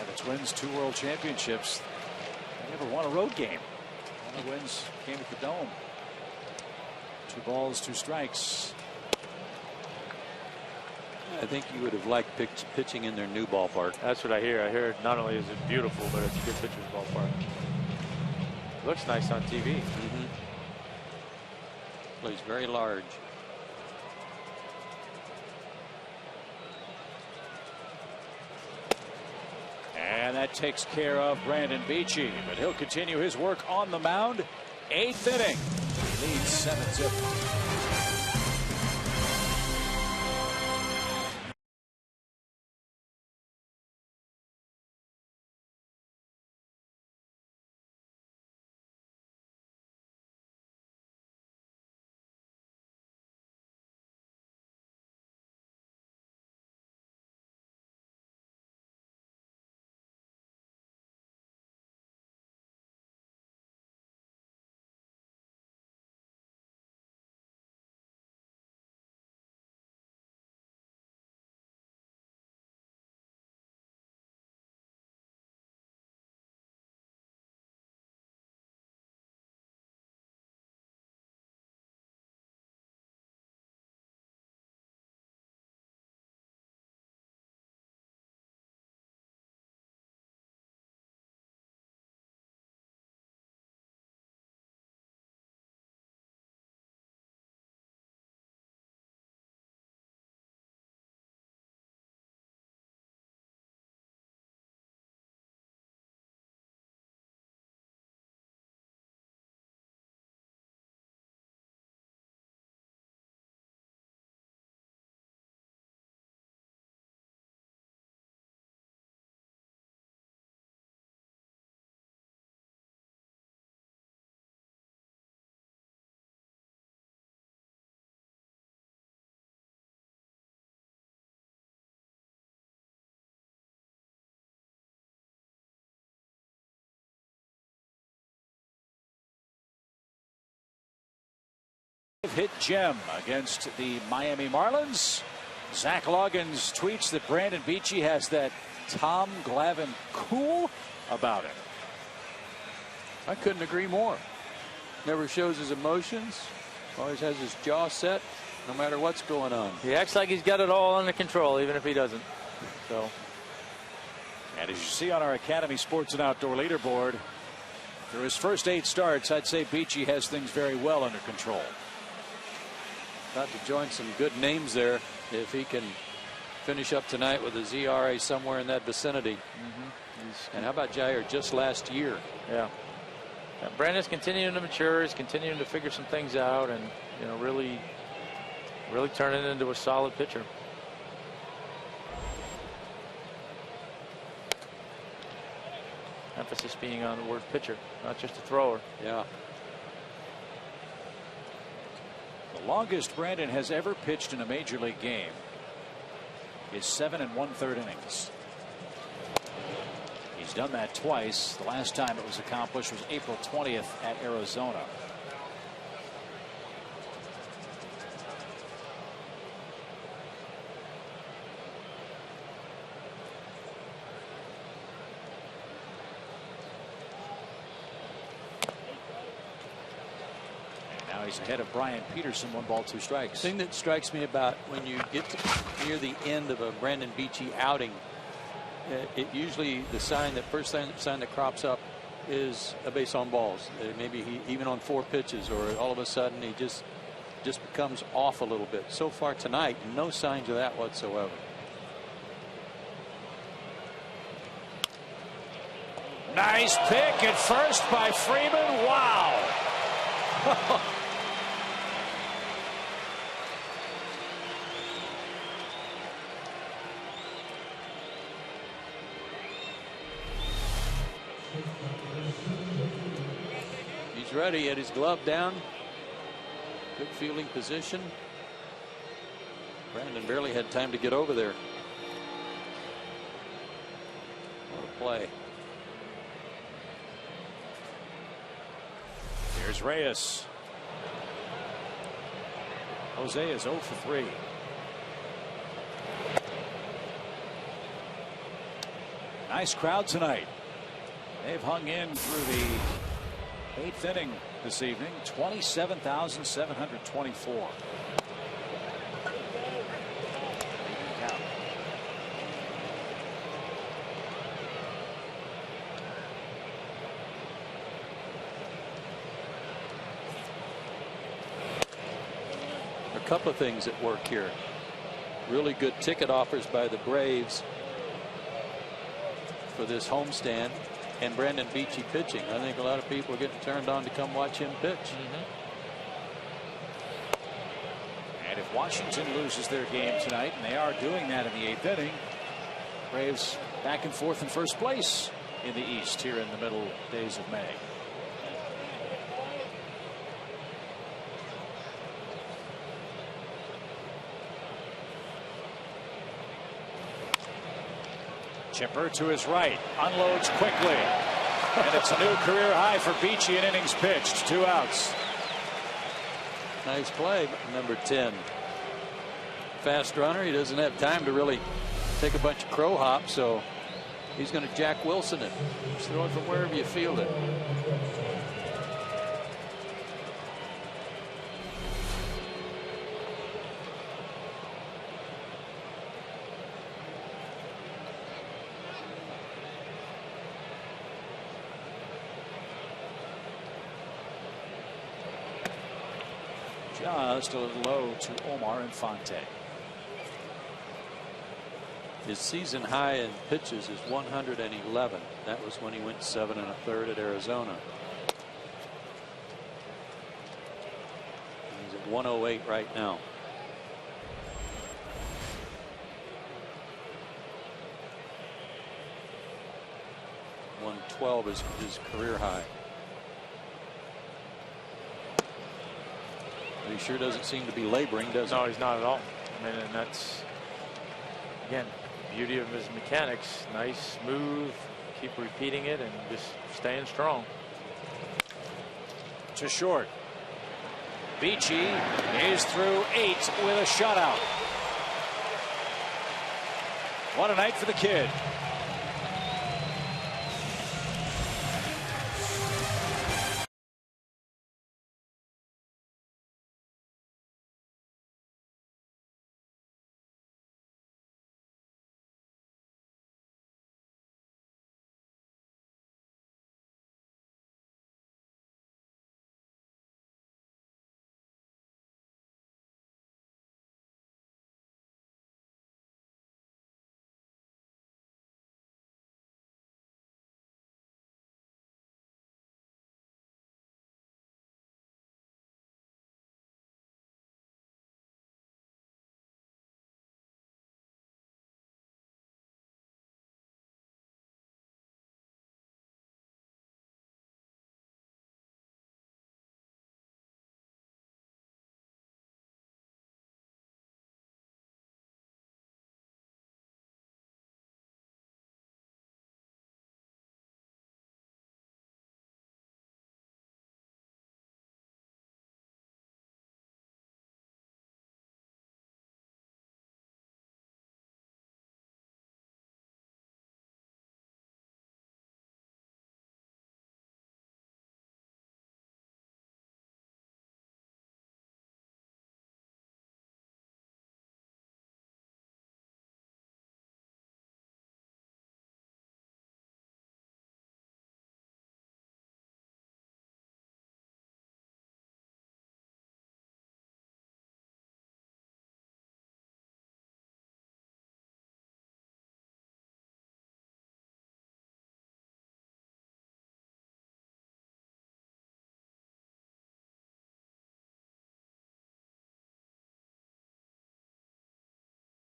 The Twins, 2 world championships. They never won a road game. Only wins came at the Dome. 2 balls, 2 strikes. I think you would have liked pitching in their new ballpark. That's what I hear. I hear not only is it beautiful, but it's a good pitcher's ballpark. Looks nice on TV. Mm-hmm. Plays very large. And that takes care of Brandon Beachy, but he'll continue his work on the mound. 8th inning. He leads 7-0. Hit gem against the Miami Marlins. Zach Loggins tweets that Brandon Beachy has that Tom Glavine cool about him. I couldn't agree more. Never shows his emotions. Always has his jaw set no matter what's going on. He acts like he's got it all under control, even if he doesn't. So. And as you see on our Academy Sports and Outdoor leaderboard, through his first 8 starts, I'd say Beachy has things very well under control. About to join some good names there if he can finish up tonight with a ZRA somewhere in that vicinity. And how about Jair just last year? Yeah. Brandon's continuing to mature. He's continuing to figure some things out, and really turning into a solid pitcher. Emphasis being on the word pitcher, not just a thrower. Yeah. The longest Brandon has ever pitched in a major league game is 7 1/3 innings. He's done that twice. The last time it was accomplished was April 20th at Arizona. Now he's ahead of Brian Peterson. 1 ball, 2 strikes. The thing that strikes me about when you get near the end of a Brandon Beachy outing, it usually the first sign that crops up is a base on balls. Maybe he even on 4 pitches, or all of a sudden he just becomes off a little bit. So far tonight, no signs of that whatsoever. Nice pick at first by Freeman. Wow. He's ready, at his glove down. Good fielding position. Brandon barely had time to get over there. What a play. Here's Reyes. Jose is 0 for 3. Nice crowd tonight. They've hung in through the 8th inning this evening. 27,724. A couple of things at work here. Really good ticket offers by the Braves for this homestand, and Brandon Beachy pitching. I think a lot of people are getting turned on to come watch him pitch. And if Washington loses their game tonight, and they are doing that in the 8th inning, Braves back and forth in first place in the East here in the middle days of May. Chipper to his right, unloads quickly, and it's a new career high for Beachy in innings pitched. 2 outs. Nice play, number 10. Fast runner. He doesn't have time to really take a bunch of crow hops, so he's going to Jack Wilson it. Just throw it from wherever you field it. Just a little low to Omar Infante. His season high in pitches is 111. That was when he went 7 1/3 at Arizona. He's at 108 right now. .112 is his career high. He sure doesn't seem to be laboring, does he? No, he's not at all. I mean, and that's, again, the beauty of his mechanics. Nice, smooth, keep repeating it, and just staying strong. To short. Beachy is through 8 with a shutout. What a night for the kid.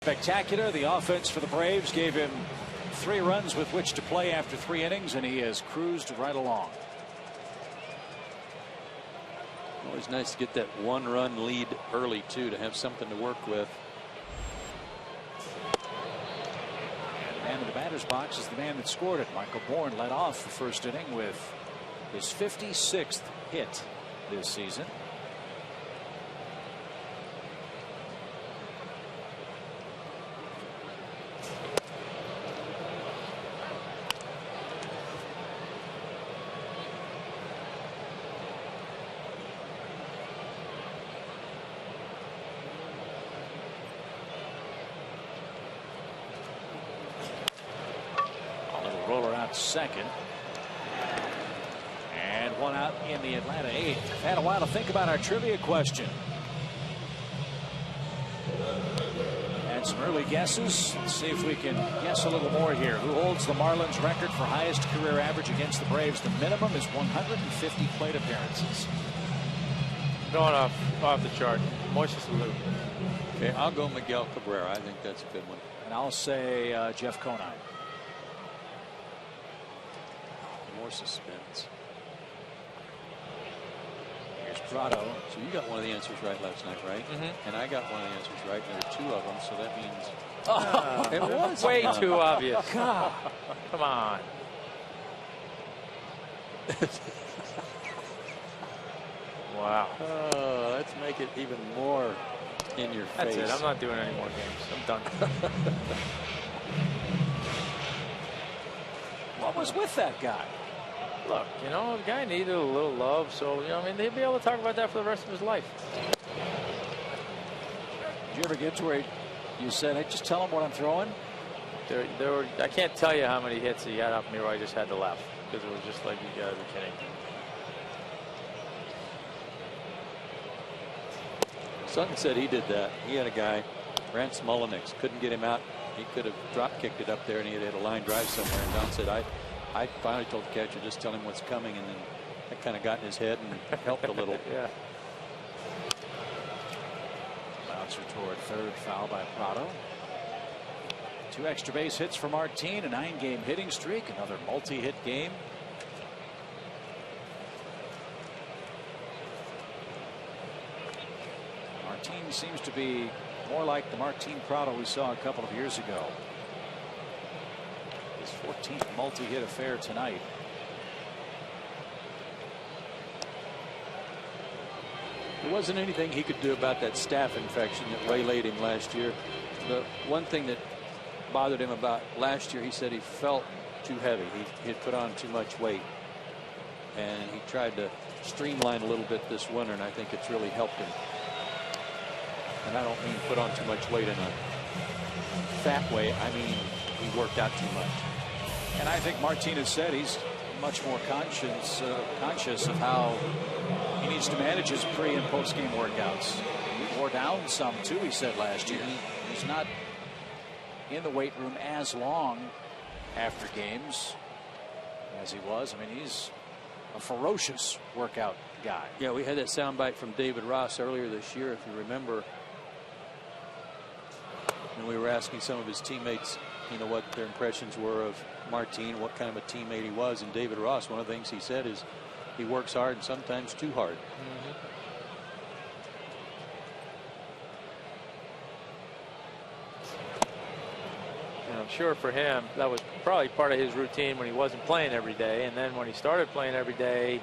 Spectacular. The offense for the Braves gave him 3 runs with which to play after 3 innings, and he has cruised right along. Always nice to get that 1-run lead early, too, to have something to work with. And the man in the batter's box is the man that scored it. Michael Bourne led off the first inning with his 56th hit this season. Roller out second. And 1 out in the Atlanta 8th. Had a while to think about our trivia question. And some early guesses. Let's see if we can guess a little more here. Who holds the Marlins record for highest career average against the Braves? The minimum is 150 plate appearances. Going off the chart. Moises Alou. Okay, I'll go Miguel Cabrera. I think that's a good one. And I'll say Jeff Conine. More suspense. Here's Prado. So you got one of the answers right last night, right? Mm-hmm. And I got one of the answers right. There are 2 of them, so that means it was way too obvious. God. Come on. Wow. Let's make it even more in your face. That's it. I'm not doing any more games. I'm done. What was with that guy? Look, you know, the guy needed a little love, so, you know, I mean, he'll be able to talk about that for the rest of his life. Did you ever get to where you said, hey, just tell him what I'm throwing? There were, I can't tell you how many hits he had up me where I just had to laugh because it was just like, you gotta be kidding. Sutton said he did that. He had a guy, Rance Mullenix, couldn't get him out. He could have drop kicked it up there and he had hit a line drive somewhere. And Don said, I finally told the catcher, just tell him what's coming. And then that kind of got in his head and helped a little. Yeah. Bouncer toward third, foul by Prado. 2 extra base hits for Martin, a 9-game hitting streak, another multi-hit game. Martin seems to be more like the Martin Prado we saw a couple of years ago. His 14th multi-hit affair tonight. There wasn't anything he could do about that staph infection that waylaid him last year. The one thing that bothered him about last year, he said he felt too heavy. He had put on too much weight. And he tried to streamline a little bit this winter, and I think it's really helped him. And I don't mean put on too much weight in a fat way. I mean he worked out too much. And I think Martinez said he's much more conscious of how he needs to manage his pre and post game workouts. He wore down some too, he said last year. He's not in the weight room as long after games as he was. I mean, he's a ferocious workout guy. Yeah, we had that soundbite from David Ross earlier this year, if you remember. And we were asking some of his teammates, you know, what their impressions were of Martin, what kind of a teammate he was. And David Ross, one of the things he said is he works hard and sometimes too hard. And I'm sure for him that was probably part of his routine when he wasn't playing every day, and then when he started playing every day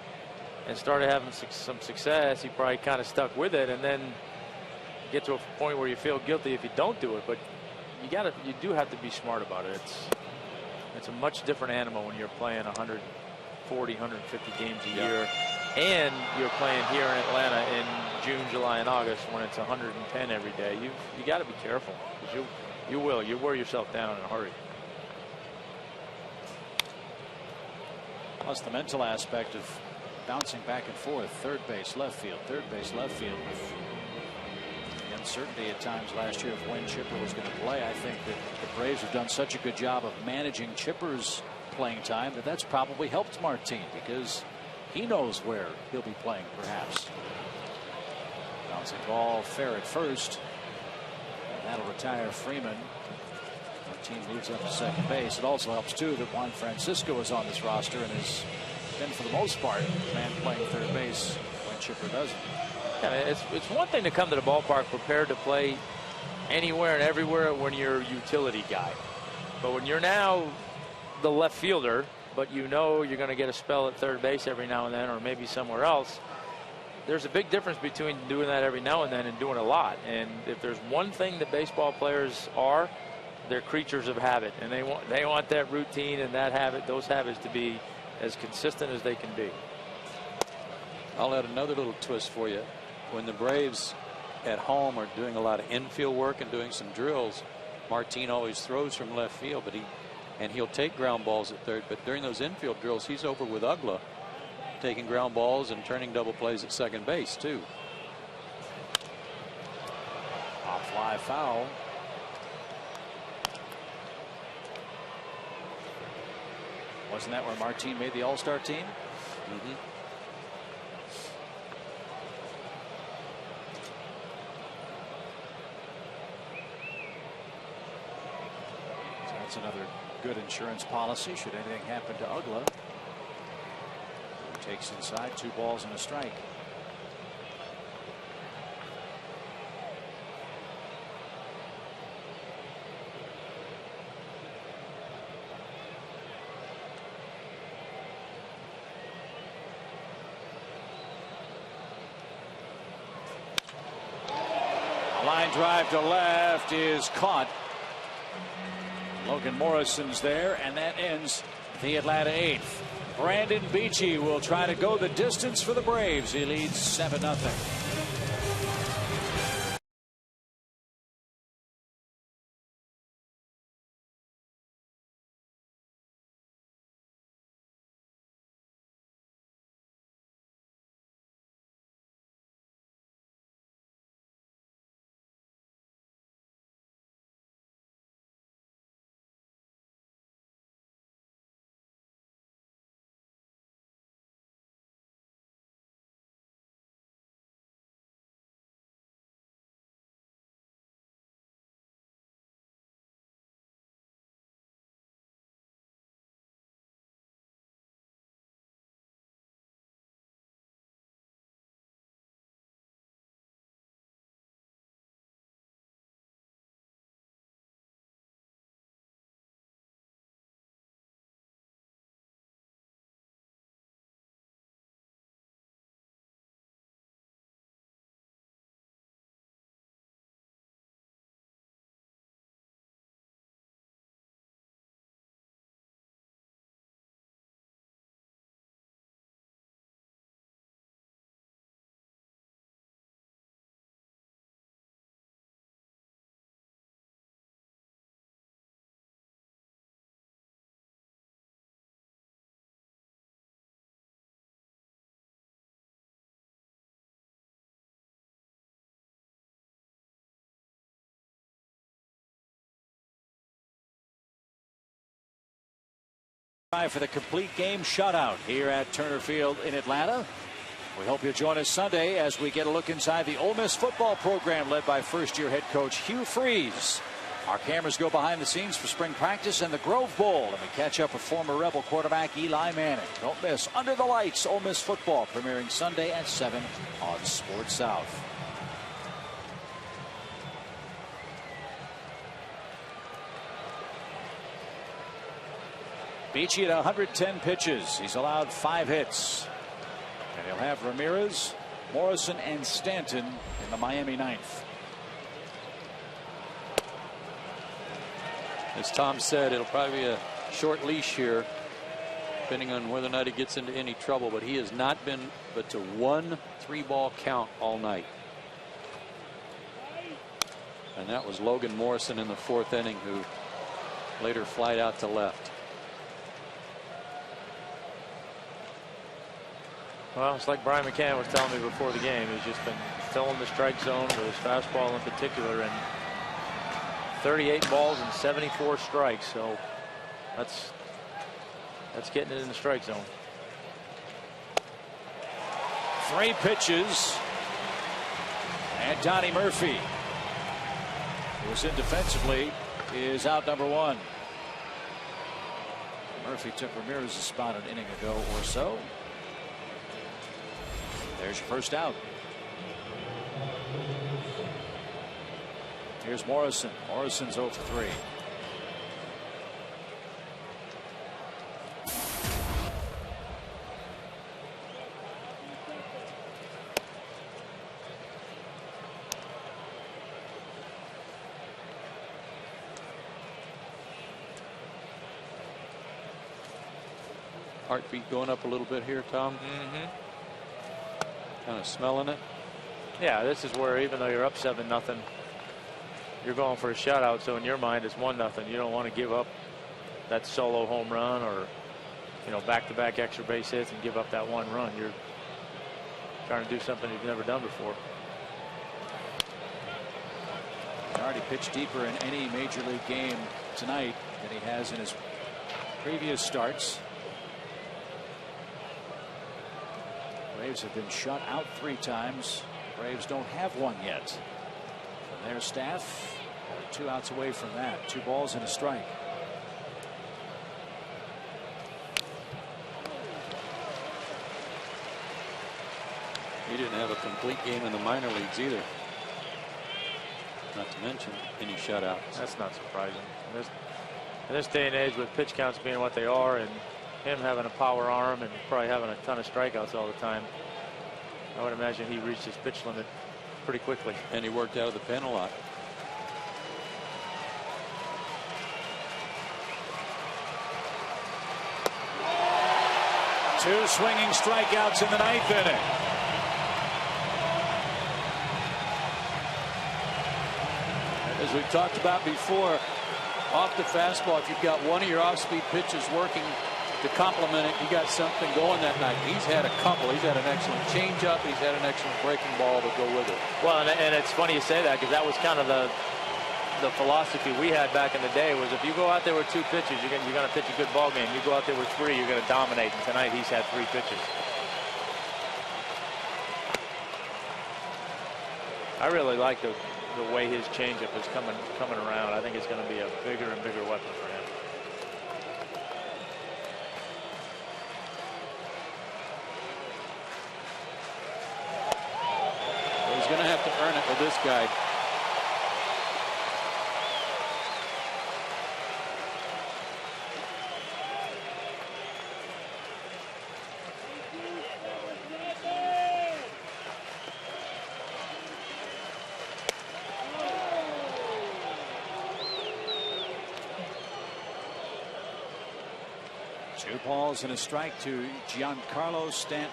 and started having some success, he probably kind of stuck with it, and then get to a point where you feel guilty if you don't do it. But you do have to be smart about it. It's a much different animal when you're playing 140, 150 games a year, and you're playing here in Atlanta in June, July, and August when it's 110 every day. You got to be careful, because you wear yourself down in a hurry. Plus the mental aspect of bouncing back and forth, third base, left field, third base, left field. The uncertainty at times last year of when Chipper was going to play. I think that the Braves have done such a good job of managing Chipper's playing time that's probably helped Martin, because he knows where he'll be playing perhaps. Bouncing ball fair at first. That'll retire Freeman. Our team moves up to second base. It also helps, too, that Juan Francisco is on this roster and has been, for the most part, the man playing third base when Chipper doesn't. Yeah, it's one thing to come to the ballpark prepared to play anywhere and everywhere when you're a utility guy. But when you're now the left fielder, but you know you're going to get a spell at third base every now and then, or maybe somewhere else, there's a big difference between doing that every now and then and doing a lot. And if there's one thing that baseball players are, they're creatures of habit, and they want that routine and that habit, those habits, to be as consistent as they can be. I'll add another little twist for you. When the Braves at home are doing a lot of infield work and doing some drills, Martin always throws from left field, but he'll take ground balls at third. But during those infield drills, he's over with Ugla, taking ground balls and turning double plays at second base too. Pop fly foul. Wasn't that where Martin made the All-Star team? Mm-hmm. So that's another good insurance policy should anything happen to Ugla. He takes inside, 2 balls and a strike. Line drive to left is caught. Logan Morrison's there, and that ends the Atlanta 8th. Brandon Beachy will try to go the distance for the Braves. He leads 7-0. For the complete game shutout here at Turner Field in Atlanta. We hope you'll join us Sunday as we get a look inside the Ole Miss football program led by first-year head coach Hugh Freeze. Our cameras go behind the scenes for spring practice and the Grove Bowl, and we catch up with former Rebel quarterback Eli Manning. Don't miss Under the Lights Ole Miss football, premiering Sunday at 7 on Sports South. Beachy at 110 pitches. He's allowed 5 hits. And he'll have Ramirez, Morrison, and Stanton in the Miami 9th. As Tom said, it'll probably be a short leash here, depending on whether or not he gets into any trouble. But he has not been but to 1 3-ball count all night. And that was Logan Morrison in the 4th inning, who later flied out to left. Well, it's like Brian McCann was telling me before the game. He's just been filling the strike zone with his fastball in particular, and 38 balls and 74 strikes. So that's getting it in the strike zone. 3 pitches. And Donnie Murphy. who was in defensively, is out number 1. Murphy took Ramirez's spot an inning ago or so. There's your first out. Here's Morrison. Morrison's 0 for 3. Heartbeat going up a little bit here, Tom. Kind of smelling it. Yeah, this is where even though you're up 7-0, you're going for a shutout. So in your mind, it's 1-0. You don't want to give up that solo home run or, you know, back-to-back extra base hits and give up that 1 run. You're trying to do something you've never done before. He already pitched deeper in any major league game tonight than he has in his previous starts. Braves have been shut out 3 times. Braves don't have one yet from their staff. 2 outs away from that. 2 balls and a strike. He didn't have a complete game in the minor leagues either. Not to mention any shutouts. That's not surprising. In this day and age, with pitch counts being what they are, and him having a power arm and probably having a ton of strikeouts all the time, I would imagine he reached his pitch limit pretty quickly. And he worked out of the pen a lot. Two swinging strikeouts in the 9th inning. As we've talked about before, off the fastball, if you've got one of your off-speed pitches working to complement it, you got something going that night. He's had a couple. He's had an excellent changeup. He's had an excellent breaking ball to go with it. Well, and it's funny you say that, because that was kind of the philosophy we had back in the day, was if you go out there with 2 pitches, you're going to pitch a good ball game. You go out there with 3, you're going to dominate. And tonight he's had 3 pitches. I really like the way his changeup is coming around. I think it's going to be a bigger and bigger weapon for him. He's going to have to earn it with this guy. Two balls and a strike to Giancarlo Stanton.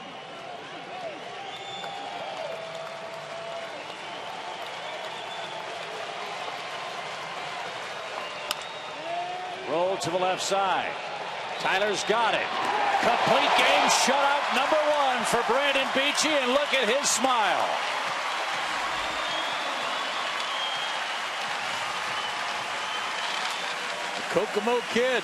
Roll to the left side. Tyler's got it. Complete game shutout number 1 for Brandon Beachy, and look at his smile. The Kokomo Kid.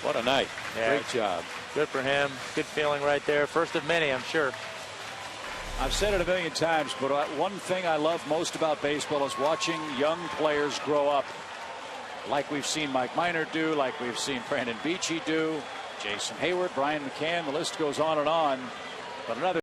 What a night. Yeah, great job. Good for him. Good feeling right there. First of many, I'm sure. I've said it a million times, but one thing I love most about baseball is watching young players grow up, like we've seen Mike Minor do, like we've seen Brandon Beachy do, Jason Hayward, Brian McCann, the list goes on and on. But another